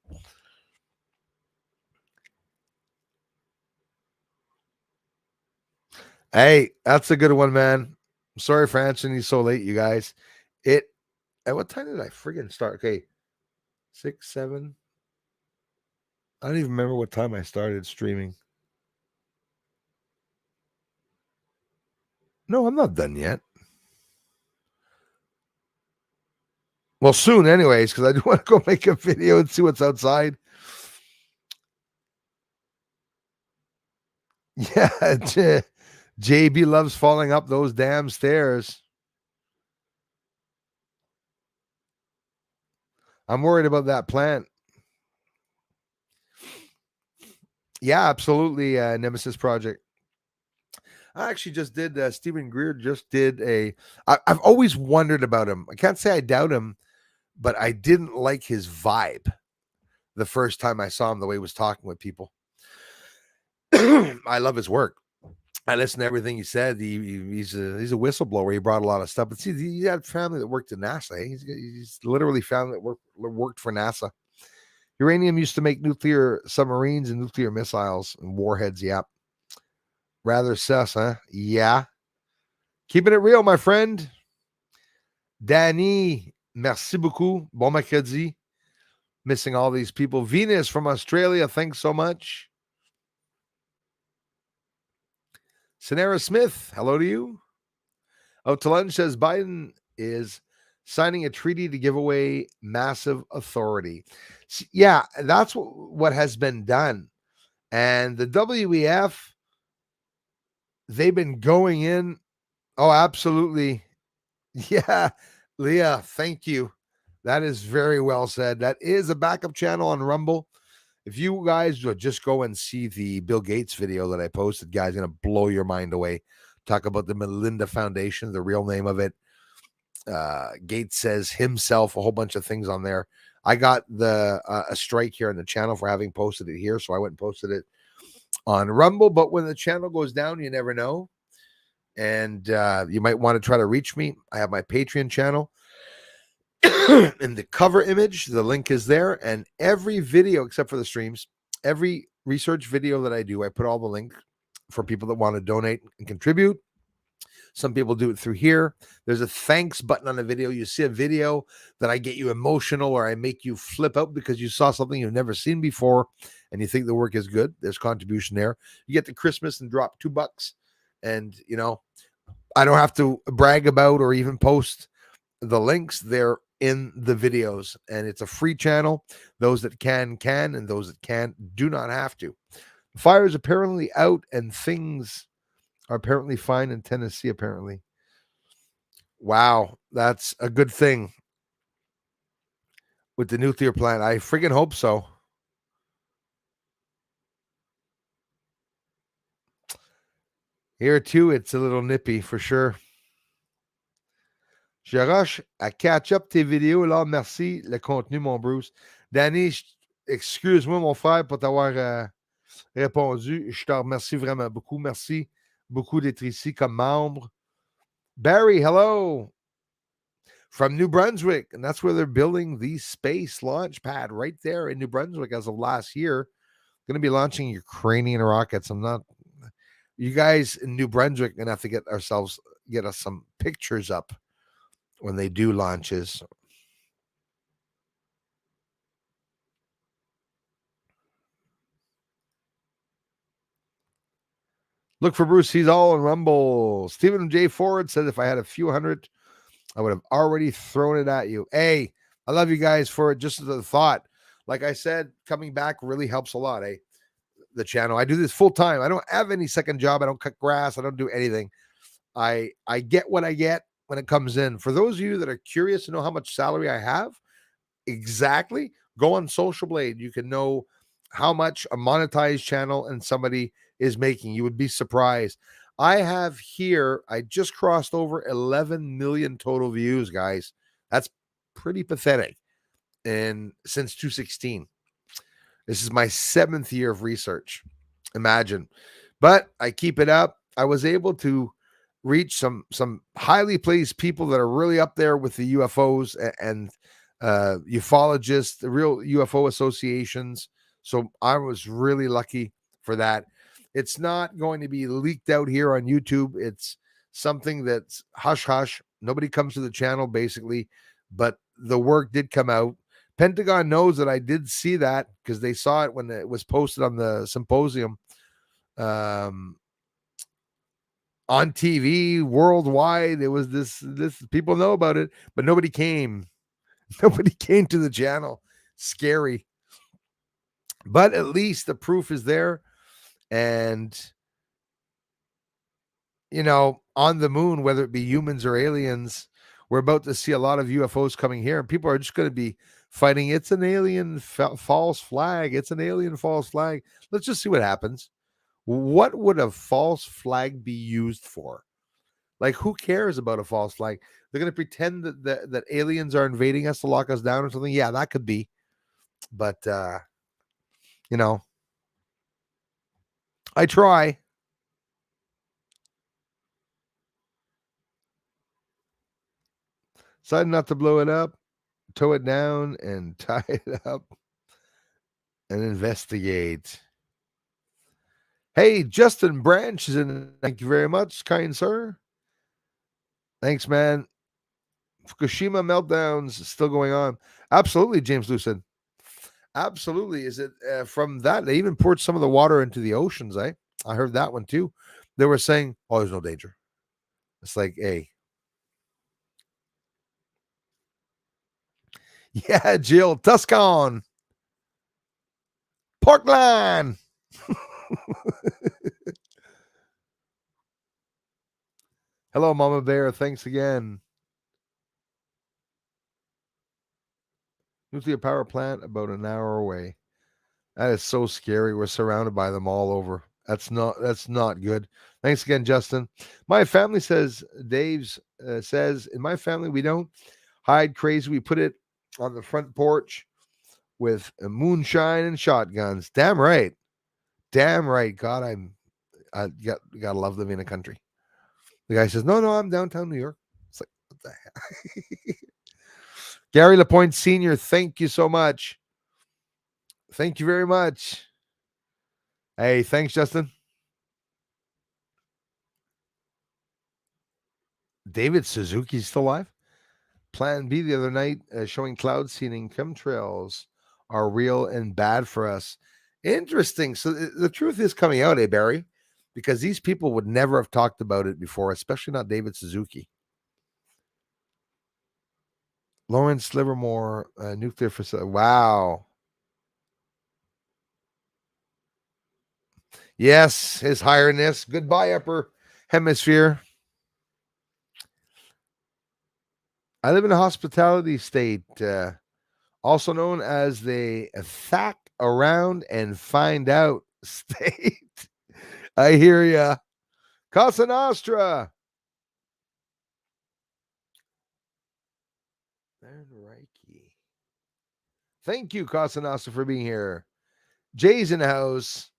hey, that's a good one, man. I'm sorry for answering you so late, you guys. At what time did I friggin' start? Okay, 6, 7. I don't even remember what time I started streaming. No, I'm not done yet. Well, soon, anyways, because I do want to go make a video and see what's outside. Yeah, JB loves falling up those damn stairs. I'm worried about that plant. Yeah, absolutely. Nemesis Project. I actually just did. Stephen Greer just did I've always wondered about him. I can't say I doubt him, but I didn't like his vibe the first time I saw him, the way he was talking with people. I love his work. I listened to everything he said. He's a whistleblower. He brought a lot of stuff. But see, he had family that worked at NASA. He's literally family that worked for NASA. Uranium used to make nuclear submarines and nuclear missiles and warheads. Yep. Rather sus, huh? Yeah. Keeping it real, my friend. Danny, merci beaucoup. Bon mercredi. Missing all these people. Venus from Australia, thanks so much. Sonera Smith, hello to you. Oh, Talon says Biden is signing a treaty to give away massive authority. Yeah, that's what has been done. And the WEF, they've been going in. Oh, absolutely. Yeah, Leah, thank you. That is very well said. That is a backup channel on Rumble. If you guys would just go and see the Bill Gates video that I posted, guys, gonna blow your mind away. Talk about the Melinda Foundation, the real name of it. Gates says himself a whole bunch of things on there. I got the a strike here on the channel for having posted it here, so I went and posted it on Rumble. But when the channel goes down, you never know, and you might want to try to reach me. I have my Patreon channel. In the cover image, the link is there, and every video except for the streams, every research video that I do, I put all the links for people that want to donate and contribute. Some people do it through here. There's a thanks button on the video. You see a video that I get you emotional or I make you flip out because you saw something you've never seen before and you think the work is good. There's contribution there. You get to Christmas and drop $2. And, I don't have to brag about or even post the links. They're in the videos, and it's a free channel. Those that can, and those that can't do not have to. The fire is apparently out, and things are apparently fine in Tennessee, apparently. Wow, that's a good thing with the nuclear plant. I friggin' hope so. Here, too, it's a little nippy for sure. Je rush à catch up tes vidéos. Là, merci le contenu, mon Bruce. Danny, excuse-moi, mon frère, pour t'avoir répondu. Je te remercie vraiment beaucoup. Merci beaucoup d'être ici comme membre. Barry, hello. From New Brunswick. And that's where they're building the space launch pad right there in New Brunswick as of last year. Going to be launching Ukrainian rockets. You guys in New Brunswick are going to have to get us some pictures up when they do launches. Look for Bruce. He's all in Rumble. Stephen J. Ford said if I had a few hundred, I would have already thrown it at you. Hey, I love you guys for it. Just as a thought. Like I said, coming back really helps a lot. The channel. I do this full time. I don't have any second job. I don't cut grass. I don't do anything. I get what I get when it comes in. For those of you that are curious to know how much salary I have, exactly, go on Social Blade. You can know how much a monetized channel and somebody is making. You would be surprised. I have here, I just crossed over 11 million total views, guys. That's pretty pathetic. And since 2016, this is my 7th year of research. Imagine. But I keep it up. I was able to reach some highly placed people that are really up there with the UFOs and ufologists, the real UFO associations. So I was really lucky for that. It's not going to be leaked out here on YouTube. It's something that's hush hush. Nobody comes to the channel basically, but the work did come out. Pentagon knows that I did see that because they saw it when it was posted on the symposium on TV worldwide. It was this people know about it, but nobody came. Nobody came to the channel. Scary. But at least the proof is there. And, on the moon, whether it be humans or aliens, we're about to see a lot of UFOs coming here. And people are just going to be fighting. It's an alien false flag. It's an alien false flag. Let's just see what happens. What would a false flag be used for? Like, who cares about a false flag? They're going to pretend that aliens are invading us to lock us down or something. Yeah, that could be. But, I try. Decide not to blow it up, tow it down, and tie it up and investigate. Hey, Justin Branch is in. Thank you very much, kind sir. Thanks, man. Fukushima meltdowns still going on. Absolutely, James Lucid. Absolutely. Is it from that? They even poured some of the water into the oceans, eh? I heard that one too. They were saying, oh, there's no danger. It's like, hey. Yeah, Jill. Tuscon. Portland. Hello, Mama Bear. Thanks again. Nuclear power plant about an hour away. That is so scary. We're surrounded by them all over. That's not good. Thanks again, Justin. My family says Dave's says in my family we don't hide crazy. We put it on the front porch with a moonshine and shotguns. Damn right. Damn right. God, I gotta love living in a country. The guy says, no, I'm downtown New York. It's like, what the heck? Gary Lapointe Sr., thank you so much. Thank you very much. Hey, thanks, Justin. David Suzuki's still alive. Plan B the other night showing cloud seeding chemtrails are real and bad for us. Interesting. So the truth is coming out, Barry? Because these people would never have talked about it before, especially not David Suzuki. Lawrence Livermore, nuclear facility. Wow. Yes, His Highness. Goodbye, Upper Hemisphere. I live in a hospitality state, also known as the fact around and find out state. I hear ya. Casa Nostra. Reiki. Thank you, Casa Nostra, for being here. Jay's in the house.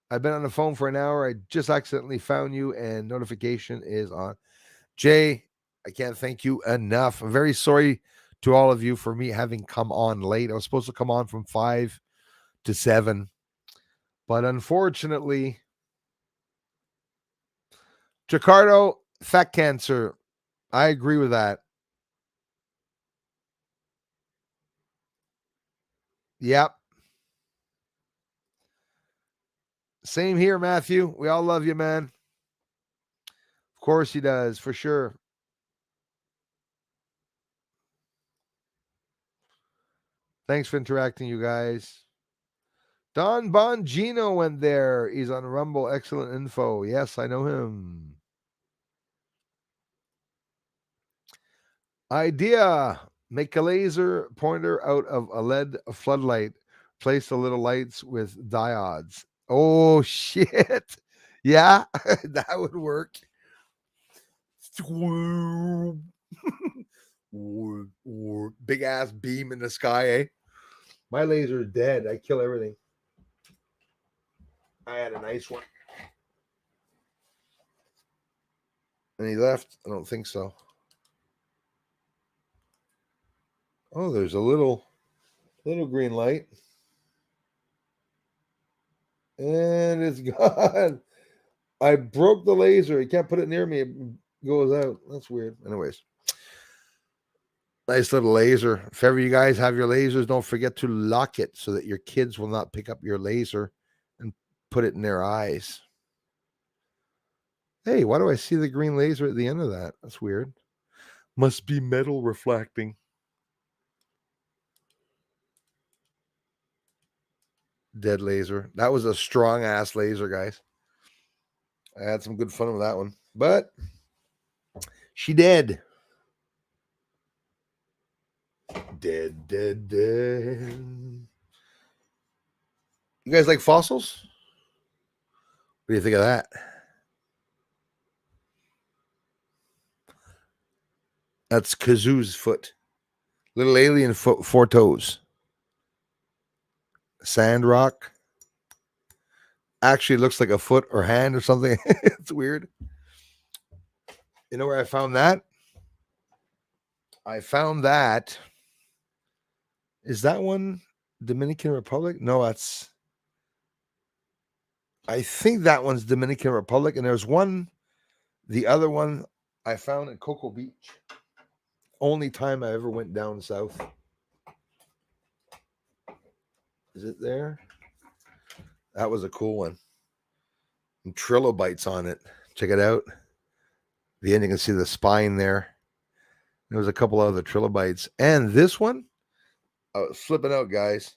I've been on the phone for an hour. I just accidentally found you, and notification is on. Jay, I can't thank you enough. I'm very sorry to all of you for me having come on late. I was supposed to come on from 5 to 7, but unfortunately, Jacardo, fat cancer. I agree with that. Yep. Same here, Matthew. We all love you, man. Of course he does, for sure. Thanks for interacting, you guys. Don Bongino went there. He's on Rumble. Excellent info. Yes, I know him. Idea. Make a laser pointer out of a LED floodlight. Place the little lights with diodes. Oh, shit. Yeah, that would work. Big ass beam in the sky, eh? My laser is dead. I kill everything. I had a nice one. And he left? I don't think so. Oh, there's a little green light. And it's gone. I broke the laser. You can't put it near me. It goes out. That's weird. Anyways. Nice little laser. If ever you guys have your lasers, don't forget to lock it so that your kids will not pick up your laser and put it in their eyes. Hey, why do I see the green laser at the end of that? That's weird. Must be metal reflecting. Dead laser. That was a strong ass laser, guys. I had some good fun with that one. But she dead. Dead. You guys like fossils? What do you think of that? That's Kazoo's foot. Little alien foot, 4 toes. Sand rock. Actually looks like a foot or hand or something. It's weird. You know where I found that? I found that. Is that one Dominican Republic? No, that's. I think that one's Dominican Republic. And there's one, the other one I found at Cocoa Beach. Only time I ever went down south. Is it there? That was a cool one. And trilobites on it. Check it out. The end, you can see the spine there. There was a couple other trilobites. And this one, I was flipping out, guys.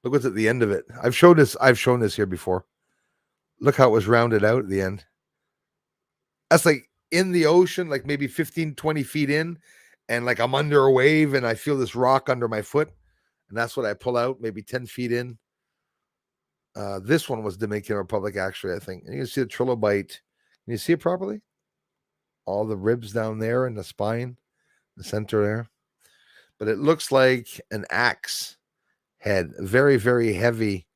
Look what's at the end of it. I've shown this here before. Look how it was rounded out at the end. That's like in the ocean, like maybe 15, 20 feet in, and like I'm under a wave and I feel this rock under my foot. And that's what I pull out, maybe 10 feet in. This one was Dominican Republic, actually, I think. And you can see the trilobite. Can you see it properly? All the ribs down there and the spine, the center there. But it looks like an axe head, very, very heavy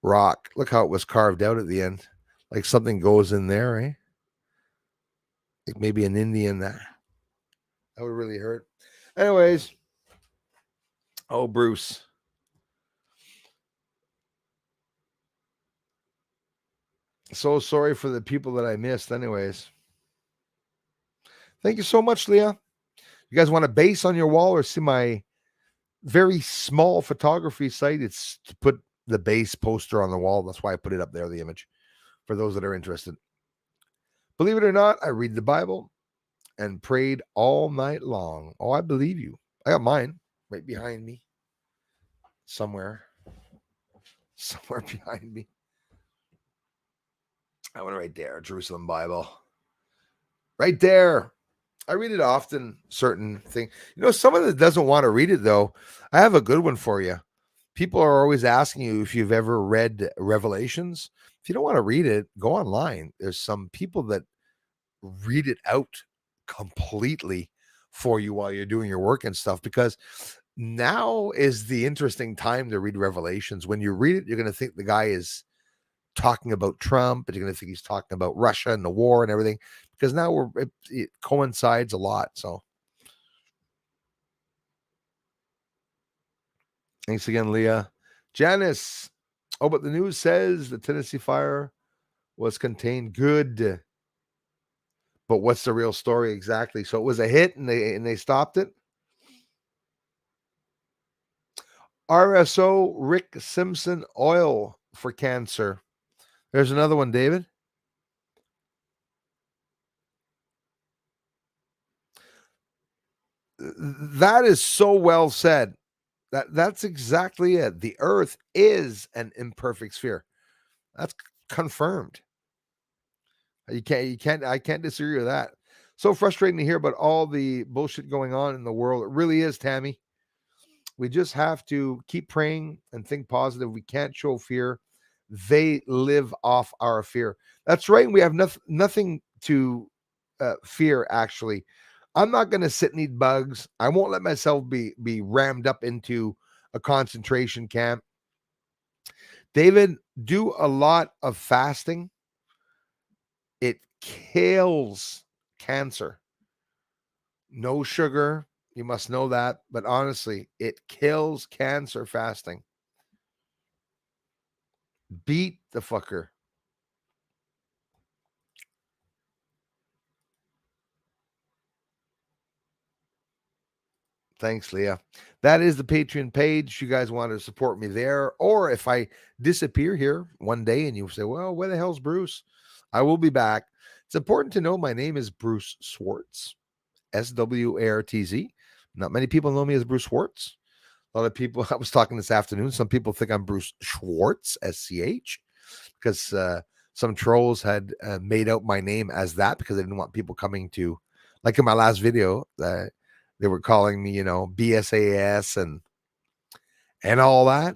rock. Look how it was carved out at the end. Like something goes in there, eh? Like maybe an Indian that would really hurt. Anyways, oh, Bruce. So sorry for the people that I missed, anyways. Thank you so much, Leah. You guys want a base on your wall or see my very small photography site? It's to put the base poster on the wall. That's why I put it up there, the image, for those that are interested. Believe it or not, I read the Bible and prayed all night long. Oh, I believe you. I got mine right behind me. Somewhere behind me. I went right there, Jerusalem Bible. Right there. I read it often, certain thing. You know, someone that doesn't want to read it, though, I have a good one for you. People are always asking you if you've ever read Revelations. If you don't want to read it, go online. There's some people that read it out completely for you while you're doing your work and stuff, because now is the interesting time to read Revelations. When you read it, you're going to think the guy is talking about Trump, and you're going to think he's talking about Russia and the war and everything, because now it coincides a lot. So thanks again, Leah. Janice. Oh, but the news says the Tennessee fire was contained. Good. But what's the real story exactly? So it was a hit and they stopped it. RSO Rick Simpson oil for cancer. There's another one, David. That is so well said. That's exactly it. The earth is an imperfect sphere. That's confirmed. I can't disagree with that. So frustrating to hear about all the bullshit going on in the world. It really is, Tammy. We just have to keep praying and think positive. We can't show fear. They live off our fear. That's right. We have nothing to fear, actually. I'm not going to sit and eat bugs. I won't let myself be rammed up into a concentration camp. David, do a lot of fasting. It kills cancer. No sugar. You must know that. But honestly, it kills cancer fasting. Beat the fucker. Thanks, Leah. That is the Patreon page. You guys want to support me there. Or if I disappear here one day and you say, well, where the hell's Bruce? I will be back. It's important to know my name is Bruce Swartz, SWARTZ. Not many people know me as Bruce Swartz. A lot of people, I was talking this afternoon, some people think I'm Bruce Schwartz, SCH, because some trolls had made out my name as that because they didn't want people coming to, like in my last video, they were calling me, BSAS and all that.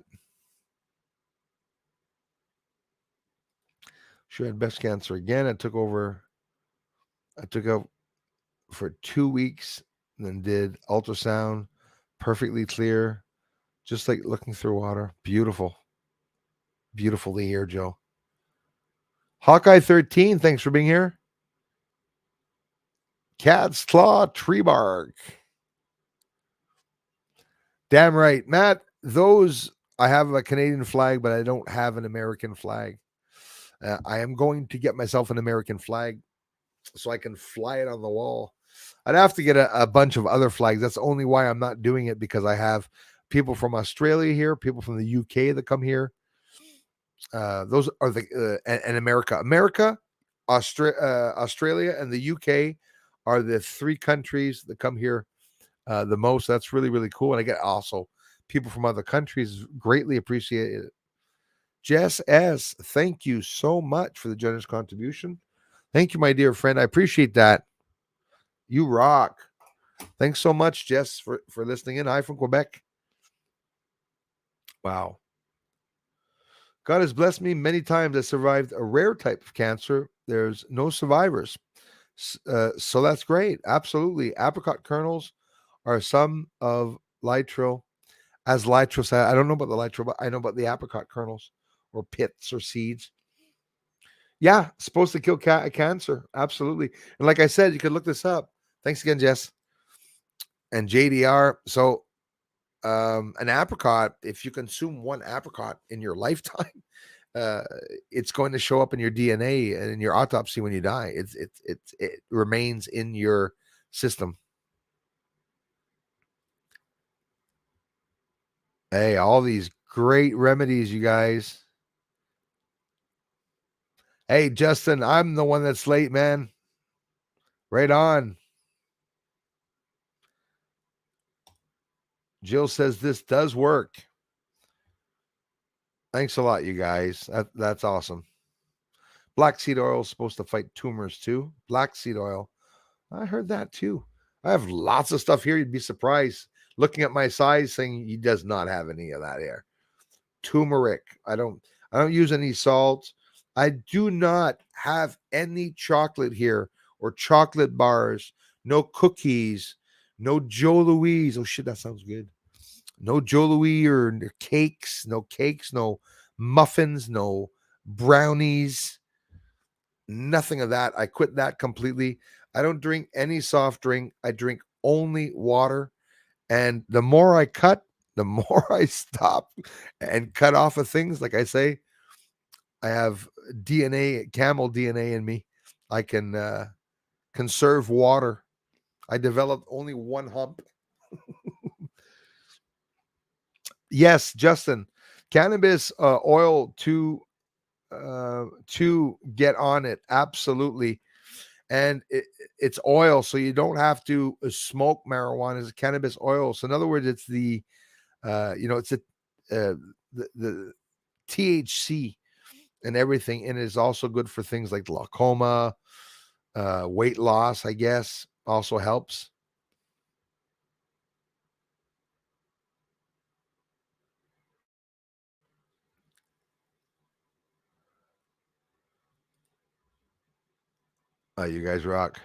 Sure had breast cancer again. I took out for 2 weeks and then did ultrasound, perfectly clear, just like looking through water. Beautiful. Beautiful to hear, Joe. Hawkeye 13, thanks for being here. Cat's Claw Tree Bark. Damn right. Matt, those, I have a Canadian flag, but I don't have an American flag. I am going to get myself an American flag so I can fly it on the wall. I'd have to get a bunch of other flags. That's only why I'm not doing it, because I have people from Australia here, people from the UK that come here. Those are and America, Australia, and the UK are the three countries that come here the most. That's really, really cool. And I get also people from other countries greatly appreciate it. Jess S., thank you so much for the generous contribution. Thank you, my dear friend. I appreciate that. You rock. Thanks so much, Jess, for listening in. Hi from Quebec. Wow. God has blessed me many times. I survived a rare type of cancer. There's no survivors. So that's great. Absolutely. Apricot kernels are some of Lytro. As Lytro said, I don't know about the Lytro, but I know about the apricot kernels or pits or seeds. Yeah, supposed to kill cancer. Absolutely. And like I said, you could look this up. Thanks again, Jess. And JDR. So an apricot, if you consume one apricot in your lifetime, uh, it's going to show up in your DNA and in your autopsy when you die. It remains in your system. Hey, all these great remedies, you guys. Hey, Justin, I'm the one that's late, man. Right on. Jill says this does work. Thanks a lot, you guys. That's awesome. Black seed oil is supposed to fight tumors too. Black seed oil. I heard that too. I have lots of stuff here. You'd be surprised looking at my size, saying he does not have any of that here. Turmeric. I don't use any salt. I do not have any chocolate here or chocolate bars, no cookies, no Joe Louise. Oh shit, that sounds good. No Joe Louise or cakes, no muffins, no brownies, nothing of that. I quit that completely. I don't drink any soft drink. I drink only water. And the more I cut, the more I stop and cut off of things. Like I say, I have DNA, camel DNA in me. I can conserve water. I developed only one hump. Yes, Justin, cannabis oil to get on it. Absolutely. And it's oil, so you don't have to smoke marijuana. It's cannabis oil. So in other words, it's it's the THC and everything, and it's also good for things like glaucoma, weight loss. I guess also helps. You guys rock.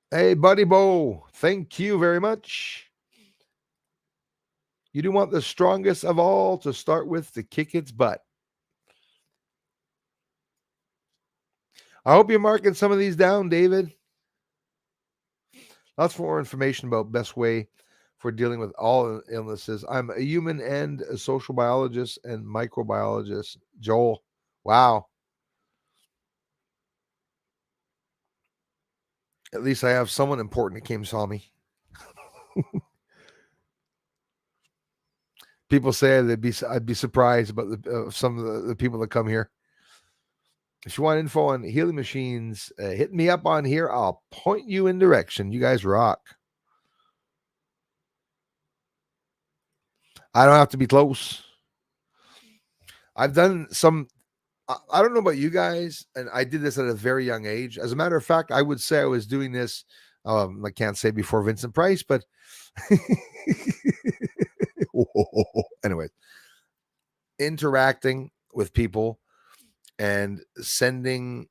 Hey, buddy Bo, thank you very much. You do want the strongest of all to start with to kick its butt. I hope you're marking some of these down, David. Lots more information about best way for dealing with all illnesses. I'm a human and a social biologist and microbiologist. Joel, wow. At least I have someone important that came saw me. People say I'd be surprised about some of the people that come here. If you want info on healing machines, hit me up on here. I'll point you in direction. You guys rock. I don't have to be close. I've done some. I don't know about you guys, and I did this at a very young age. As a matter of fact, I would say I was doing this. I can't say before Vincent Price, but anyway, interacting with people and sending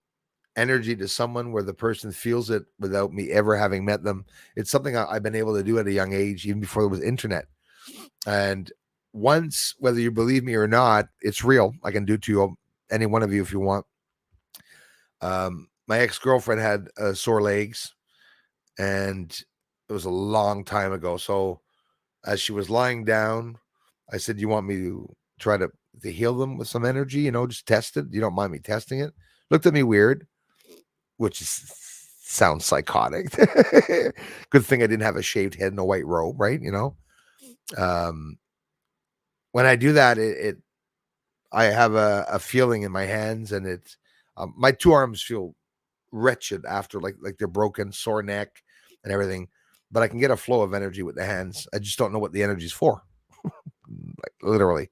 energy to someone where the person feels it without me ever having met them. It's something I've been able to do at a young age, even before there was internet. And once, whether you believe me or not, it's real. I can do to you, any one of you, if you want. My ex-girlfriend had sore legs, and it was a long time ago. So as she was lying down, I said, "You want me to try to heal them with some energy? Just test it. You don't mind me testing it?" Looked at me weird, which sounds psychotic. Good thing I didn't have a shaved head and a white robe, right? Um, when I do that, I have a feeling in my hands, and it's my two arms feel wretched after, like they're broken, sore neck, and everything. But I can get a flow of energy with the hands. I just don't know what the energy's for. Like literally,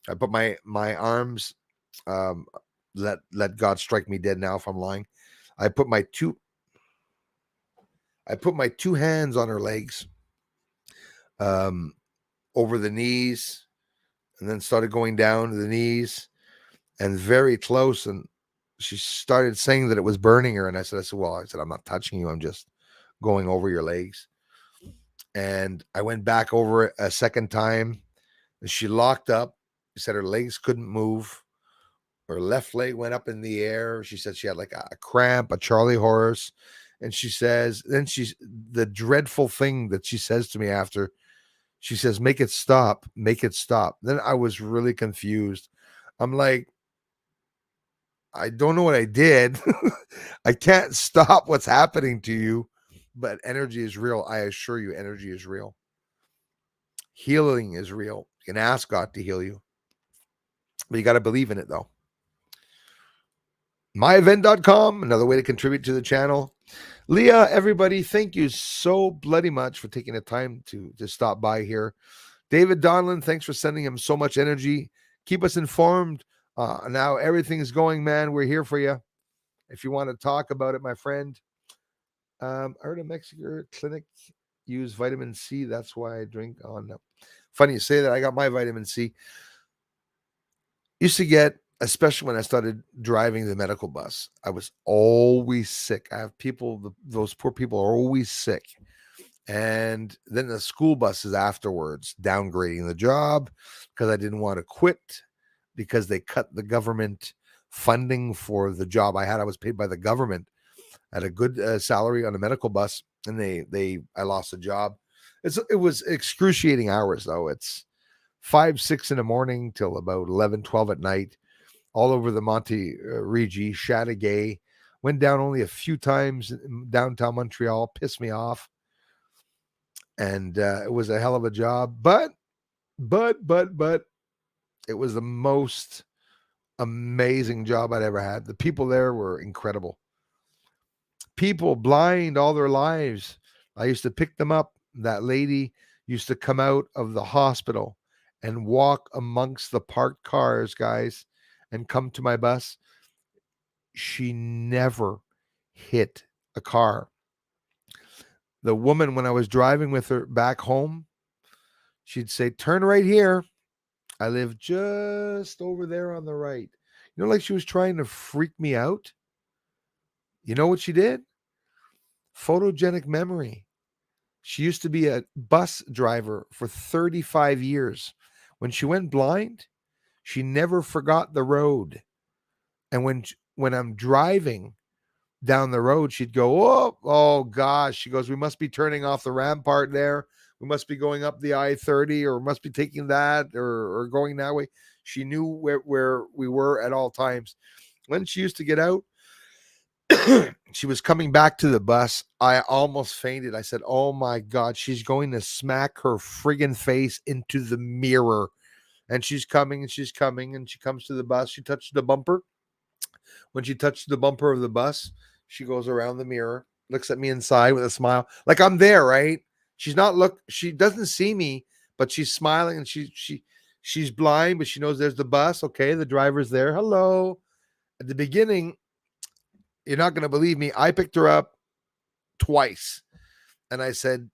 I put my arms. Um, let God strike me dead now if I'm lying. I put my two I put my two hands on her legs. over the knees, and then started going down to the knees and very close. And she started saying that it was burning her. And I said, well, I'm not touching you. I'm just going over your legs. And I went back over it a second time. And she locked up. She said her legs couldn't move. Her left leg went up in the air. She said she had like a cramp, a Charlie horse. And she says, then the dreadful thing that she says to me after, she says, make it stop, make it stop. Then I was really confused. I'm like, I don't know what I did. I can't stop what's happening to you, but energy is real. I assure you, energy is real. Healing is real. You can ask God to heal you, but you got to believe in it though. myevent.com, another way to contribute to the channel. Leah, everybody, thank you so bloody much for taking the time to stop by here. David Donlan, thanks for sending him so much energy. Keep us informed. Now everything's going, man. We're here for you. If you want to talk about it, my friend. I heard a Mexican clinic use vitamin C. That's why I drink on. Funny you say that. I got my vitamin C. Used to get, especially when I started driving the medical bus, I was always sick. I have people, those poor people are always sick. And then the school buses afterwards, downgrading the job because I didn't want to quit because they cut the government funding for the job I had. I was paid by the government at a good salary on a medical bus, and I lost the job. It was excruciating hours though. It's 5, 6 in the morning till about 11, 12 at night, all over the Monte Regi, Chateauguay. Went down only a few times in downtown Montreal, pissed me off. And it was a hell of a job, but it was the most amazing job I'd ever had. The people there were incredible. People blind all their lives. I used to pick them up. That lady used to come out of the hospital and walk amongst the parked cars, guys, and come to my bus. She never hit a car. The woman, when I was driving with her back home, she'd say, turn right here. I live just over there on the right. You know, like she was trying to freak me out. You know what she did? Photogenic memory. She used to be a bus driver for 35 years. When she went blind, she never forgot the road. And when I'm driving down the road, she'd go, oh gosh. She goes, we must be turning off the rampart there. We must be going up the I-30 or must be taking that or going that way. She knew where we were at all times. When she used to get out, she was coming back to the bus. I almost fainted. I said, oh my God, she's going to smack her friggin' face into the mirror. And she's coming and she's coming and she comes to the bus. She touched the bumper. When she touched the bumper of the bus, she goes around the mirror, looks at me inside with a smile. Like I'm there, right? She doesn't see me, but she's smiling and she's blind, but she knows there's the bus. Okay, the driver's there. Hello. At the beginning, you're not going to believe me. I picked her up twice. And I said,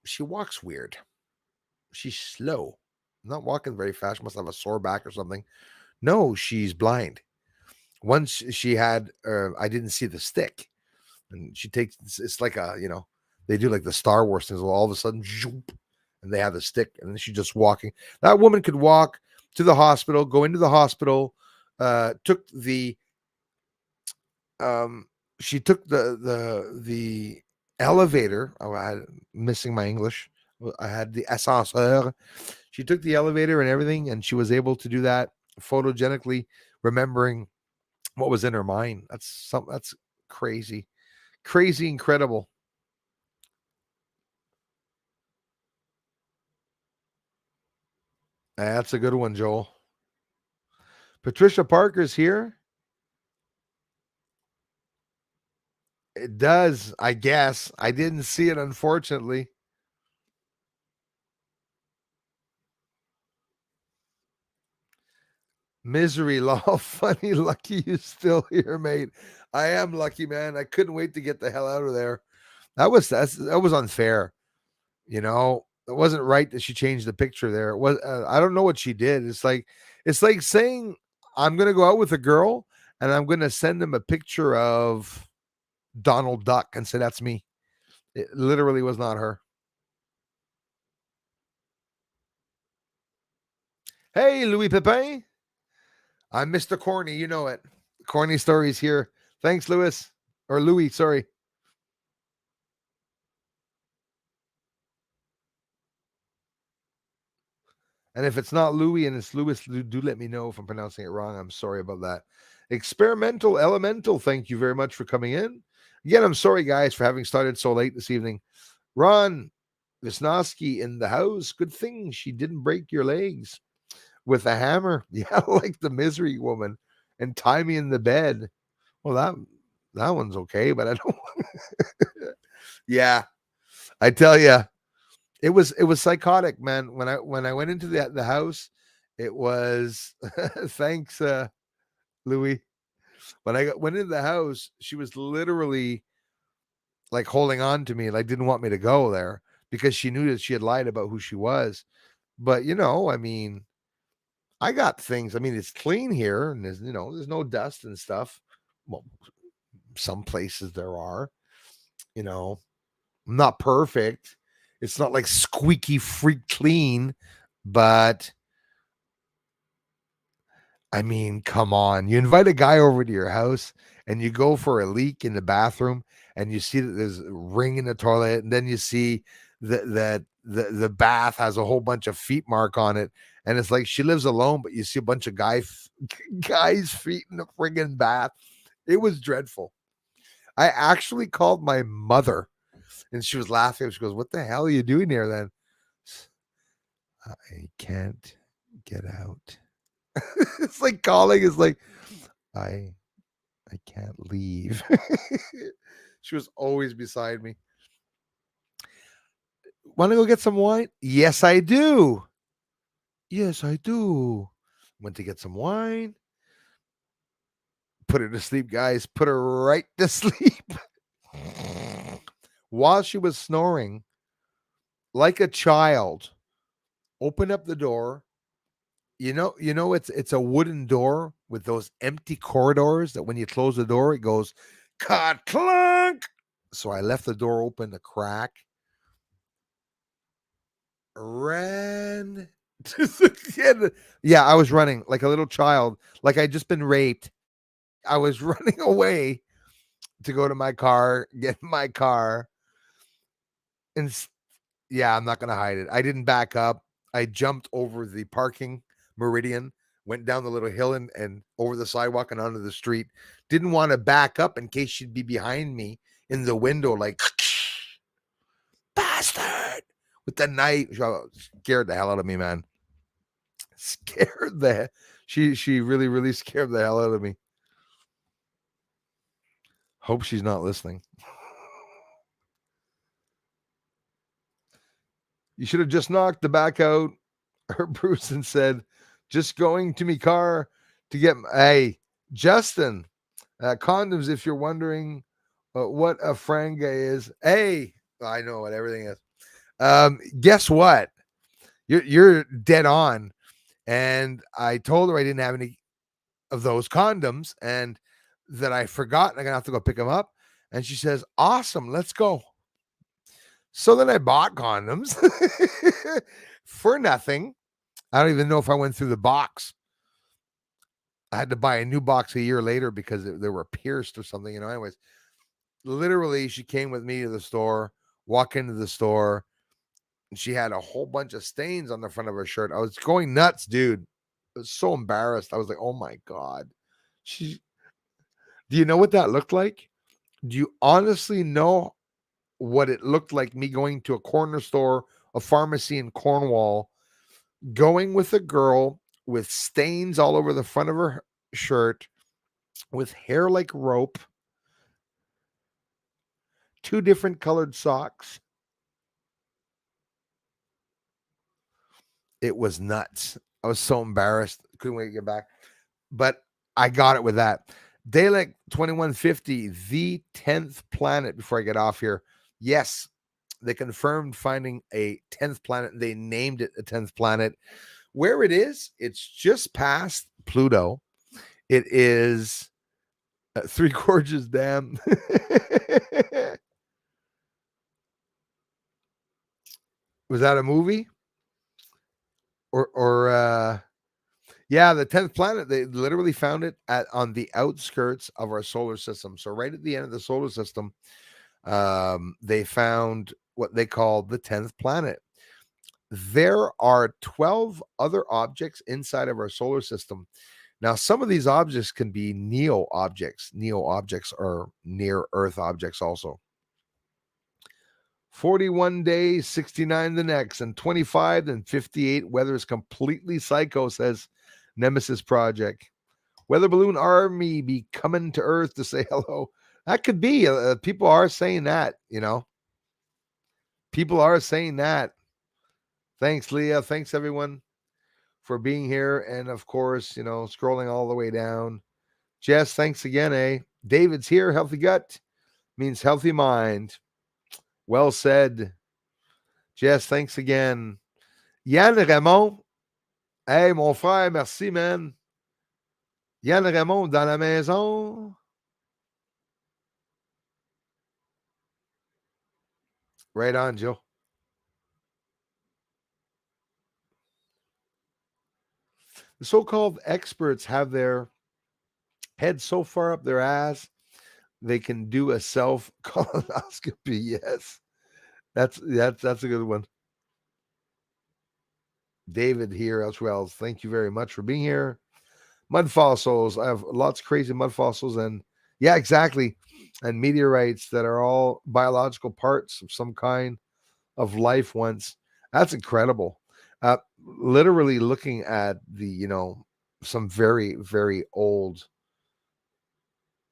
she walks weird. She's slow. Not walking very fast. She must have a sore back or something. No, she's blind. Once she had, I didn't see the stick. And she takes, it's like they do like the Star Wars things. All of a sudden, and they have the stick. And then she's just walking. That woman could walk to the hospital, go into the hospital, took the, she took the elevator. Oh, I'm missing my English. I had the ascenseur. She took the elevator and everything, and she was able to do that photogenically, remembering what was in her mind. That's crazy, incredible. That's a good one, Joel. Patricia Parker's here. It does, I guess. I didn't see it, unfortunately. Misery law. Funny, lucky you still here, mate. I am lucky, man. I couldn't wait to get the hell out of there. That was unfair. You know, wasn't right that she changed the picture there. It was I don't know what she did. It's like saying I'm gonna go out with a girl and I'm gonna send him a picture of Donald Duck and say that's me. It literally was not her. Hey, Louis Pepin. I'm Mr. Corny. You know it. Corny stories here. Thanks, Louis. Or Louis, sorry. And if it's not Louis and it's Louis, do let me know if I'm pronouncing it wrong. I'm sorry about that. Experimental Elemental, thank you very much for coming in. Again, I'm sorry, guys, for having started so late this evening. Ron Wisnowski in the house. Good thing she didn't break your legs with a hammer. Yeah, like the misery woman. And tie me in the bed. Well, that one's okay, but I don't. Yeah, I tell you, it was psychotic, man. When I went into the house, it was thanks, Louis. When went into the house, she was literally like holding on to me, like didn't want me to go there because she knew that she had lied about who she was. But I mean, I got things. I mean, it's clean here, and there's no dust and stuff. Well, some places there are. You know, not perfect. It's not like squeaky freak clean, but I mean, come on. You invite a guy over to your house and you go for a leak in the bathroom and you see that there's a ring in the toilet, and then you see that the bath has a whole bunch of feet mark on it. And it's like she lives alone, but you see a bunch of guys' feet in the friggin' bath. It was dreadful. I actually called my mother and she was laughing. She goes, "What the hell are you doing here then?" I can't get out. It's like calling is like I I can't leave. She was always beside me. Want to go get some wine? Yes, I do. Yes, I do. Went to get some wine. Put her to sleep, guys. Put her right to sleep. While she was snoring, like a child, open up the door. It's a wooden door with those empty corridors that when you close the door, it goes cut clunk. So I left the door open to crack, ran to the kid. Yeah, I was running like a little child, like I'd just been raped. I was running away to go to my car, get in my car, and yeah, I'm not gonna hide it. I didn't back up. I jumped over the parking meridian, went down the little hill and over the sidewalk and onto the street. Didn't want to back up in case she'd be behind me in the window, like bastard with the knife. Scared the hell out of me, man. Scared the she really, really scared the hell out of me. Hope she's not listening. You should have just knocked the back out, or Bruce, and said, just going to me car to get hey, Justin, condoms if you're wondering what a franga is. Hey, I know what everything is. Guess what? You're dead on. And I told her I didn't have any of those condoms and that I forgot. I'm gonna have to go pick them up. And she says, "Awesome, let's go." So then I bought condoms for nothing. I don't even know if I went through the box. I had to buy a new box a year later because they were pierced or something. Anyways, literally, she came with me to the store, walk into the store, and she had a whole bunch of stains on the front of her shirt. I was going nuts, dude. I was so embarrassed. I was like, oh my God. She, do you know what that looked like? Do you honestly know what it looked like me going to a corner store, a pharmacy in Cornwall, going with a girl with stains all over the front of her shirt, with hair like rope, two different colored socks? It was nuts. I was so embarrassed. Couldn't wait to get back. But I got it with that. Dalek 2150, the 10th planet before I get off here. Yes, They confirmed finding a 10th planet. They named it a 10th planet. Where it is, it's just past Pluto. It is Three Gorges Dam. Was that a movie? Or yeah, the 10th planet, they literally found it on the outskirts of our solar system. So right at the end of the solar system, they found what they call the 10th planet. There are 12 other objects inside of our solar system. Now, some of these objects can be neo objects. Neo objects are near Earth objects also. 41 days, 69 the next, and 25 and 58. Weather is completely psycho, says Nemesis Project. Weather balloon army be coming to Earth to say hello. That could be. People are saying that, People are saying that. Thanks, Leah. Thanks, everyone, for being here. And of course, scrolling all the way down. Jess, thanks again, eh? David's here. Healthy gut means healthy mind. Well said. Jess, thanks again. Yann Raymond. Hey, mon frère, merci, man. Yann Raymond dans la maison. Right on, Joe. The so-called experts have their head so far up their ass they can do a self colonoscopy. Yes, that's a good one. David here as well. Thank you very much for being here. Mud fossils. I have lots of crazy mud fossils, and yeah, exactly, and meteorites that are all biological parts of some kind of life once. That's incredible. Literally looking at the some very very old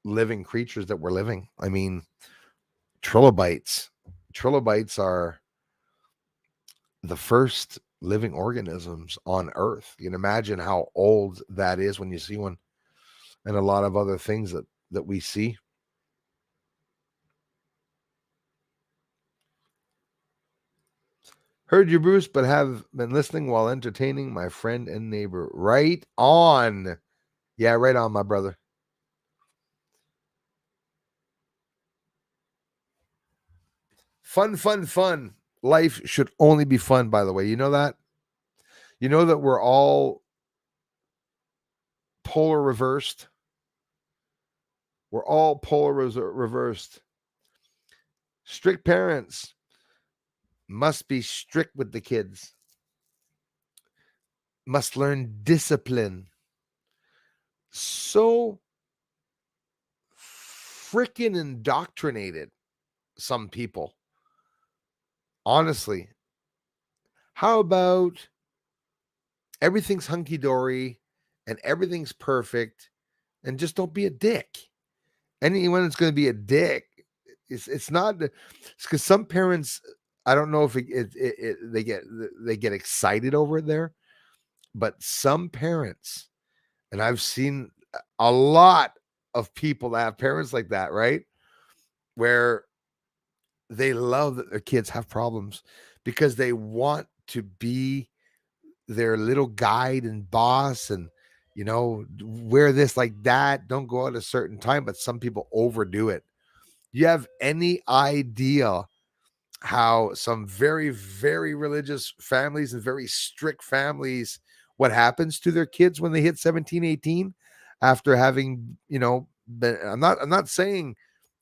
living creatures that were living. I mean, trilobites. Trilobites are the first living organisms on Earth. You can imagine how old that is when you see one, and a lot of other things that we see. Heard you, Bruce, but have been listening while entertaining my friend and neighbor. Right on. Yeah, right on, my brother. Fun, fun, fun. Life should only be fun, by the way. You know that? You know that we're all polar reversed? We're all polar reversed. Strict parents must be strict with the kids, must learn discipline. So freaking indoctrinated, some people. Honestly, how about everything's hunky dory and everything's perfect and just don't be a dick? Anyone that's going to be a dick, it's not. It's because some parents, I don't know if they get excited over it there, but some parents, and I've seen a lot of people that have parents like that, right? Where they love that their kids have problems because they want to be their little guide and boss and wear this like that, don't go at a certain time, but some people overdo it. You have any idea how some very very religious families and very strict families, what happens to their kids when they hit 17, 18, after having been, I'm not saying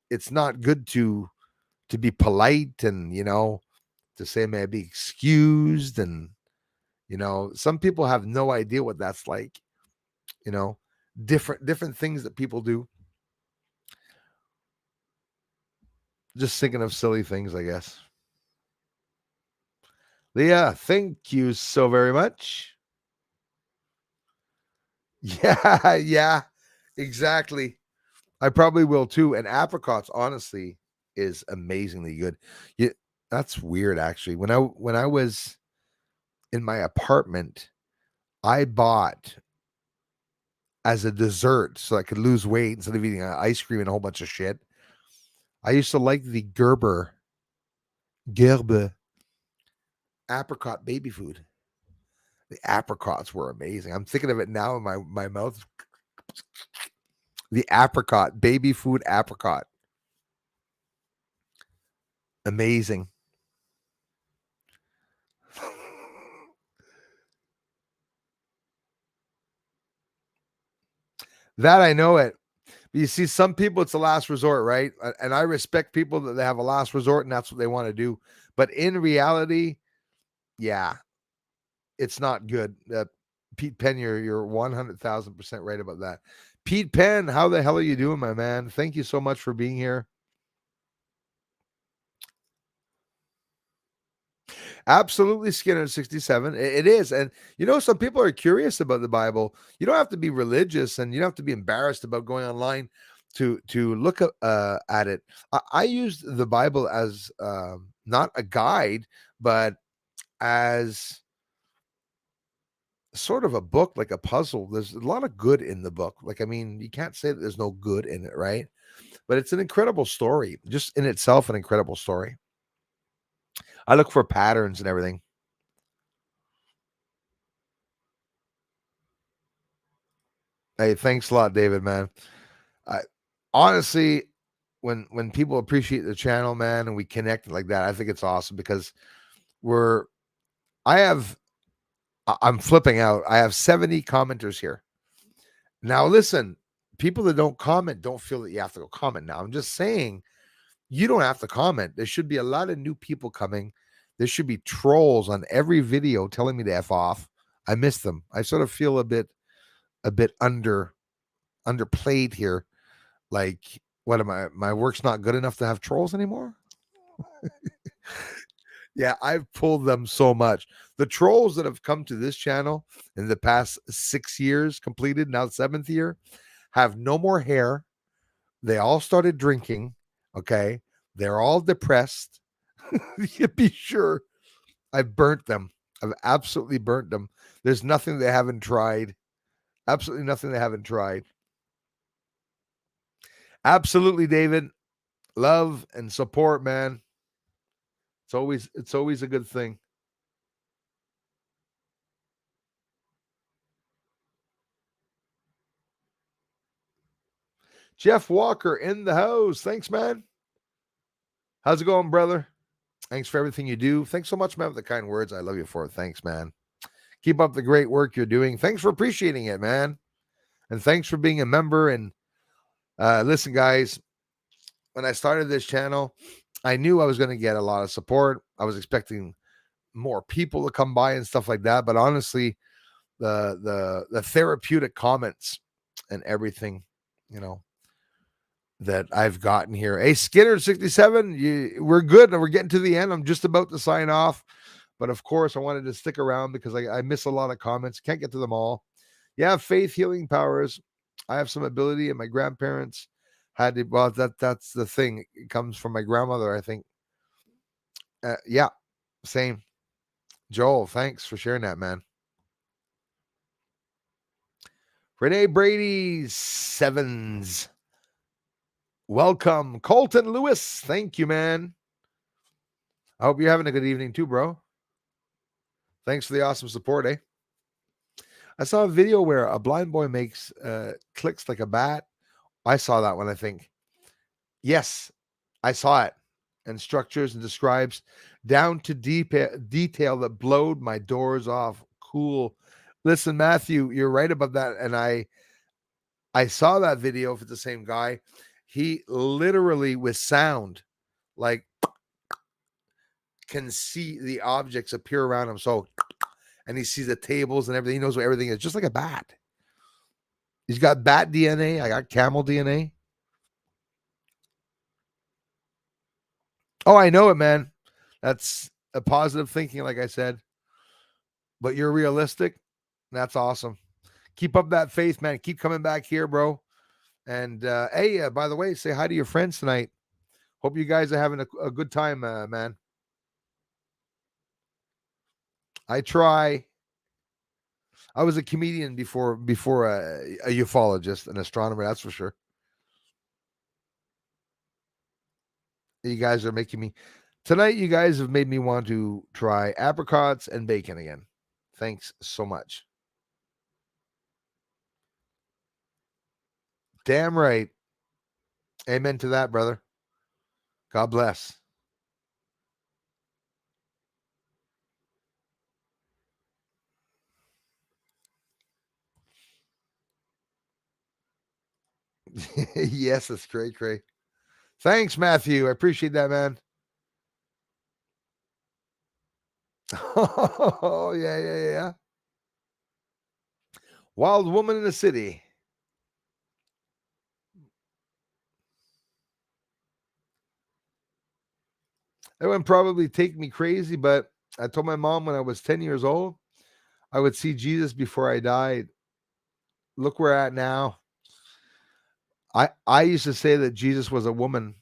it's not good to be polite and to say may I be excused, and some people have no idea what that's like. you know different things that people do, just thinking of silly things, I guess. Leah, thank you so very much. Yeah, yeah, exactly. I probably will too. And apricots, honestly, is amazingly good. Yeah, that's weird actually. When I was in my apartment, I bought as a dessert so I could lose weight instead of eating ice cream and a whole bunch of shit. I used to like the Gerber, Gerbe. Apricot baby food. The apricots were amazing. I'm thinking of it now in my mouth. The apricot, baby food apricot. Amazing. That I know it. But you see, some people it's a last resort, right? And I respect people that they have a last resort and that's what they want to do. But in reality, yeah, it's not good. Pete Penn, you're 100,000% right about that. Pete Penn, how the hell are you doing, my man? Thank you so much for being here. Absolutely, Skinner 67. It is. And some people are curious about the Bible. You don't have to be religious and you don't have to be embarrassed about going online to look at it. I used the Bible as not a guide, but as sort of a book, like a puzzle. There's a lot of good in the book. Like, I mean, you can't say that there's no good in it, right? But it's an incredible story, just in itself, an incredible story. I look for patterns and everything. Hey, thanks a lot, David, man. I honestly, when people appreciate the channel, man, and we connect like that, I think it's awesome because we're I have I'm flipping out. I have 70 commenters here. Now listen, people that don't comment don't feel that you have to go comment. Now I'm just saying you don't have to comment. There should be a lot of new people coming. There should be trolls on every video telling me to F off. I miss them. I sort of feel a bit underplayed here. Like, what am I? My work's not good enough to have trolls anymore? Yeah, I've pulled them so much. The trolls that have come to this channel in the past 6 years, completed now 7th year, have no more hair. They all started drinking. Okay. They're all depressed. You be sure I've burnt them. I've absolutely burnt them. There's nothing they haven't tried. Absolutely nothing they haven't tried. Absolutely, David. Love and support, man. It's always a good thing. Jeff Walker in the house. Thanks, man. How's it going, brother? Thanks for everything you do. Thanks so much, man, for the kind words. I love you for it. Thanks, man. Keep up the great work you're doing. Thanks for appreciating it, man. And thanks for being a member. And listen, guys, when I started this channel, I knew I was going to get a lot of support. I was expecting more people to come by and stuff like that. But honestly, the therapeutic comments and everything, you know, that I've gotten here. Hey, Skinner 67, we're good. We're getting to the end. I'm just about to sign off. But of course, I wanted to stick around because I miss a lot of comments. Can't get to them all. Yeah, faith, healing powers. I have some ability, and my grandparents had to. Well, that's the thing. It comes from my grandmother, I think. Yeah, same. Joel, thanks for sharing that, man. Renee Brady, sevens. Welcome. Colton Lewis, thank you, man. I hope you're having a good evening too, bro. Thanks for the awesome support, eh? I saw a video where a blind boy makes clicks like a bat. I saw that one, I think. Yes, I saw it. And structures and describes down to deep detail that blowed my doors off. Cool. Listen, Matthew, you're right about that. And I saw that video for the same guy. He literally with sound, like, can see the objects appear around him. So, and he sees the tables and everything. He knows what everything is, just like a bat. He's got bat DNA. I got camel DNA. Oh, I know it, man. That's a positive thinking, like I said. But you're realistic. That's awesome. Keep up that faith, man. Keep coming back here, bro. And hey, by the way, say hi to your friends tonight. Hope you guys are having a good time, man. I try. I was a comedian before a ufologist, an astronomer. That's for sure. You guys are making me Tonight, you guys have made me want to try apricots and bacon again. Thanks so much. Damn right. Amen to that, brother. God bless. Yes, it's great, great. Thanks, Matthew. I appreciate that, man. Oh, yeah, yeah, yeah. Wild Woman in the City. That would probably take me crazy, but I told my mom when I was 10 years old, I would see Jesus before I died. Look where we're at now. I used to say that Jesus was a woman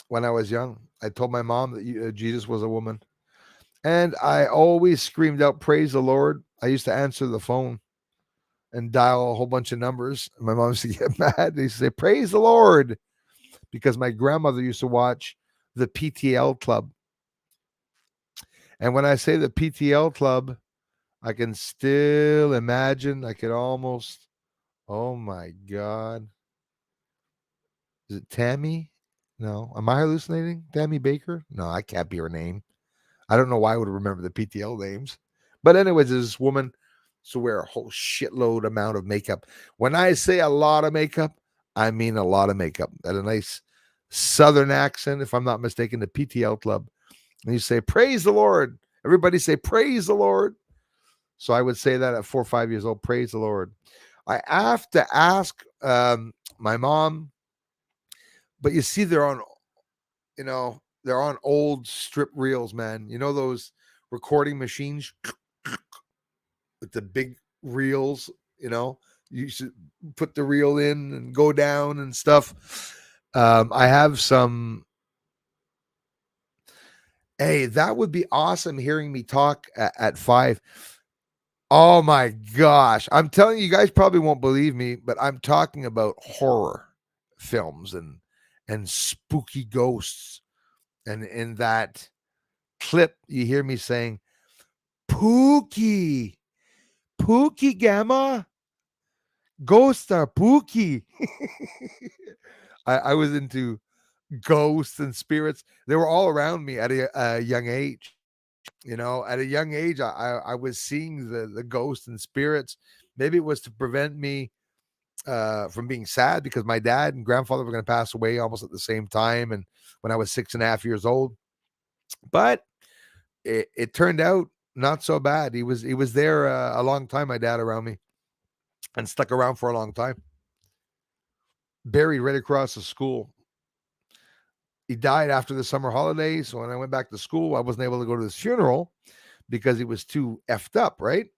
when I was young. I told my mom that Jesus was a woman. And I always screamed out, "Praise the Lord." I used to answer the phone and dial a whole bunch of numbers. My mom used to get mad. They used to say, "Praise the Lord," because my grandmother used to watch the PTL Club. And when I say the PTL Club, I can still imagine, I could almost, oh my God. Is it Tammy? No. Am I hallucinating? Tammy Baker? No, I can't be her name. I don't know why I would remember the PTL names. But anyways, this woman used to wear a whole shitload amount of makeup. When I say a lot of makeup, I mean a lot of makeup. At a nice southern accent, if I'm not mistaken, the PTL Club. And you say, "Praise the Lord." Everybody say, "Praise the Lord." So I would say that at 4 or 5 years old, "Praise the Lord." I have to ask my mom, but you see, they're on old strip reels, man. You know those recording machines with the big reels, you should put the reel in and go down and stuff. I have some. Hey, that would be awesome hearing me talk at 5. Oh my gosh. I'm telling you, you guys probably won't believe me, but I'm talking about horror films and spooky ghosts. And in that clip, you hear me saying, "Pookie, Pookie Gamma, Ghost are Pookie." I was into ghosts and spirits. They were all around me at a young age. At a young age, I was seeing the ghosts and spirits. Maybe it was to prevent me from being sad because my dad and grandfather were going to pass away almost at the same time, and when I was 6.5 years old. But it turned out not so bad. He was there a long time. My dad around me and stuck around for a long time. Buried right across the school. He died after the summer holidays. So when I went back to school, I wasn't able to go to his funeral because he was too effed up, right?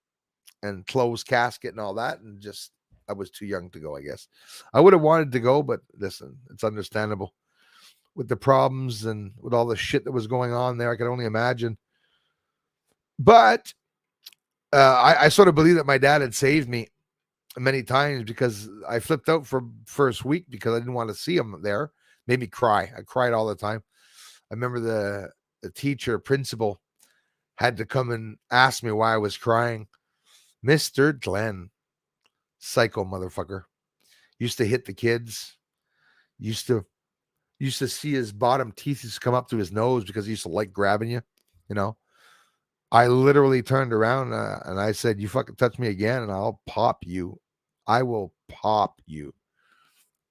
And closed casket and all that. And just, I was too young to go, I guess. I would have wanted to go, but listen, it's understandable with the problems and with all the shit that was going on there. I could only imagine. But I sort of believe that my dad had saved me many times because I flipped out for first week because I didn't want to see him there. Made me cry. I cried all the time. I remember the teacher, principal, had to come and ask me why I was crying. Mr. Glenn, psycho motherfucker, used to hit the kids. Used to see his bottom teeth used to come up to his nose because he used to like grabbing you. You know, I literally turned around and I said, "You fucking touch me again, and I'll pop you. I will pop you."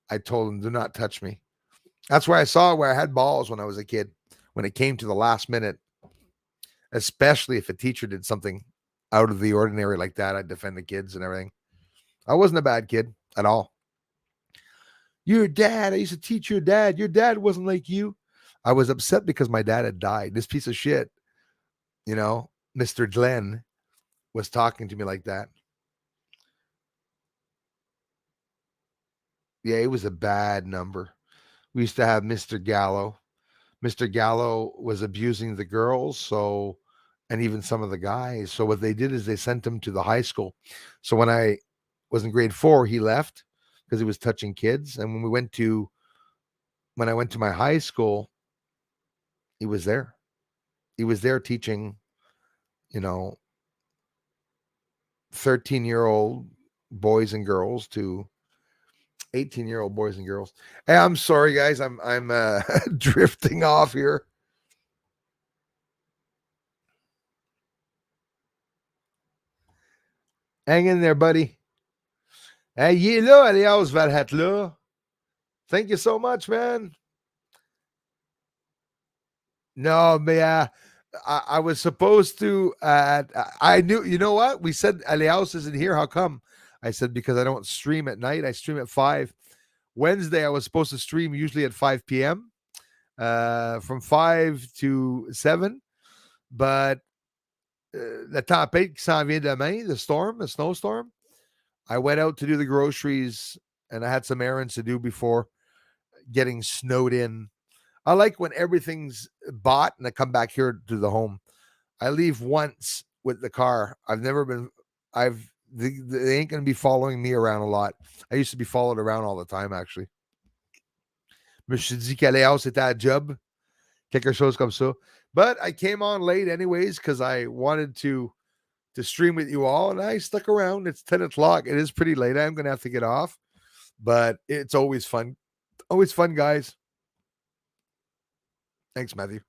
I told him, "Do not touch me." That's where I saw where I had balls when I was a kid. When it came to the last minute, especially if a teacher did something out of the ordinary like that, I'd defend the kids and everything. I wasn't a bad kid at all. Your dad, I used to teach your dad. Your dad wasn't like you. I was upset because my dad had died. This piece of shit, Mr. Glenn was talking to me like that. Yeah, it was a bad number. We used to have Mr. Gallo. Mr. Gallo was abusing the girls, and even some of the guys. So what they did is they sent him to the high school. So when I was in grade 4, he left because he was touching kids. And when I went to my high school, He was there. He was there teaching, you know, 13-year-old boys and girls to 18-year-old boys and girls. Hey, I'm sorry, guys. I'm drifting off here. Hang in there, buddy. Hey, il est là, Elias Valhat là. Thank you so much, man. No, man. I was supposed to. I knew. You know what? We said Elias isn't here. How come? I said because I don't stream at night. I stream at 5. Wednesday, I was supposed to stream usually at 5 p.m. From 5 to 7. But la tempête qui s'en vient demain, the storm, the snowstorm. I went out to do the groceries and I had some errands to do before getting snowed in. I like when everything's bought and I come back here to the home. I leave once with the car. They ain't going to be following me around a lot. I used to be followed around all the time, actually. Je me suis dit qu'Aléa, c'était à job. Quelque chose comme ça. But I came on late anyways because I wanted to stream with you all, and I stuck around. It's 10 o'clock. It is pretty late. I'm going to have to get off, but it's always fun. Always fun, guys. Thanks, Matthew.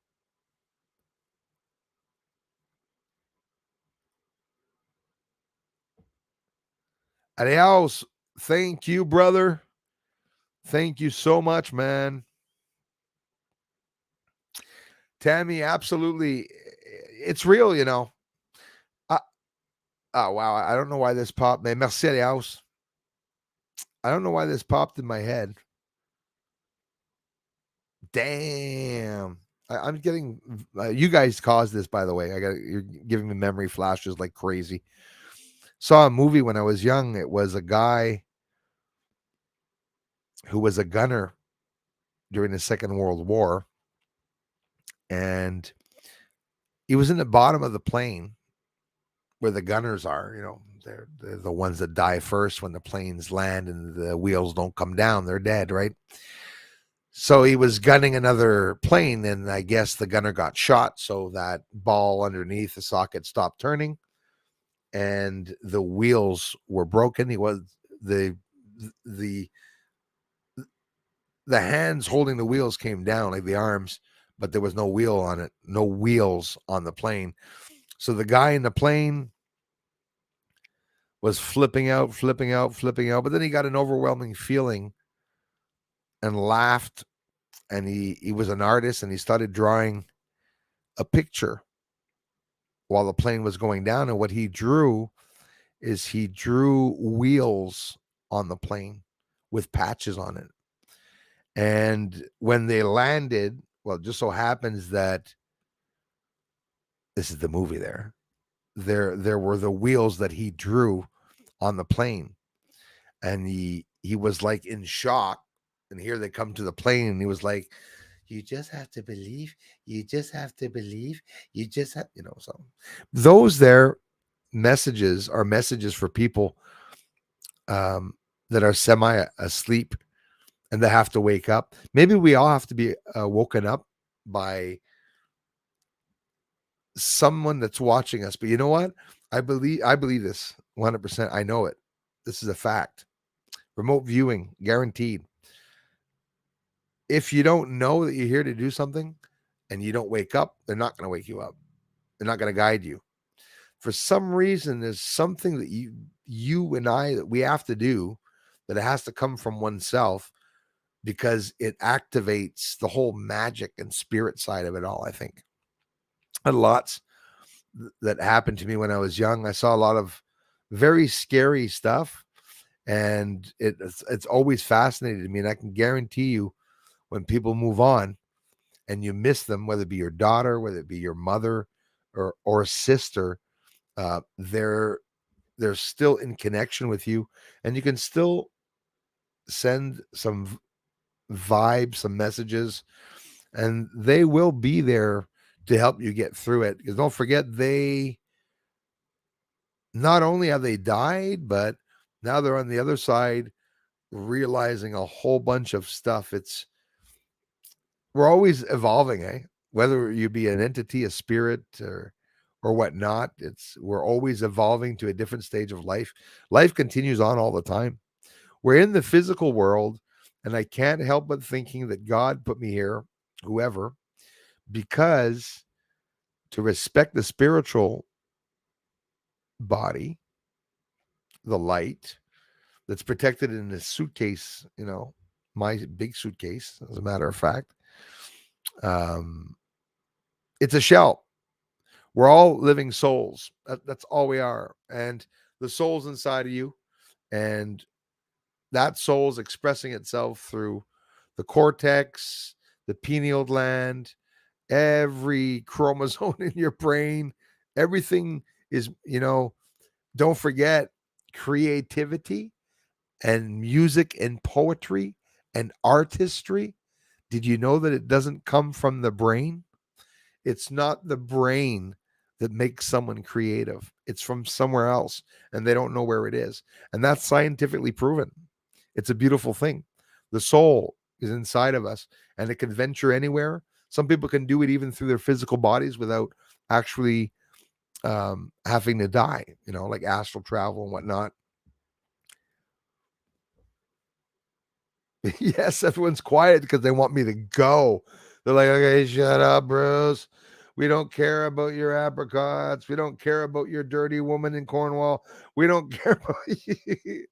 Adios. Thank you, brother. Thank you so much, man. Tammy, absolutely. It's real, you know. Oh, wow. I don't know why this popped. Merci, Adios. I don't know why this popped in my head. Damn. I'm getting. You guys caused this, by the way. You're giving me memory flashes like crazy. Saw a movie when I was young. It was a guy who was a gunner during the Second World War, and he was in the bottom of the plane where the gunners are. You know, they're the ones that die first when the planes land and the wheels don't come down. They're dead, right? So he was gunning another plane, and I guess the gunner got shot, so that ball underneath the socket stopped turning, and the wheels were broken. He was the hands holding the wheels came down, like the arms, but there was no wheel on it, no wheels on the plane. So the guy in the plane was flipping out, but then he got an overwhelming feeling and laughed. And he was an artist, and he started drawing a picture while the plane was going down. And what he drew is he drew wheels on the plane with patches on it. And when they landed, well, it just so happens that this is the movie there were the wheels that he drew on the plane. And he was like in shock. And here they come to the plane, and he was like, you just have to believe, you just have to believe, you just have, so those there messages are messages for people that are semi asleep and they have to wake up. Maybe we all have to be woken up by someone that's watching us. But you know what? I believe this 100%. I know it. This is a fact. Remote viewing, guaranteed. If you don't know that you're here to do something and you don't wake up, they're not going to wake you up. They're not going to guide you. For some reason, there's something that you and I, that we have to do, that it has to come from oneself, because it activates the whole magic and spirit side of it all, I think. And lots that happened to me when I was young. I saw a lot of very scary stuff, and it's always fascinated me. And I can guarantee you, when people move on and you miss them, whether it be your daughter, whether it be your mother or sister, they're still in connection with you, and you can still send some vibes, some messages, and they will be there to help you get through it. Because don't forget, they not only have they died, but now they're on the other side realizing a whole bunch of stuff. We're always evolving, eh? whether you be an entity, a spirit, or whatnot. We're always evolving to a different stage of life. Life continues on all the time. We're in the physical world, and I can't help but thinking that God put me here, whoever, because to respect the spiritual body, the light that's protected in this suitcase, my big suitcase, as a matter of fact. Um, it's a shell. We're all living souls. That's all we are. And the soul's inside of you. And that soul's expressing itself through the cortex, the pineal gland, every chromosome in your brain. Everything is, don't forget creativity and music and poetry and artistry. Did you know that it doesn't come from the brain? It's not the brain that makes someone creative. It's from somewhere else, and they don't know where it is. And that's scientifically proven. It's a beautiful thing. The soul is inside of us, and it can venture anywhere. Some people can do it even through their physical bodies without actually having to die, like astral travel and whatnot. Yes, everyone's quiet because they want me to go. They're like, okay, shut up, Bruce. We don't care about your apricots. We don't care about your dirty woman in Cornwall. We don't care about you.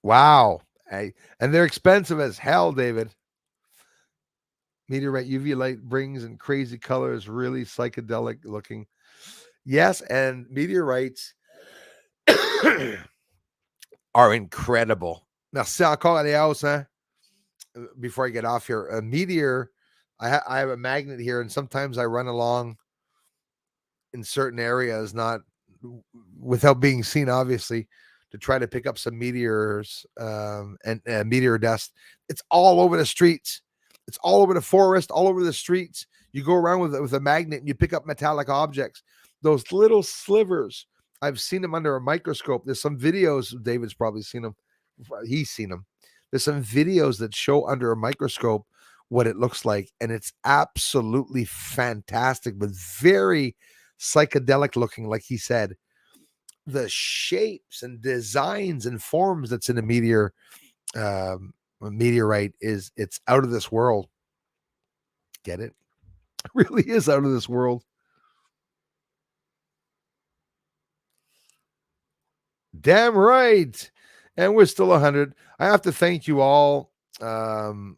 Wow. And they're expensive as hell, David. Meteorite UV light brings in crazy colors, really psychedelic looking. Yes, and meteorites are incredible. Merci encore, Léos, hein? Before I get off here, a meteor, I have a magnet here, and sometimes I run along in certain areas, not without being seen, obviously, to try to pick up some meteors and meteor dust. It's all over the streets. It's all over the forest, all over the streets. You go around with a magnet and you pick up metallic objects. Those little slivers, I've seen them under a microscope. There's some videos. David's probably seen them. He's seen them. There's some videos that show under a microscope what it looks like, and it's absolutely fantastic, but very psychedelic looking, like he said. The shapes and designs and forms that's in a meteorite it's out of this world. Get it? It really is out of this world. Damn right. And we're still 100. I have to thank you all. That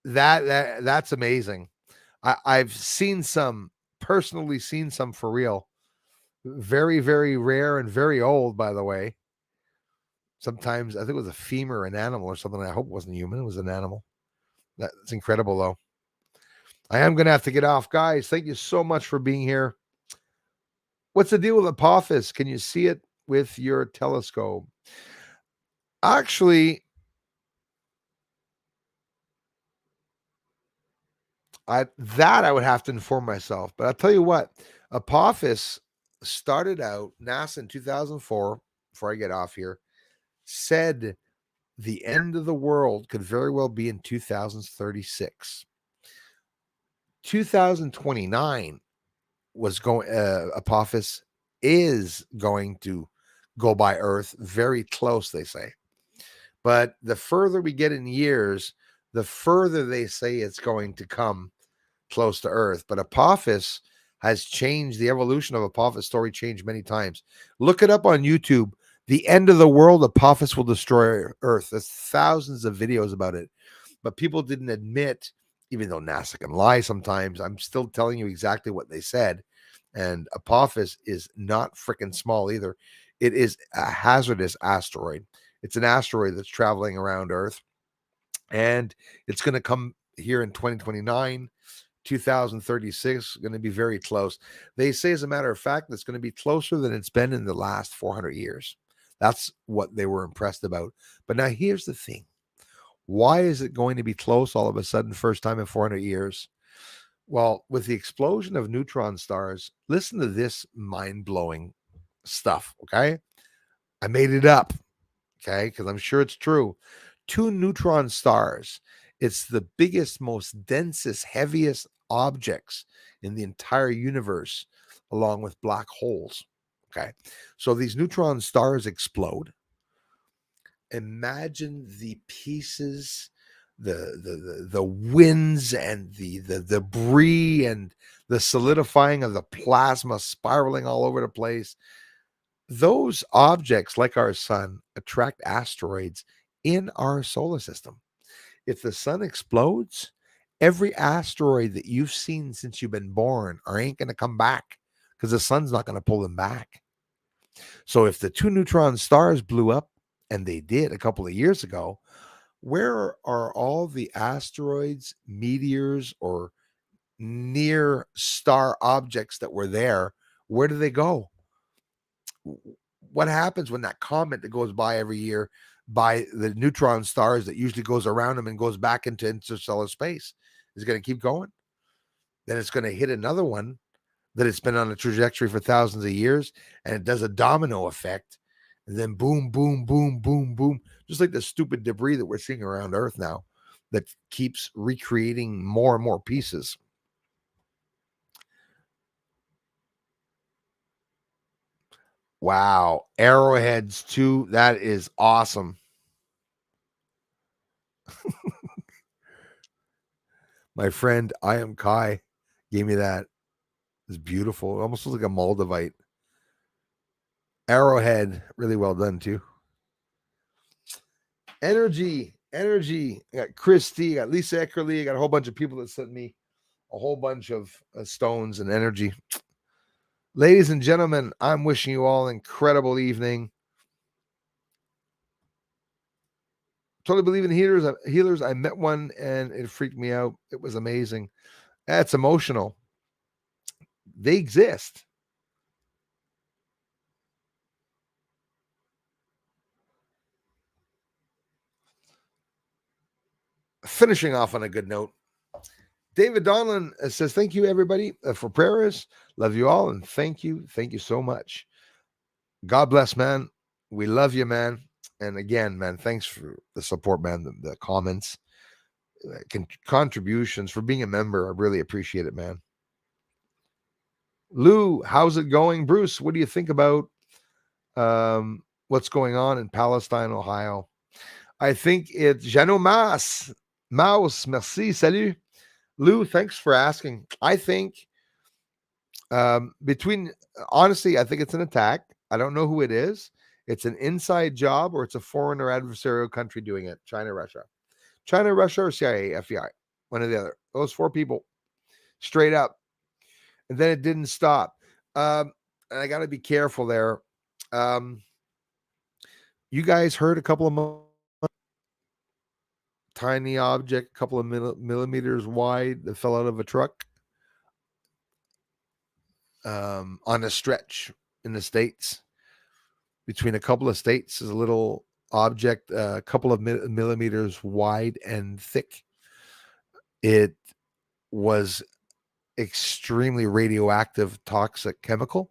that's amazing. I've seen some, personally seen some for real. Very, very rare and very old, by the way. Sometimes I think it was a femur, an animal or something. I hope it wasn't human. It was an animal. That's incredible, though. I am going to have to get off. Guys, thank you so much for being here. What's the deal with Apophis? Can you see it with your telescope? Actually, I would have to inform myself. But I'll tell you what, Apophis started out, NASA in 2004, before I get off here, said the end of the world could very well be in 2036. 2029 was going, Apophis is going to go by Earth very close, they say. But the further we get in years, the further they say it's going to come close to Earth. But Apophis has changed. The evolution of Apophis story changed many times. Look it up on YouTube. The end of the world, Apophis will destroy Earth. There's thousands of videos about it. But people didn't admit, even though NASA can lie sometimes, I'm still telling you exactly what they said. And Apophis is not freaking small either. It is a hazardous asteroid. It's an asteroid that's traveling around Earth. And it's going to come here in 2029. 2036 going to be very close. They say, as a matter of fact, it's going to be closer than it's been in the last 400 years. That's what they were impressed about. But now here's the thing. Why is it going to be close all of a sudden, first time in 400 years? Well, with the explosion of neutron stars, listen to this mind-blowing stuff, okay? I made it up, okay, because I'm sure it's true. two neutron stars. It's the biggest, most densest, heaviest objects in the entire universe, along with black holes. Okay. So these neutron stars explode. Imagine the pieces, the winds and the debris and the solidifying of the plasma spiraling all over the place. Those objects, like our sun, attract asteroids in our solar system. If the sun explodes, every asteroid that you've seen since you've been born ain't going to come back because the sun's not going to pull them back. So if the two neutron stars blew up, and they did a couple of years ago, where are all the asteroids, meteors, or near star objects that were there? Where do they go? What happens when that comet that goes by every year by the neutron stars that usually goes around them and goes back into interstellar space is going to keep going? Then it's going to hit another one that it's been on a trajectory for thousands of years, and it does a domino effect, and then boom, boom, boom, boom, boom, just like the stupid debris that we're seeing around Earth now that keeps recreating more and more pieces. Wow. Arrowheads too. That is awesome. My friend I am Kai gave me that. It's beautiful. It almost looks like a Moldavite. Arrowhead, really well done too. Energy. I got Christy, I got Lisa Eckerly, I got a whole bunch of people that sent me a whole bunch of stones and energy. Ladies and gentlemen, I'm wishing you all an incredible evening. Totally believe in healers. I met one and it freaked me out. It was amazing. That's emotional. They exist. Finishing off on a good note. David Donlan says, thank you, everybody, for prayers. Love you all. And thank you. Thank you so much. God bless, man. We love you, man. And again, man, thanks for the support, man, the comments, contributions, for being a member. I really appreciate it, man. Lou, how's it going? Bruce, what do you think about what's going on in Palestine, Ohio? I think it's Jano Mas. Mouse, merci, salut. Lou, thanks for asking. I think honestly, I think it's an attack. I don't know who it is. It's an inside job or it's a foreign or adversarial country doing it. China, Russia. China, Russia, or CIA, FBI. One or the other. Those four people. Straight up. And then it didn't stop. And I got to be careful there. You guys heard a couple of tiny object, a couple of millimeters wide that fell out of a truck on a stretch in the States. Between a couple of states is a little object, a couple of millimeters wide and thick. It was extremely radioactive, toxic chemical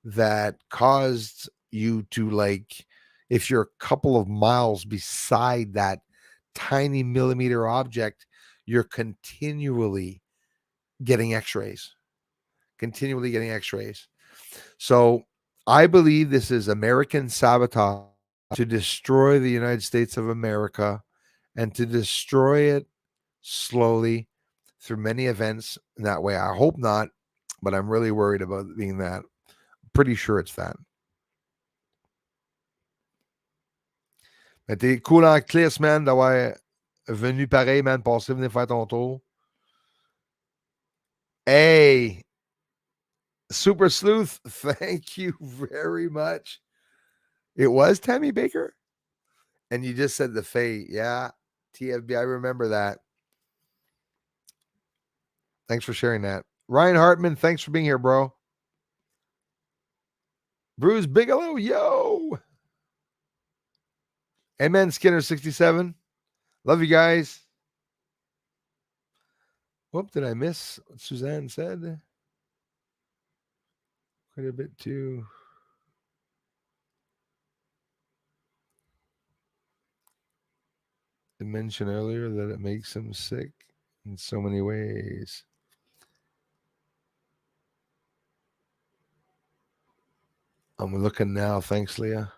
that caused you to, like, if you're a couple of miles beside that tiny millimeter object, you're continually getting x-rays. So I believe this is American sabotage to destroy the United States of America and to destroy it slowly through many events in that way. I hope not, but I'm really worried about it being that. Pretty sure it's that. Mais t'es cool en Clis, man, d'avoir venu pareil, man, passer, venir faire ton tour. Hey, Super Sleuth, thank you very much. It was Tammy Baker? And you just said the Fae. Yeah, TFB, I remember that. Thanks for sharing that. Ryan Hartman, thanks for being here, bro. Bruce Bigelow, yo. Amen, Skinner67. Love you guys. Whoop, did I miss what Suzanne said? Quite a bit too. You mentioned earlier that it makes him sick in so many ways. I'm looking now. Thanks, Leah.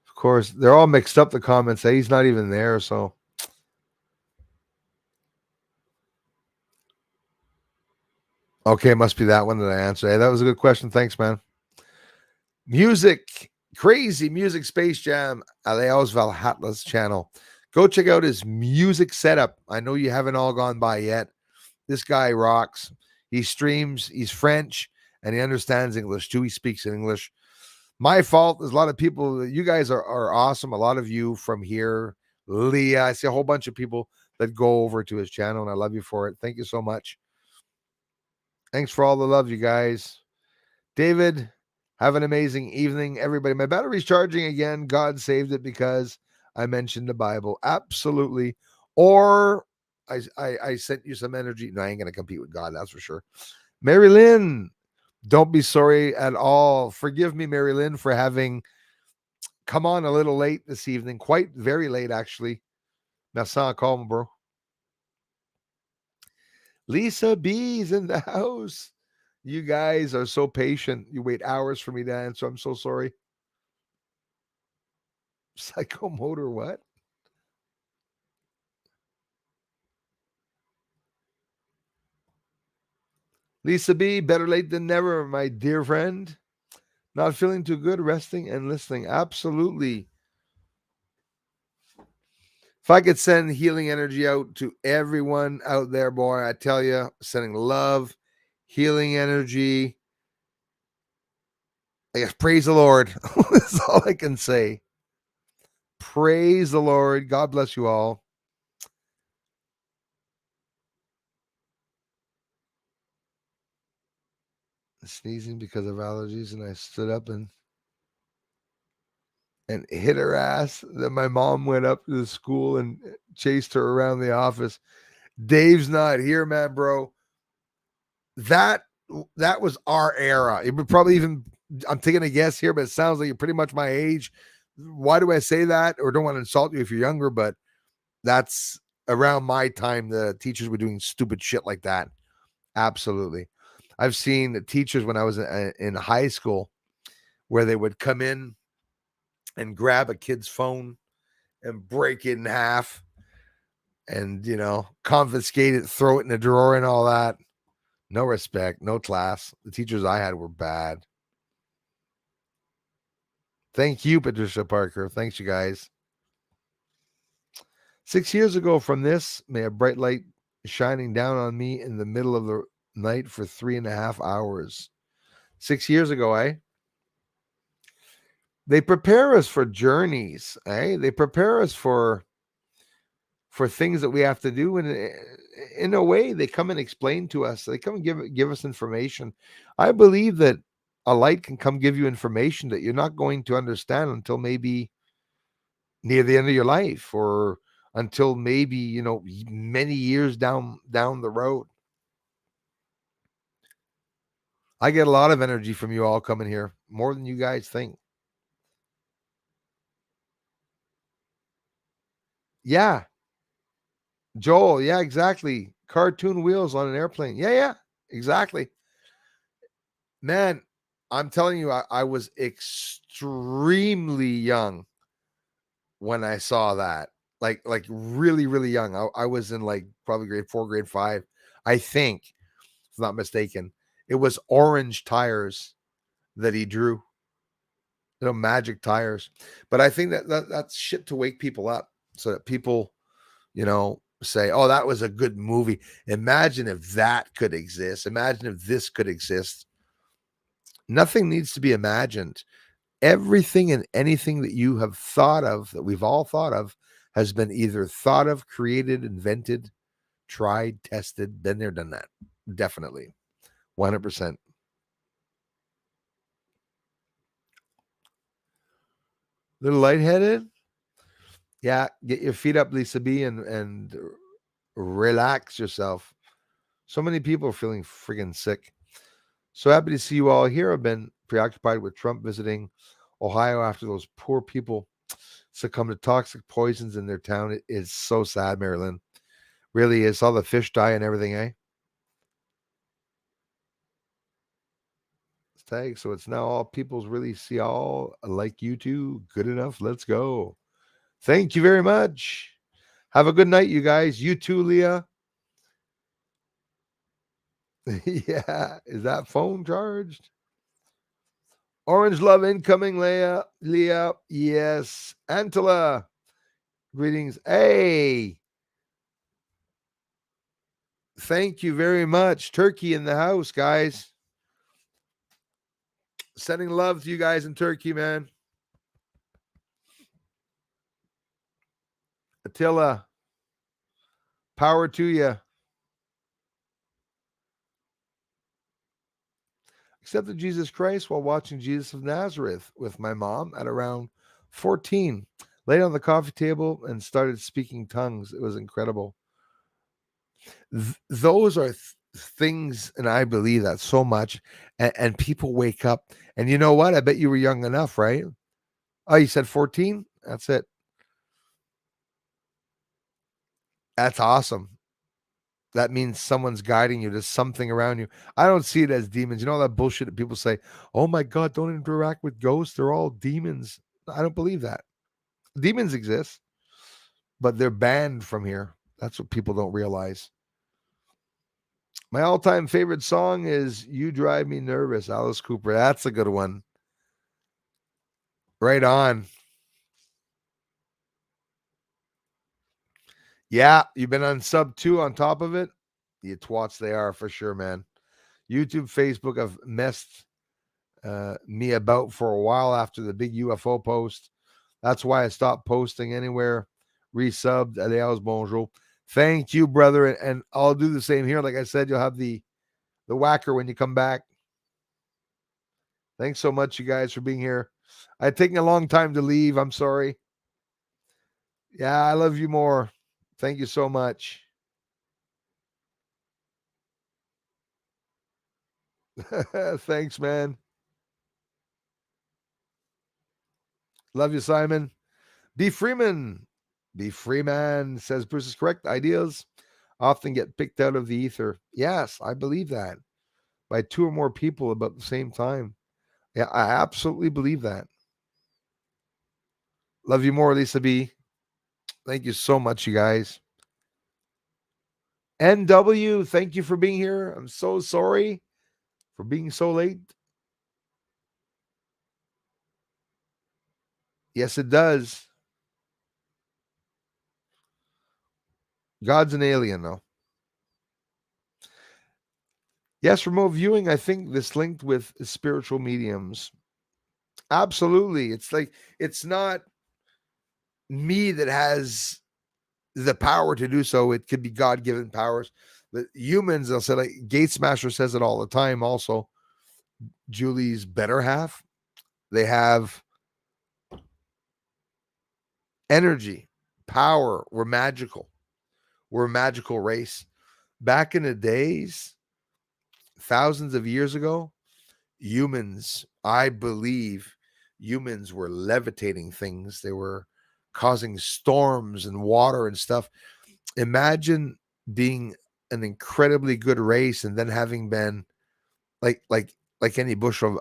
Of course, they're all mixed up. The comments say he's not even there. So, okay, must be that one that I answered. Hey, that was a good question. Thanks, man. Music, crazy music, Space Jam, Aleos Valhatla's channel. Go check out his music setup. I know you haven't all gone by yet. This guy rocks. He streams. He's French, and he understands English too. He speaks in English. My fault. There's a lot of people. You guys are awesome. A lot of you from here, Leah. I see a whole bunch of people that go over to his channel, and I love you for it. Thank you so much. Thanks for all the love, you guys. David, have an amazing evening, everybody. My battery's charging again. God saved it because I mentioned the Bible. Absolutely. Or I sent you some energy. No, I ain't going to compete with God, that's for sure. Mary Lynn, don't be sorry at all. Forgive me, Mary Lynn, for having come on a little late this evening. Quite very late, actually. Merci, call me, bro. Lisa B's in the house. You guys are so patient. You wait hours for me to answer. I'm so sorry. Psychomotor, what? Lisa B, better late than never, my dear friend. Not feeling too good, resting and listening. Absolutely. If I could send healing energy out to everyone out there, boy, I tell you, sending love, healing energy. I guess praise the Lord. That's all I can say. Praise the Lord. God bless you all. Sneezing because of allergies, and I stood up and hit her ass. Then my mom went up to the school and chased her around the office. Dave's not here, man, bro. That was our era. It would probably even, I'm taking a guess here, but it sounds like you're pretty much my age. Why do I say that? Or don't want to insult you if you're younger, but that's around my time. The teachers were doing stupid shit like that. Absolutely. I've seen the teachers when I was in high school where they would come in and grab a kid's phone and break it in half and, confiscate it, throw it in a drawer and all that. No respect, no class. The teachers I had were bad. Thank you, Patricia Parker. Thanks, you guys. 6 years ago from this, may a bright light shining down on me in the middle of the night for 3.5 hours. 6 years ago, eh? They prepare us for journeys, eh? They prepare us for things that we have to do, and in a way they come and explain to us. They come and give us information. I believe that a light can come give you information that you're not going to understand until maybe near the end of your life, or until maybe many years down the road. I get a lot of energy from you all coming here, more than you guys think. Yeah, Joel, yeah, exactly. Cartoon wheels on an airplane. Yeah, exactly. Man, I'm telling you, I was extremely young when I saw that. Like really, really young. I was in like probably grade 4, grade 5. I think, if I'm not mistaken. It was orange tires that he drew. Magic tires. But I think that's shit to wake people up so that people, say, oh, that was a good movie. Imagine if that could exist. Imagine if this could exist. Nothing needs to be imagined. Everything and anything that you have thought of, that we've all thought of, has been either thought of, created, invented, tried, tested, been there, done that. Definitely. 100%. Little lightheaded? Yeah, get your feet up, Lisa B, and relax yourself. So many people are feeling friggin' sick. So happy to see you all here. I've been preoccupied with Trump visiting Ohio after those poor people succumb to toxic poisons in their town. It is so sad, Marilyn. Really is. All the fish die and everything, eh? Tag. So it's now all people's really see all like you two. Good enough. Let's go. Thank you very much. Have a good night, you guys. You too, Leah. Yeah. Is that phone charged? Orange love incoming, Leah. Leah. Yes. Antela. Greetings. Hey. Thank you very much. Turkey in the house, guys. Sending love to you guys in Turkey, man. Attila. Power to you. Accepted Jesus Christ while watching Jesus of Nazareth with my mom at around 14. Laid on the coffee table and started speaking tongues. It was incredible. Those are things, and I believe that so much. And people wake up, and you know what? I bet you were young enough, right? Oh, you said 14? That's it. That's awesome. That means someone's guiding you. There's something around you. I don't see it as demons. You know that bullshit that people say, oh my God, don't interact with ghosts. They're all demons. I don't believe that. Demons exist, but they're banned from here. That's what people don't realize. My all-time favorite song is You Drive Me Nervous, Alice Cooper. That's a good one. Right on. Yeah, you've been on sub 2 on top of it. You twats they are for sure, man. YouTube, Facebook have messed me about for a while after the big UFO post. That's why I stopped posting anywhere. Resubbed. Adios, bonjour. Thank you, brother. And I'll do the same here. Like I said, you'll have the whacker when you come back. Thanks so much, you guys, for being here. I've taken a long time to leave. I'm sorry. Yeah, I love you more. Thank you so much. Thanks, man. Love you, Simon. Be Freeman. Be free, man, says Bruce is correct. Ideas often get picked out of the ether. Yes, I believe that. By two or more people about the same time. Yeah, I absolutely believe that. Love you more, Lisa B. Thank you so much, you guys. NW, thank you for being here. I'm so sorry for being so late. Yes, it does. God's an alien, though. Yes, remote viewing, I think this linked with spiritual mediums. Absolutely. It's like, it's not me that has the power to do so. It could be God given powers. But humans, they'll say, like Gate Smasher says it all the time, also. Julie's better half, they have energy, power. We're magical. We're a magical race. Back in the days, thousands of years ago, humans, I believe humans were levitating things. They were causing storms and water and stuff. Imagine being an incredibly good race and then having been like any bushel,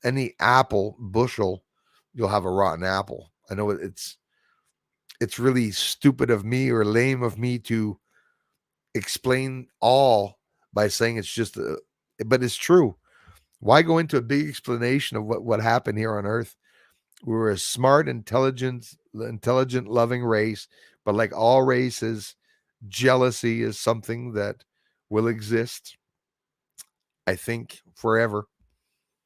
any apple bushel, you'll have a rotten apple. I know it's really stupid of me or lame of me to explain all by saying it's just but it's true. Why go into a big explanation of what happened here on Earth? We were a smart, intelligent, loving race, but like all races, jealousy is something that will exist, I think, forever,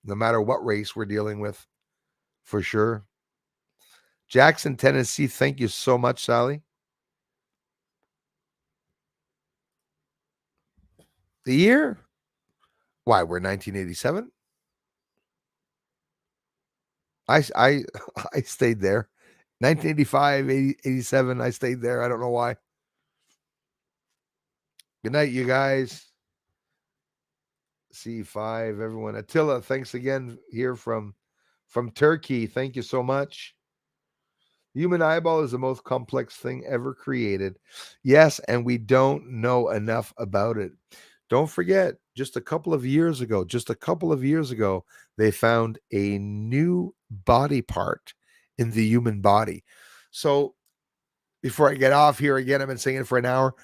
no matter what race we're dealing with, for sure. Jackson, Tennessee, thank you so much, Sally. The year? Why, we're 1987? I I stayed there. 1985, 87, I stayed there. I don't know why. Good night, you guys. C5, everyone. Attila, thanks again here from Turkey. Thank you so much. Human eyeball is the most complex thing ever created. Yes, and we don't know enough about it. Don't forget, just a couple of years ago, they found a new body part in the human body. So before I get off here again, I've been saying it for an hour.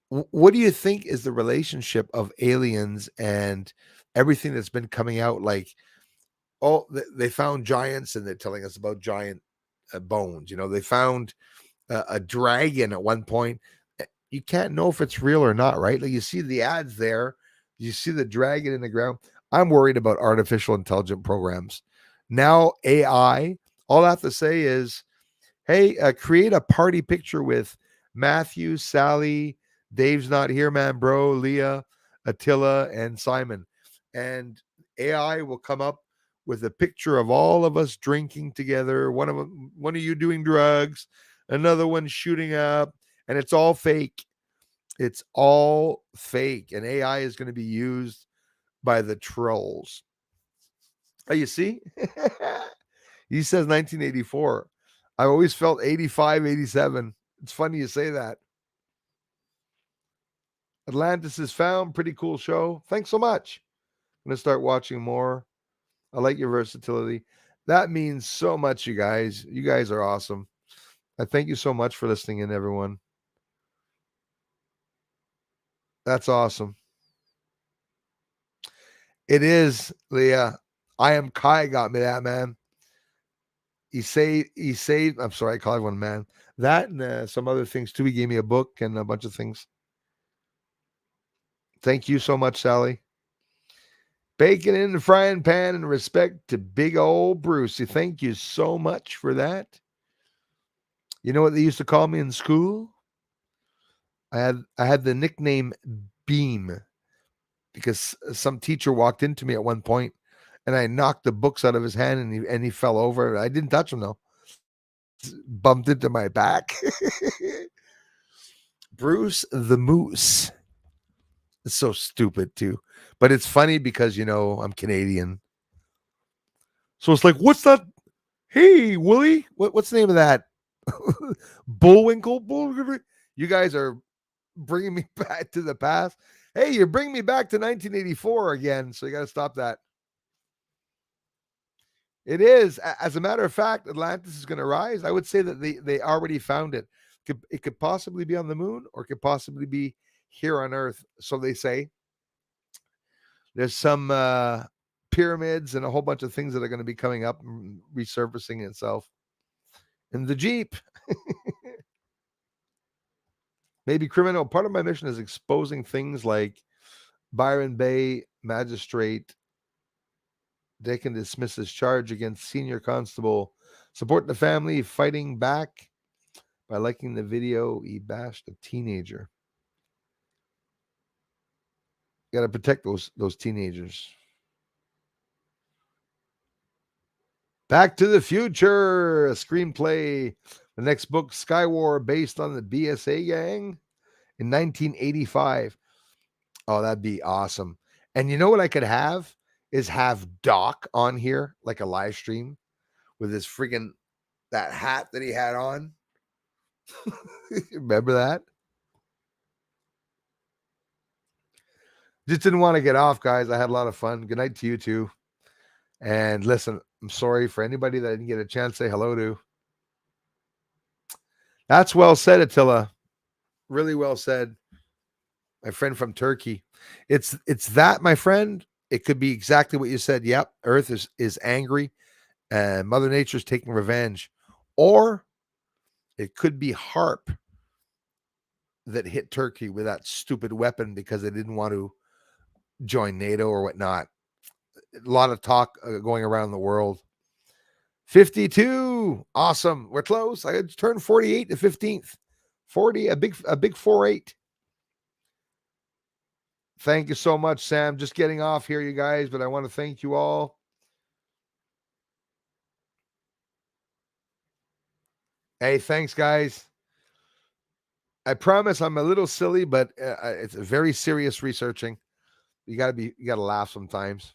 What do you think is the relationship of aliens and everything that's been coming out? Like, oh, they found giants and they're telling us about giant bones. They found a dragon at one point. You can't know if it's real or not, right? Like you see the ads there, you see the dragon in the ground. I'm worried about artificial intelligent programs. Now AI, all I have to say is, hey, create a party picture with Matthew, Sally, Dave's not here, man, bro, Leah, Attila, and Simon. And AI will come up with a picture of all of us drinking together. One of you doing drugs, another one shooting up, and it's all fake. It's all fake, and AI is going to be used by the trolls. Oh, you see? He says 1984. I always felt 85, 87. It's funny you say that. Atlantis is found. Pretty cool show. Thanks so much. I'm going to start watching more. I like your versatility. That means so much, you guys. You guys are awesome. I thank you so much for listening in, everyone. That's awesome. It is, Leah. I am Kai got me that, man. He saved. I'm sorry, I call everyone man. That and some other things too. He gave me a book and a bunch of things. Thank you so much, Sally. Bacon in the frying pan and respect to big old Brucey. Thank you so much for that. You know what they used to call me in school? I had the nickname Beam because some teacher walked into me at one point and I knocked the books out of his hand and he fell over. I didn't touch him though. Bumped into my back. Bruce the Moose. It's so stupid too. But it's funny because I'm Canadian. So it's like, what's that? Hey, Willie, what's the name of that? Bullwinkle? You guys are bringing me back to the past. Hey, you're bringing me back to 1984 again, so you got to stop that. It is. As a matter of fact, Atlantis is going to rise. I would say that they already found it. It could possibly be on the moon or it could possibly be here on Earth. So they say. There's some pyramids and a whole bunch of things that are going to be coming up and resurfacing itself. And the Jeep. Maybe criminal. Part of my mission is exposing things like Byron Bay magistrate. They can dismiss his charge against senior constable. Support the family fighting back by liking the video. He bashed a teenager. Got to protect those teenagers. Back to the Future, a screenplay. The next book, Skywar, based on the BSA gang in 1985. Oh, that'd be awesome. And you know what I could have is have Doc on here, like a live stream with his friggin' that hat that he had on. Remember that? Just didn't want to get off, guys. I had a lot of fun. Good night to you too. And listen, I'm sorry for anybody that I didn't get a chance to say hello to. That's well said, Attila. Really well said. My friend from Turkey. It's that, my friend. It could be exactly what you said. Yep, Earth is angry and Mother Nature's taking revenge. Or it could be HARP that hit Turkey with that stupid weapon because they didn't want to join NATO or whatnot. A lot of talk going around the world. 52. Awesome. We're close. I turned 48 the 15th. 40, a big 4-8. Thank you so much, Sam. Just getting off here, you guys, but I want to thank you all. Hey, thanks, guys. I promise I'm a little silly, but it's very serious researching. You gotta laugh sometimes.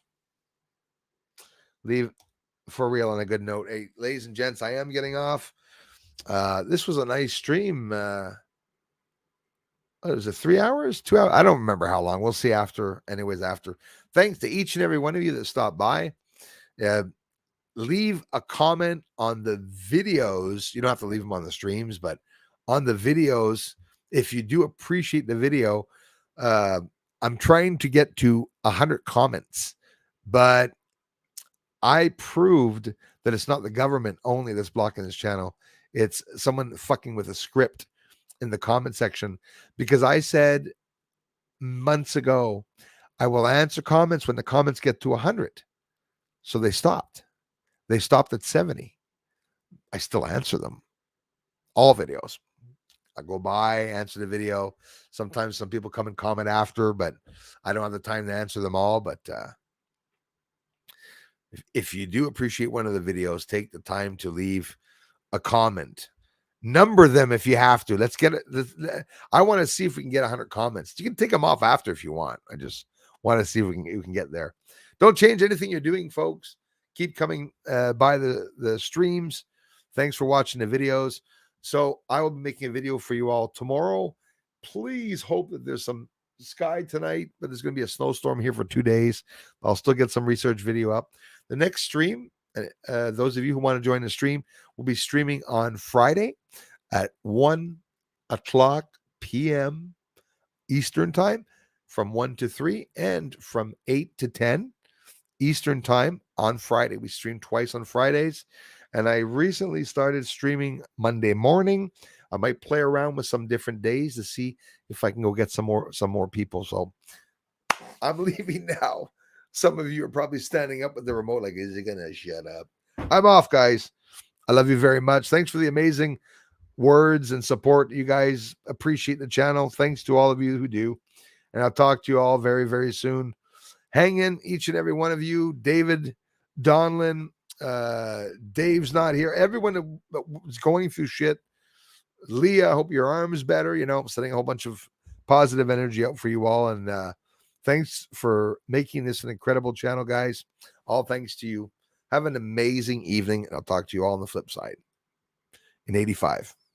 Leave for real on a good note. Hey, ladies and gents, I am getting off. This was a nice stream. Was it 3 hours, 2 hours? I don't remember how long. We'll see after. Anyways, after. Thanks to each and every one of you that stopped by. Leave a comment on the videos. You don't have to leave them on the streams, but on the videos, if you do appreciate the video, I'm trying to get to 100 comments, but I proved that it's not the government only that's blocking this channel. It's someone fucking with a script in the comment section, because I said months ago, I will answer comments when the comments get to 100. So they stopped. They stopped at 70. I still answer them. All videos. I go by, answer the video. Sometimes some people come and comment after, but I don't have the time to answer them all. But if you do appreciate one of the videos, take the time to leave a comment. Number them if you have to. Let's get it. I want to see if we can get 100 comments. You can take them off after if you want. I just want to see if we can get there. Don't change anything you're doing, folks. Keep coming by the streams. Thanks for watching the videos. So I will be making a video for you all tomorrow. Please hope that there's some sky tonight, but there's going to be a snowstorm here for 2 days. I'll still get some research video up. The next stream, those of you who want to join the stream, will be streaming on Friday at 1 o'clock p.m. Eastern time, from 1 to 3, and from 8 to 10 Eastern time on Friday. We stream twice on Fridays, and I recently started streaming Monday morning. I might play around with some different days to see if I can go get some more people. So I'm leaving now. Some of you are probably standing up with the remote like, is he gonna shut up? I'm off, guys. I love you very much. Thanks for the amazing words and support. You guys appreciate the channel. Thanks to all of you who do. And I'll talk to you all very, very soon. Hang in, each and every one of you. David, Donlin, Dave's not here. Everyone that was going through shit. Leah, I hope your arm is better. You know, I'm sending a whole bunch of positive energy out for you all. And thanks for making this an incredible channel, guys. All thanks to you. Have an amazing evening. And I'll talk to you all on the flip side in 85.